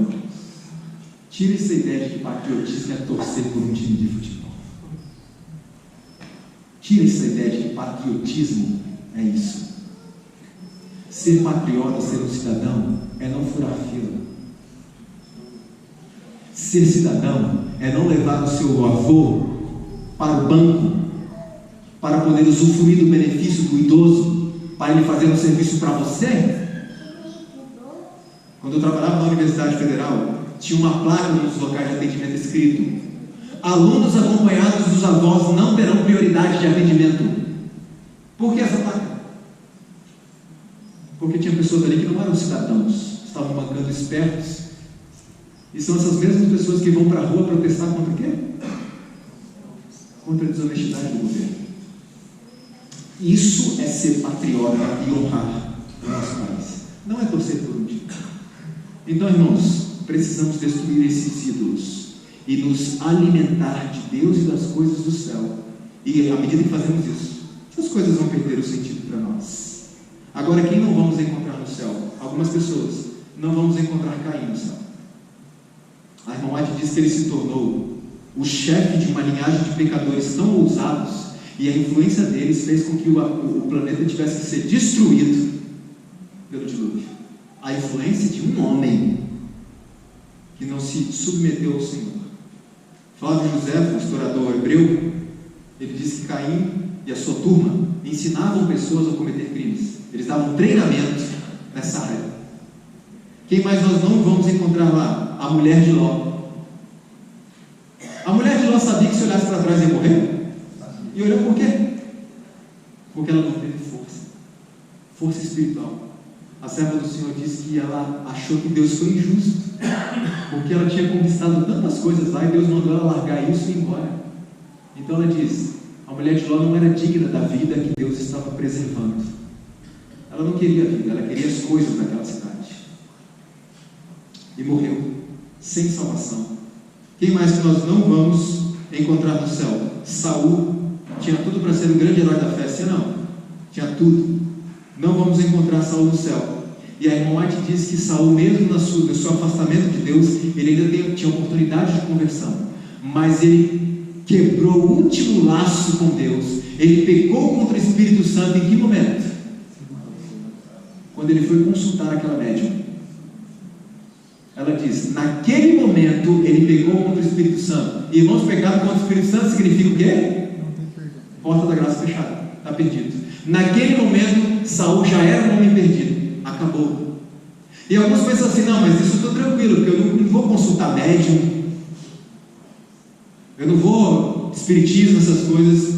tire essa ideia de que patriotismo é torcer por um time de futebol. Tire essa ideia de que patriotismo é isso. Ser patriota, ser um cidadão, é não furar fila. Ser cidadão é não levar o seu avô para o banco para poder usufruir do benefício do idoso, para ele fazer um serviço para você. Quando eu trabalhava na Universidade Federal, tinha uma placa nos locais de atendimento escrito: alunos acompanhados dos avós não terão prioridade de atendimento. Por que essa placa? Porque tinha pessoas ali que não eram cidadãos, estavam bancando espertos, e são essas mesmas pessoas que vão para a rua protestar contra o quê? Contra a desonestidade do governo. Isso é ser patriota e honrar o nosso país. Não é torcer por um time. Então, irmãos, precisamos destruir esses ídolos e nos alimentar de Deus e das coisas do céu. E à medida que fazemos isso, essas coisas vão perder o sentido para nós. Agora, quem não vamos encontrar no céu? Algumas pessoas não vamos encontrar Caim no céu. A irmã White diz que ele se tornou o chefe de uma linhagem de pecadores tão ousados, e a influência deles fez com que o planeta tivesse que ser destruído pelo dilúvio. A influência de um homem que não se submeteu ao Senhor. Flávio José, o historiador hebreu, ele disse que Caim e a sua turma ensinavam pessoas a cometer crimes. Eles davam treinamento nessa área. Quem mais nós não vamos encontrar lá? A mulher de Ló. A mulher de Ló sabia que se olhasse para trás ia morrer? E olhou por quê? Porque ela não teve força espiritual. A serva do Senhor disse que ela achou que Deus foi injusto, porque ela tinha conquistado tantas coisas lá e Deus mandou ela largar isso e ir embora. Então ela diz: a mulher de Ló não era digna da vida que Deus estava preservando. Ela não queria a vida, ela queria as coisas daquela cidade. E morreu, sem salvação. Quem mais que nós não vamos encontrar no céu? Saul tinha tudo para ser o grande herói da festa, não? Tinha tudo. Não vamos encontrar Saul no céu. E a irmã White diz que Saul, mesmo no seu afastamento de Deus, ele ainda tinha oportunidade de conversão, mas ele quebrou o último laço com Deus. Ele pecou contra o Espírito Santo em que momento? Quando ele foi consultar aquela médium. Ela diz: naquele momento ele pecou contra o Espírito Santo. E, irmãos, pecado contra o Espírito Santo significa o quê? Porta da graça fechada, está perdido. Naquele momento Saul já era um homem perdido, acabou. E alguns pensam assim: não, mas isso eu estou tranquilo, porque eu não vou consultar médium, eu não vou espiritismo, essas coisas.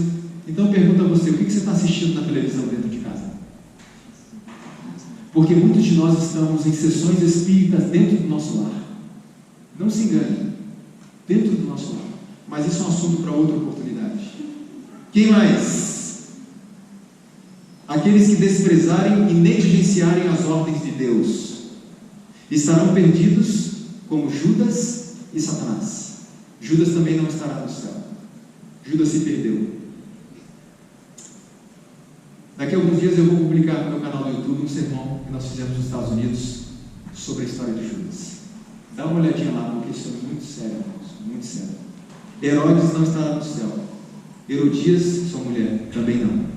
Então pergunta pergunto a você, o que você está assistindo na televisão dentro de casa? Porque muitos de nós estamos em sessões espíritas dentro do nosso lar. Não se engane, dentro do nosso lar. Mas isso é um assunto para outra oportunidade. Quem mais? Aqueles que desprezarem e negligenciarem as ordens de Deus estarão perdidos como Judas e Satanás. Judas também não estará no céu. Judas se perdeu. Daqui a alguns dias eu vou publicar no meu canal do YouTube um sermão que nós fizemos nos Estados Unidos sobre a história de Judas. Dá uma olhadinha lá, porque isso é muito sério, irmãos, muito sério. Herodes não estará no céu. Herodias, sua mulher, também não.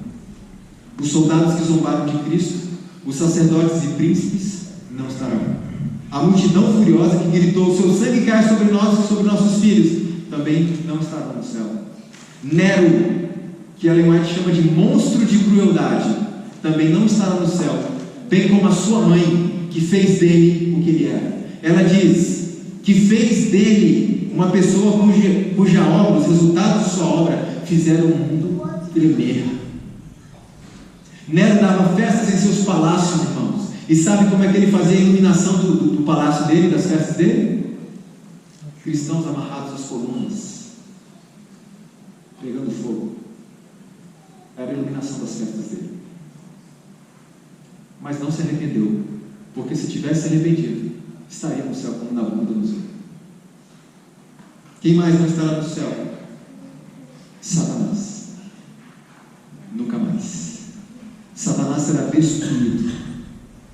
Os soldados que zombaram de Cristo, os sacerdotes e príncipes, não estarão. A multidão furiosa que gritou: seu sangue cai sobre nós e sobre nossos filhos, também não estarão no céu. Nero, que Ellen White chama de monstro de crueldade, também não estará no céu, bem como a sua mãe, que fez dele o que ele era. Ela diz que fez dele uma pessoa cuja obra, os resultados de sua obra, fizeram o mundo tremer. Nero dava festas em seus palácios, irmãos. E sabe como é que ele fazia a iluminação do palácio dele, das festas dele? Cristãos amarrados às colunas, pegando fogo. Era a iluminação das festas dele. Mas não se arrependeu, porque se tivesse arrependido, estaria no céu como Nabucodonosor. Quem mais não estará no céu? Satanás. Nunca mais. Satanás será destruído,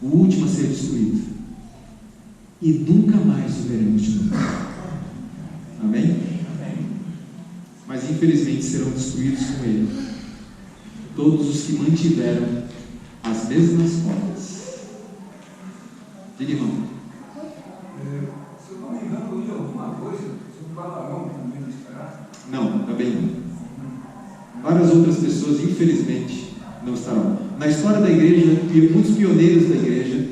o último a ser destruído, e nunca mais o veremos de novo. Amém? Mas infelizmente serão destruídos com ele todos os que mantiveram as mesmas obras. Diga, irmão. Se eu não me engano, eu li alguma coisa sobre Balaão também não estará? Não, também não. Várias outras pessoas, infelizmente, não estarão. Na história da igreja, muitos pioneiros da igreja,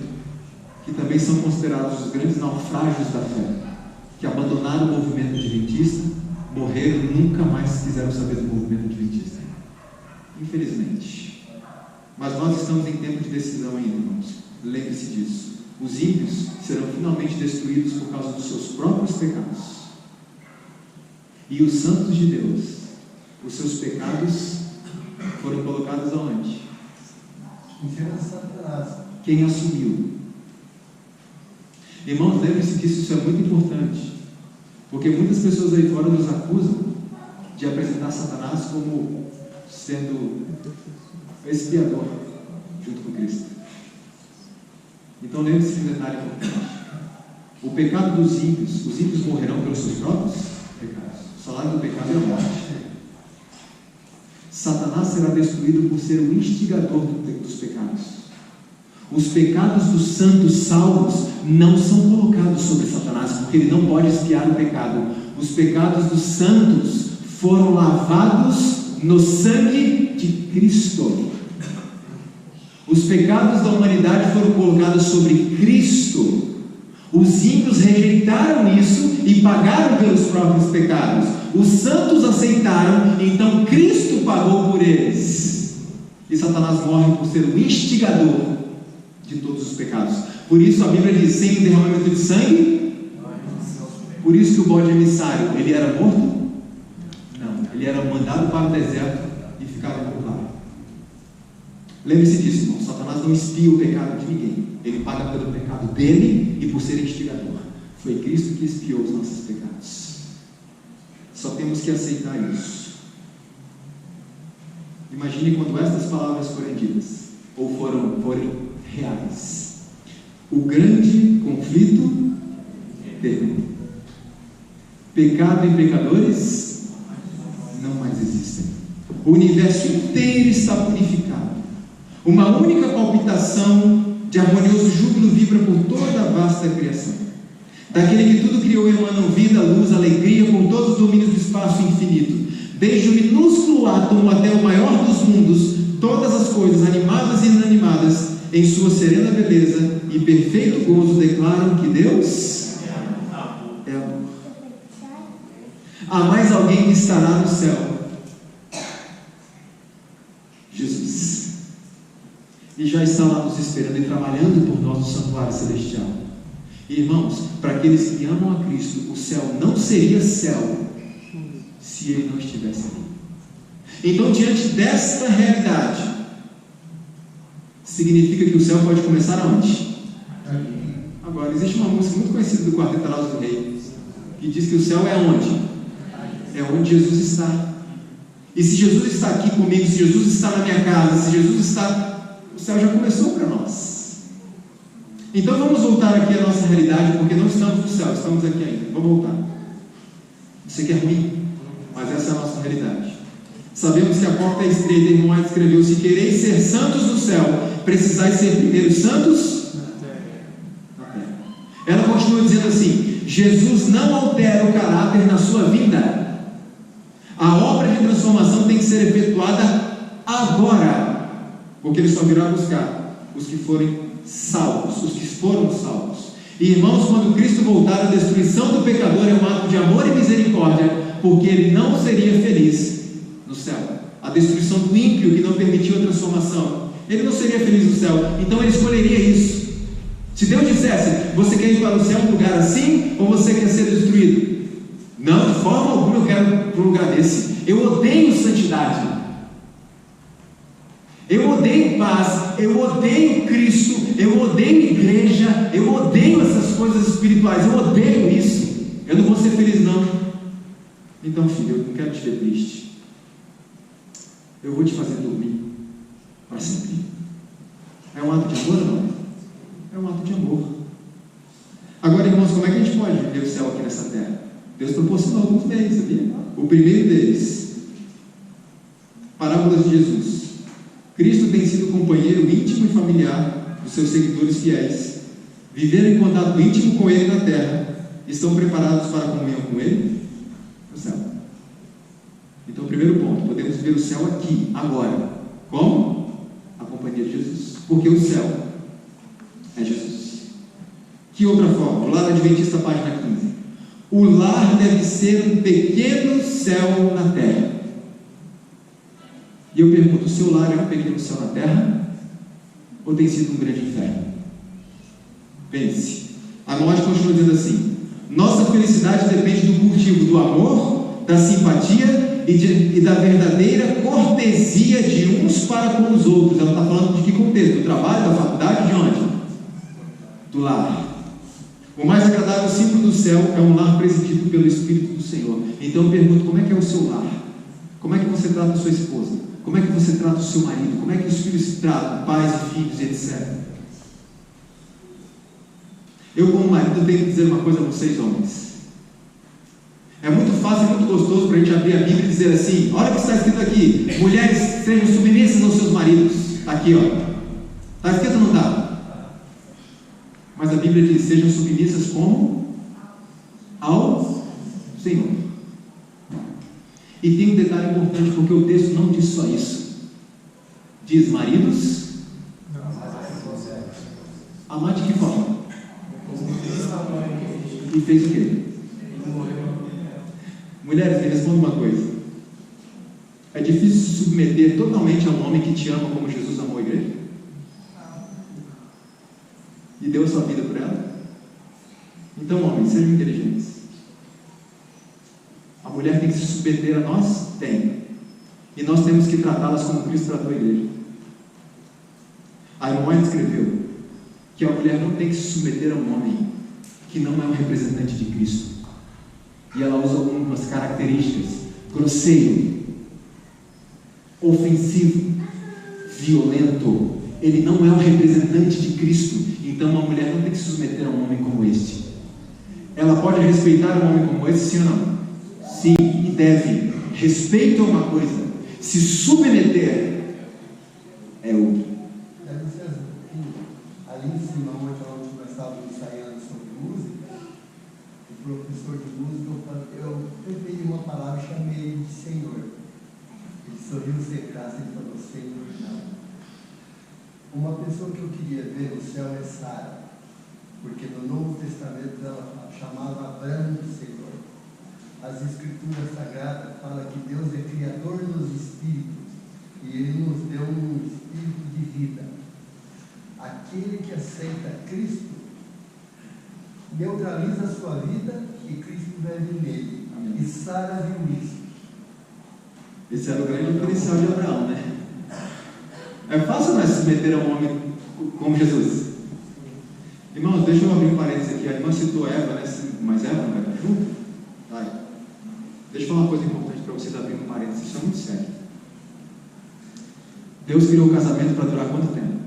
que também são considerados os grandes naufrágios da fé, que abandonaram o movimento adventista, morreram e nunca mais quiseram saber do movimento adventista. Infelizmente. Mas nós estamos em tempo de decisão ainda, irmãos. Lembre-se disso. Os ímpios serão finalmente destruídos por causa dos seus próprios pecados. E os santos de Deus, os seus pecados foram colocados aonde? Quem assumiu? Irmãos, lembre-se disso, isso é muito importante. Porque muitas pessoas aí fora nos acusam de apresentar Satanás como sendo expiador junto com Cristo. Então lembre-se de um detalhe importante. O pecado dos ímpios, os ímpios morrerão pelos seus próprios pecados. O salário do pecado é a morte. Satanás será destruído por ser o instigador dos pecados. Os pecados dos santos salvos não são colocados sobre Satanás, porque ele não pode expiar o pecado. Os pecados dos santos foram lavados no sangue de Cristo. Os pecados da humanidade foram colocados sobre Cristo. Os ímpios rejeitaram isso e pagaram pelos próprios pecados. Os santos aceitaram, então Cristo pagou por eles. E Satanás morre por ser o instigador de todos os pecados. Por isso a Bíblia diz: sem o derramamento de sangue. Por isso que o bode emissário, ele era morto? Não, ele era mandado para o deserto e ficava por lá. Lembre-se disso, irmão. Satanás não expia o pecado de ninguém. Ele paga pelo pecado dele e por ser instigador. Foi Cristo que expiou os nossos pecados. Só temos que aceitar isso. Imagine quando estas palavras forem ditas, ou forem reais. O grande conflito terminou. Pecado e pecadores não mais existem. O universo inteiro está purificado. Uma única palpitação de harmonioso júbilo vibra por toda a vasta criação. Daquele que tudo criou emanam vida, luz, alegria por todos os domínios do espaço infinito. Desde o minúsculo átomo até o maior dos mundos, todas as coisas, animadas e inanimadas, em sua serena beleza e perfeito gozo, declaram que Deus é amor. Há mais alguém que estará no céu. e já está lá nos esperando e trabalhando por nós no santuário celestial. Irmãos, para aqueles que amam a Cristo, o céu não seria céu se Ele não estivesse ali. Então, diante desta realidade, significa que o céu pode começar aonde? Agora, existe uma música muito conhecida do Quarteto Alados do Rei, que diz que o céu é onde? É onde Jesus está. E se Jesus está aqui comigo, se Jesus está na minha casa, se Jesus está, o céu já começou para nós. Então vamos voltar aqui à nossa realidade, porque não estamos no céu, estamos aqui ainda. Vamos voltar. Isso aqui é ruim, mas essa é a nossa realidade. Sabemos que a porta é estreita, irmão White escreveu: se quereis ser santos no céu, precisais ser primeiro santos na terra. Ela continua dizendo assim: Jesus não altera o caráter na sua vida. A obra de transformação tem que ser efetuada agora, porque Ele só virá buscar os que forem salvos, os que foram salvos. E, irmãos, quando Cristo voltar, a destruição do pecador é um ato de amor e misericórdia, porque ele não seria feliz no céu. A destruição do ímpio que não permitiu a transformação, ele não seria feliz no céu. Então ele escolheria isso. Se Deus dissesse: você quer ir para o céu um lugar assim, ou você quer ser destruído? Não, de forma alguma eu quero ir para um lugar desse. Eu odeio santidade, eu odeio paz, eu odeio Cristo, eu odeio igreja, eu odeio essas coisas espirituais, eu odeio isso. Eu não vou ser feliz não. Então, filho, eu não quero te ver triste, eu vou te fazer dormir para sempre. É um ato de amor ou não? É um ato de amor. Agora, irmãos, como é que a gente pode viver o céu aqui nessa terra? Deus proporcionou alguns meios, sabia? O primeiro deles, parábolas de Jesus. Cristo tem sido companheiro íntimo e familiar dos seus seguidores fiéis. Viveram em contato íntimo com Ele na terra. Estão preparados para a comunhão com Ele no céu. Então, primeiro ponto, podemos ver o céu aqui, agora. Como? A companhia de Jesus. Porque o céu é Jesus. Que outra forma? O lar adventista, página 15. O lar deve ser um pequeno céu na terra. E eu pergunto: o seu lar é um pequeno céu na terra? Ou tem sido um grande inferno? Pense. A Mote continua dizendo assim: nossa felicidade depende do cultivo do amor, da simpatia e da verdadeira cortesia de uns para com os outros. Ela está falando de que contexto? Do trabalho, da faculdade, de onde? Do lar. O mais agradável símbolo do céu é um lar presidido pelo Espírito do Senhor. Então eu pergunto: como é que é o seu lar? Como é que você trata a sua esposa? Como é que você trata o seu marido? Como é que os filhos se tratam, pais e filhos, etc. Eu, como marido, tenho que dizer uma coisa a vocês, homens. É muito fácil e muito gostoso para a gente abrir a Bíblia e dizer assim: olha o que está escrito aqui: mulheres sejam submissas aos seus maridos. Está aqui, ó. Está escrito ou não está? Mas a Bíblia diz: sejam submissas como? Ao Senhor. E tem um detalhe importante, porque o texto não diz só isso. Diz: maridos, amar de que forma? E fez o quê? Mulheres, me respondam uma coisa: é difícil se submeter totalmente a um homem que te ama como Jesus amou a igreja? E deu a sua vida por ela? Então, homens, sejam inteligentes. A mulher tem que se submeter a nós? Tem. E nós temos que tratá-las como Cristo tratou a igreja. A irmã escreveu que a mulher não tem que se submeter a um homem que não é um representante de Cristo. E ela usa algumas características: grosseiro, ofensivo, violento. Ele não é um representante de Cristo. Então uma mulher não tem que se submeter a um homem como este. Ela pode respeitar um homem como esse, sim ou não? Sim, e deve. Respeito é uma coisa, se submeter é outra. Ali em cima, onde nós estávamos ensaiando sobre música, o professor de música, eu preparei uma palavra e chamei ele de Senhor. Ele sorriu sem graça e falou: Senhor, não. Uma pessoa que eu queria ver no céu é Sara, porque no Novo Testamento ela chamava Abraão de Senhor. As Escrituras Sagradas falam que Deus é Criador dos espíritos e Ele nos deu um espírito de vida. aquele que aceita Cristo neutraliza a sua vida e Cristo vive nele. Amém. E Sara viu isso. Esse era o grande diferencial de Abraão, né? É fácil nós se meter a um homem como Jesus. Irmãos, deixa eu abrir um parênteses aqui. A irmã citou Eva, né? Mas Eva não vai estar junto? Vai. Deixa eu falar uma coisa importante para vocês abrirem um parênteses. Isso é muito sério. Deus criou o casamento para durar quanto tempo?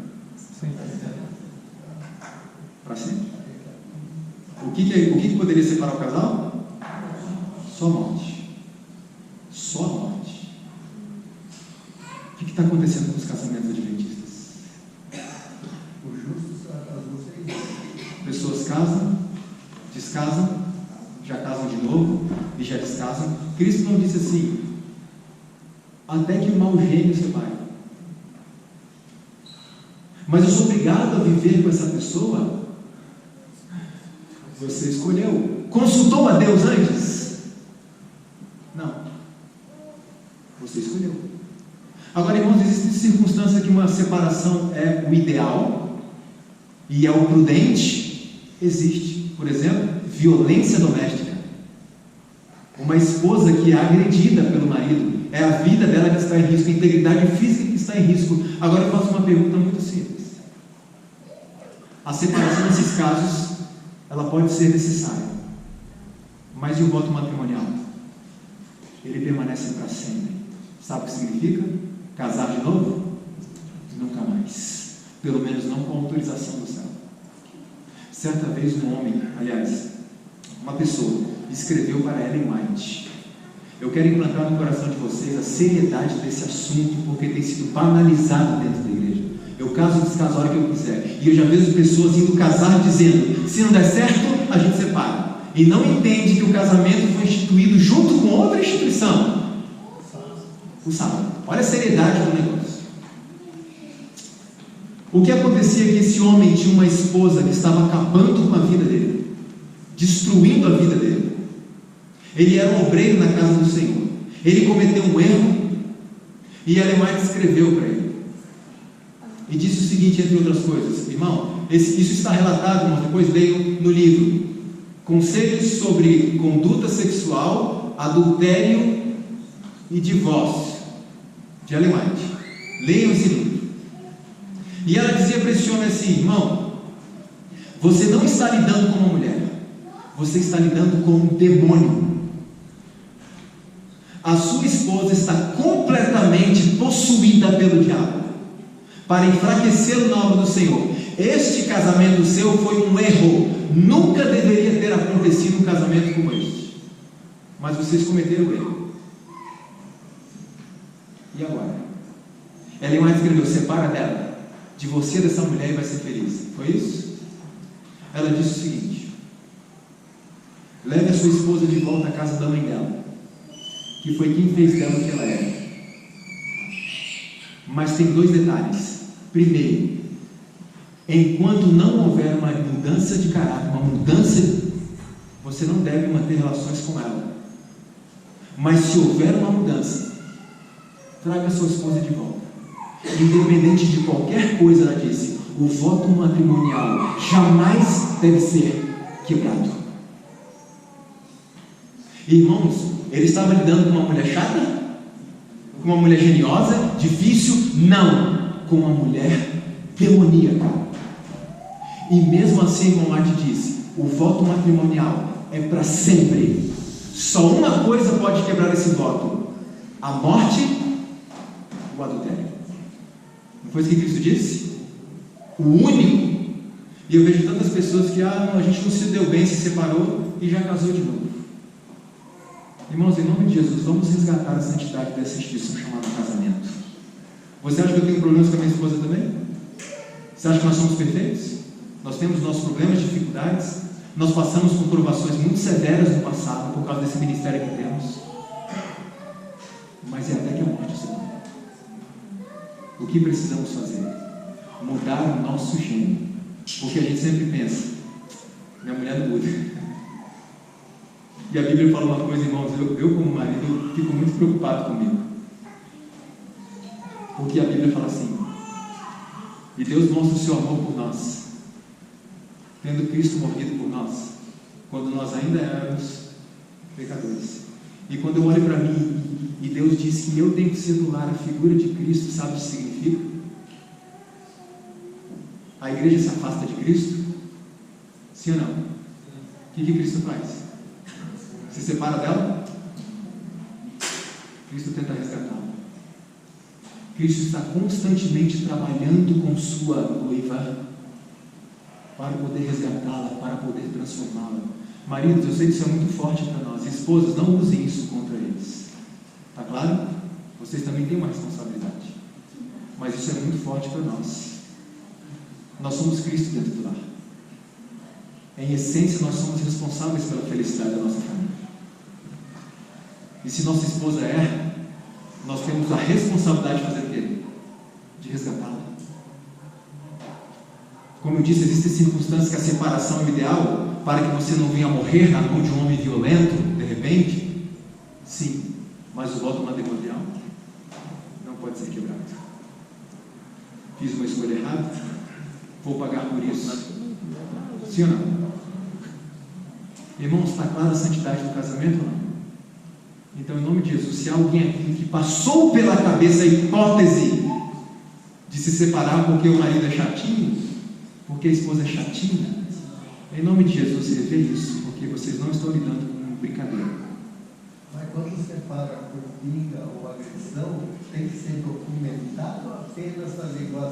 Para sempre. O que poderia separar o casal? Só a morte. Só a morte. O que está acontecendo com os casamentos adventistas? O justo só casou 6 vezes. Pessoas casam, descasam, já casam de novo e já descasam. Cristo não disse assim: até que o mau gênio separe. Mas eu sou obrigado a viver com essa pessoa? Você escolheu. Consultou a Deus antes? Não. Você escolheu. Agora, irmãos, existe circunstância que uma separação é o ideal e é o prudente. Existe, por exemplo, violência doméstica. Uma esposa que é agredida pelo marido, é a vida dela que está em risco, a integridade física que está em risco. Agora eu faço uma pergunta muito simples. A separação nesses casos, ela pode ser necessária, mas e o voto matrimonial? Ele permanece para sempre. Sabe o que significa? Casar de novo? Nunca mais. Pelo menos não com autorização do céu. Certa vez uma pessoa escreveu para Ellen White: eu quero implantar no coração de vocês a seriedade desse assunto, porque tem sido banalizado dentro da igreja. Eu caso ou descaso a hora que eu quiser. E eu já vejo pessoas indo casar dizendo: se não der certo, a gente separa. E não entende que o casamento foi instituído junto com outra instituição, o sábado. Olha a seriedade do negócio. O que acontecia é que esse homem tinha uma esposa que estava acabando com a vida dele, destruindo a vida dele. Ele era um obreiro na casa do Senhor. Ele cometeu um erro e Ellen White escreveu para ele e disse o seguinte, entre outras coisas: irmão, isso está relatado, irmão, depois leio no livro Conselhos sobre Conduta Sexual, Adultério e Divórcio, de Ellen White. Leiam esse livro. E ela dizia para esse homem assim: irmão, você não está lidando com uma mulher, você está lidando com um demônio. A sua esposa está completamente possuída pelo diabo para enfraquecê-lo na obra do Senhor. Este casamento seu foi um erro. Nunca deveria ter acontecido um casamento como este, mas vocês cometeram o erro. E agora? Ellen White escreveu: separa dela, divorcia dessa mulher e vai ser feliz. Foi isso? Ela disse o seguinte: leve a sua esposa de volta à casa da mãe dela, que foi quem fez dela o que ela era. Mas tem 2 detalhes. Primeiro, enquanto não houver uma mudança de caráter, uma mudança, você não deve manter relações com ela. Mas se houver uma mudança, traga a sua esposa de volta. Independente de qualquer coisa, ela disse, o voto matrimonial jamais deve ser quebrado. Irmãos, ele estava lidando com uma mulher chata? Com uma mulher geniosa? Difícil? Não, com uma mulher demoníaca. E mesmo assim, irmão Marte disse, o voto matrimonial é para sempre. Só uma coisa pode quebrar esse voto: a morte ou o adultério. Não foi isso que Cristo disse? O único. E eu vejo tantas pessoas que a gente não se deu bem, se separou e já casou de novo. Irmãos, em nome de Jesus, vamos resgatar a santidade dessa instituição chamada casamento. Você acha que eu tenho problemas com a minha esposa também? Você acha que nós somos perfeitos? Nós temos nossos problemas, dificuldades. Nós passamos por provações muito severas no passado por causa desse ministério que temos. Mas é até que a morte se dá. O que precisamos fazer? Mudar o nosso gênio. Porque a gente sempre pensa, minha mulher não muda. E a Bíblia fala uma coisa, irmãos, eu como marido fico muito preocupado comigo. Porque a Bíblia fala assim: E Deus mostra o seu amor por nós, tendo Cristo morrido por nós, quando nós ainda éramos pecadores. E quando eu olho para mim e Deus diz que eu tenho que ser do lar, a figura de Cristo, sabe o que significa? A igreja se afasta de Cristo? Sim ou não? O que Cristo faz? Se separa dela? Cristo tenta resgatá-la. Cristo está constantemente trabalhando com sua noiva para poder resgatá-la, para poder transformá-la. Maridos, eu sei que isso é muito forte para nós. Esposas, não usem isso contra eles. Está claro? Vocês também têm uma responsabilidade. Mas isso é muito forte para nós. Nós somos Cristo dentro do lar. Em essência, nós somos responsáveis pela felicidade da nossa família. E se nossa esposa erra, nós temos a responsabilidade de fazer o quê? De resgatá-la. Como eu disse, existem circunstâncias que a separação é o ideal para que você não venha morrer na mão de um homem violento, de repente. Sim, mas o voto matrimonial não pode ser quebrado. Fiz uma escolha errada, vou pagar por isso. Sim ou não? Irmãos, está clara a santidade do casamento ou não? Então, em nome de Jesus, se há alguém aqui que passou pela cabeça a hipótese de se separar porque o marido é chatinho, porque a esposa é chatinha, em nome de Jesus, revê isso, porque vocês não estão lidando com brincadeira. Mas quando separa por pinga ou agressão, tem que ser documentado ou apenas fazer igual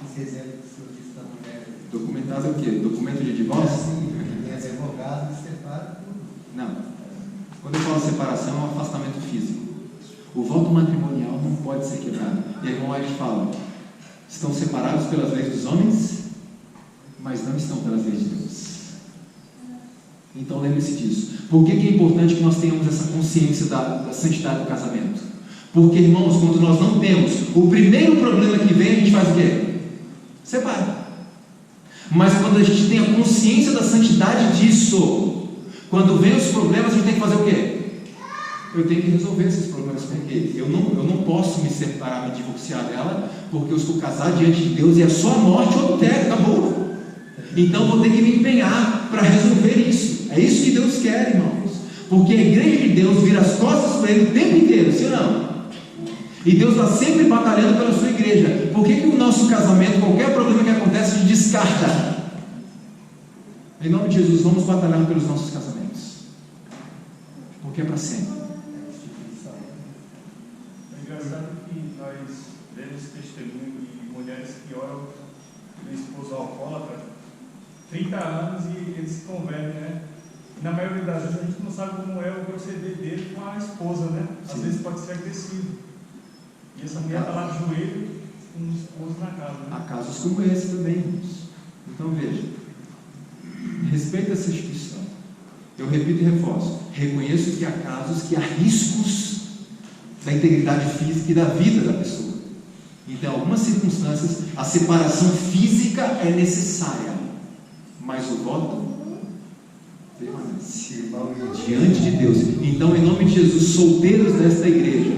esse exemplo que o senhor disse da mulher? Documentado é o quê? Documento de divórcio? Sim, tem advogado e separa tudo. Não. Quando eu falo separação, é um afastamento físico. O voto matrimonial não pode ser quebrado. E aí, irmão White fala: estão separados pelas leis dos homens, mas não estão pelas leis de Deus. Então lembre-se disso. Por que é importante que nós tenhamos essa consciência da santidade do casamento? Porque, irmãos, quando nós não temos, o primeiro problema que vem, a gente faz o quê? Separa. Mas quando a gente tem a consciência da santidade disso, quando vem os problemas, a gente tem que fazer o quê? Eu tenho que resolver esses problemas, porque eu não posso me separar, me divorciar dela, porque eu estou casado diante de Deus e é só a morte ou terra, acabou. Então vou ter que me empenhar para resolver isso. É isso que Deus quer, irmãos. Porque a igreja de Deus vira as costas para Ele o tempo inteiro, sim ou não? E Deus está sempre batalhando pela sua igreja. Por que o nosso casamento, qualquer problema que acontece, a gente descarta? Em nome de Jesus, vamos batalhar pelos nossos casamentos, porque é para sempre. É engraçado que nós vemos testemunho de mulheres que oram do esposo alcoólatra 30 anos e eles se convertem, né? E na maioria das vezes a gente não sabe como é o proceder dele com a esposa, né? Às Sim. vezes pode ser agressivo. E essa mulher está lá de joelho com o esposo na casa, né? Há casos como esse também, irmãos. Então veja, respeita essa instituição. Eu repito e reforço: reconheço que há casos que há riscos da integridade física e da vida da pessoa. Então, em algumas circunstâncias, a separação física é necessária, mas o voto permanece diante de Deus. Então, em nome de Jesus, solteiros desta igreja,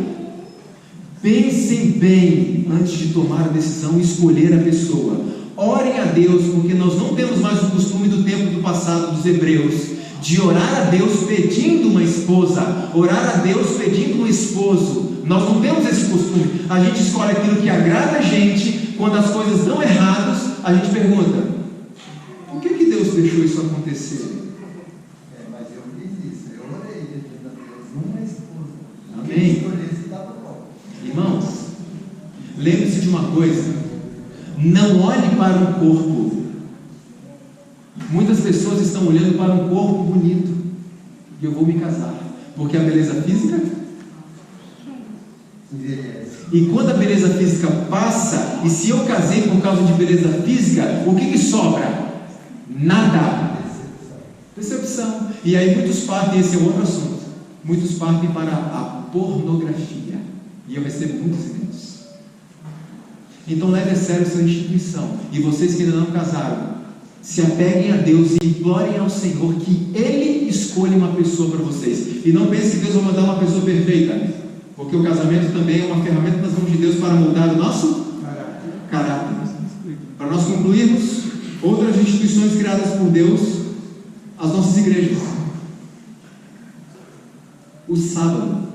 pensem bem antes de tomar a decisão e escolher a pessoa. Orem a Deus, porque nós não temos mais o costume do tempo do passado dos hebreus, de orar a Deus pedindo uma esposa, orar a Deus pedindo um esposo. Nós não temos esse costume. A gente escolhe aquilo que agrada a gente. Quando as coisas dão erradas, a gente pergunta: por que Deus deixou isso acontecer? Mas eu fiz isso, eu orei pedindo a Deus uma esposa. Amém. Quem escolhesse estava bom. Irmãos, lembre-se de uma coisa: não olhe para um corpo. Muitas pessoas estão olhando para um corpo bonito, e eu vou me casar, porque a beleza física Envelhece. e quando a beleza física passa, e se eu casei por causa de beleza física, o que sobra? Nada. Decepção. E aí muitos partem, esse é outro assunto, muitos partem para a pornografia, e eu recebo muitos e-mails. Então leve a sério essa instituição, e vocês que ainda não casaram, se apeguem a Deus e implorem ao Senhor que Ele escolha uma pessoa para vocês, e não pense que Deus vai mandar uma pessoa perfeita, porque o casamento também é uma ferramenta nas mãos de Deus para moldar o nosso caráter. para nós concluirmos, outras instituições criadas por Deus, as nossas igrejas. O sábado.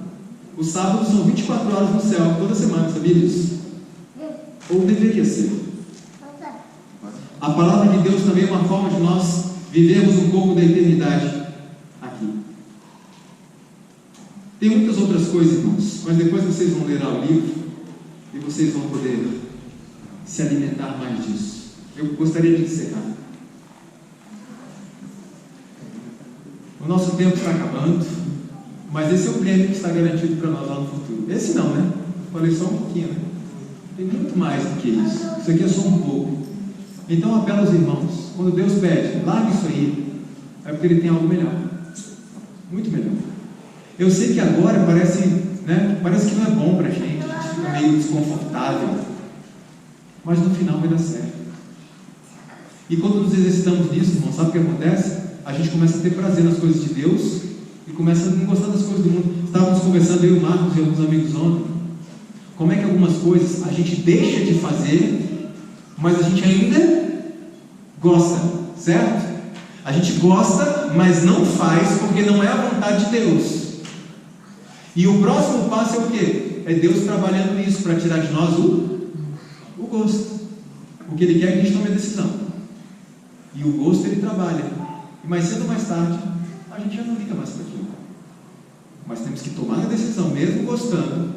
Os sábados são 24 horas no céu, toda semana, sabia disso? Ou deveria ser. A palavra de Deus também é uma forma de nós vivermos um pouco da eternidade aqui. Tem muitas outras coisas, irmãos, mas depois vocês vão ler o livro e vocês vão poder se alimentar mais disso. Eu gostaria de encerrar. O nosso tempo está acabando, mas esse é o prêmio que está garantido para nós lá no futuro. Esse não, né? Falei só um pouquinho, né? Tem muito mais do que isso. Isso aqui é só um pouco. Então apelo aos irmãos, quando Deus pede, largue isso aí, é porque Ele tem algo melhor, muito melhor. Eu sei que agora parece que não é bom para a gente fica meio desconfortável, mas no final vai dar certo. E quando nos exercitamos nisso, irmão, sabe o que acontece? A gente começa a ter prazer nas coisas de Deus e começa a não gostar das coisas do mundo. Estávamos conversando, eu e o Marcos e alguns amigos ontem, como é que algumas coisas a gente deixa de fazer, mas a gente ainda gosta, certo? A gente gosta, mas não faz porque não é a vontade de Deus. E o próximo passo é o quê? É Deus trabalhando nisso para tirar de nós o gosto. Porque Ele quer que a gente tome a decisão. E o gosto Ele trabalha. E mais cedo ou mais tarde, a gente já não liga mais para aquilo. Mas temos que tomar a decisão, mesmo gostando,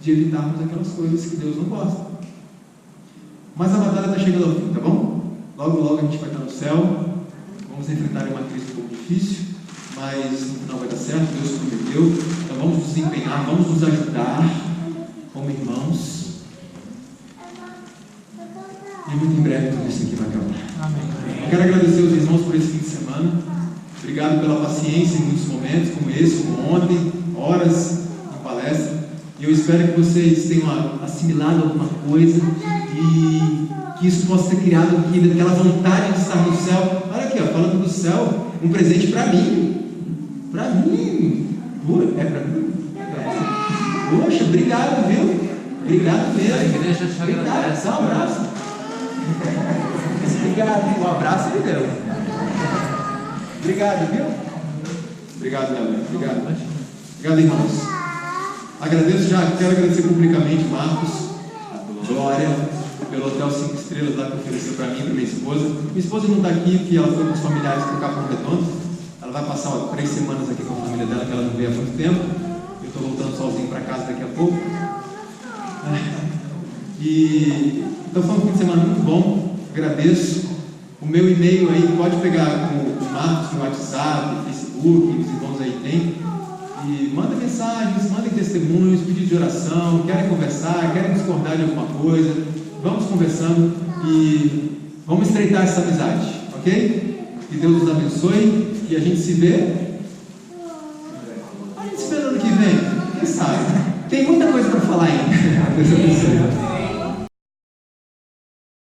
de evitarmos aquelas coisas que Deus não gosta. Mas a batalha está chegando ao fim, tá bom? Logo, logo a gente vai estar no céu. Vamos enfrentar uma crise um pouco difícil, mas no final vai dar certo, Deus prometeu. Então vamos nos empenhar, vamos nos ajudar como irmãos. E muito em breve tudo isso aqui vai acabar. Amém. Eu quero agradecer aos irmãos por esse fim de semana. Obrigado pela paciência em muitos momentos, como esse, como ontem, horas de palestra. E eu espero que vocês tenham assimilado alguma coisa e que isso possa ser criado aqui, aquela vontade de estar no céu. Olha aqui, ó, falando do céu, um presente para mim. Para mim. É para mim? Poxa, obrigado, viu? Obrigado mesmo. Obrigado, dá um abraço. Obrigado, um abraço ele deu. Obrigado, viu? Obrigado, Léo. Obrigado. Obrigado, irmãos. Quero agradecer publicamente Marcos, Glória, pelo hotel 5 estrelas lá que ofereceu para mim e para minha esposa. Minha esposa não está aqui, porque ela foi com os familiares para o Capão Redondo. Ela vai passar 3 semanas aqui com a família dela, que ela não veio há muito tempo. Eu estou voltando sozinho para casa daqui a pouco. Então foi um fim de semana muito bom. Agradeço. O meu e-mail aí, pode pegar com o Marcos no WhatsApp, Facebook, os irmãos aí tem. E manda mensagens, mandem testemunhos, pedidos de oração, querem conversar, querem discordar de alguma coisa. Vamos conversando e vamos estreitar essa amizade, ok? Que Deus nos abençoe e a gente se vê. A gente se vê no ano que vem, quem sabe? Tem muita coisa para falar ainda. Deus abençoe.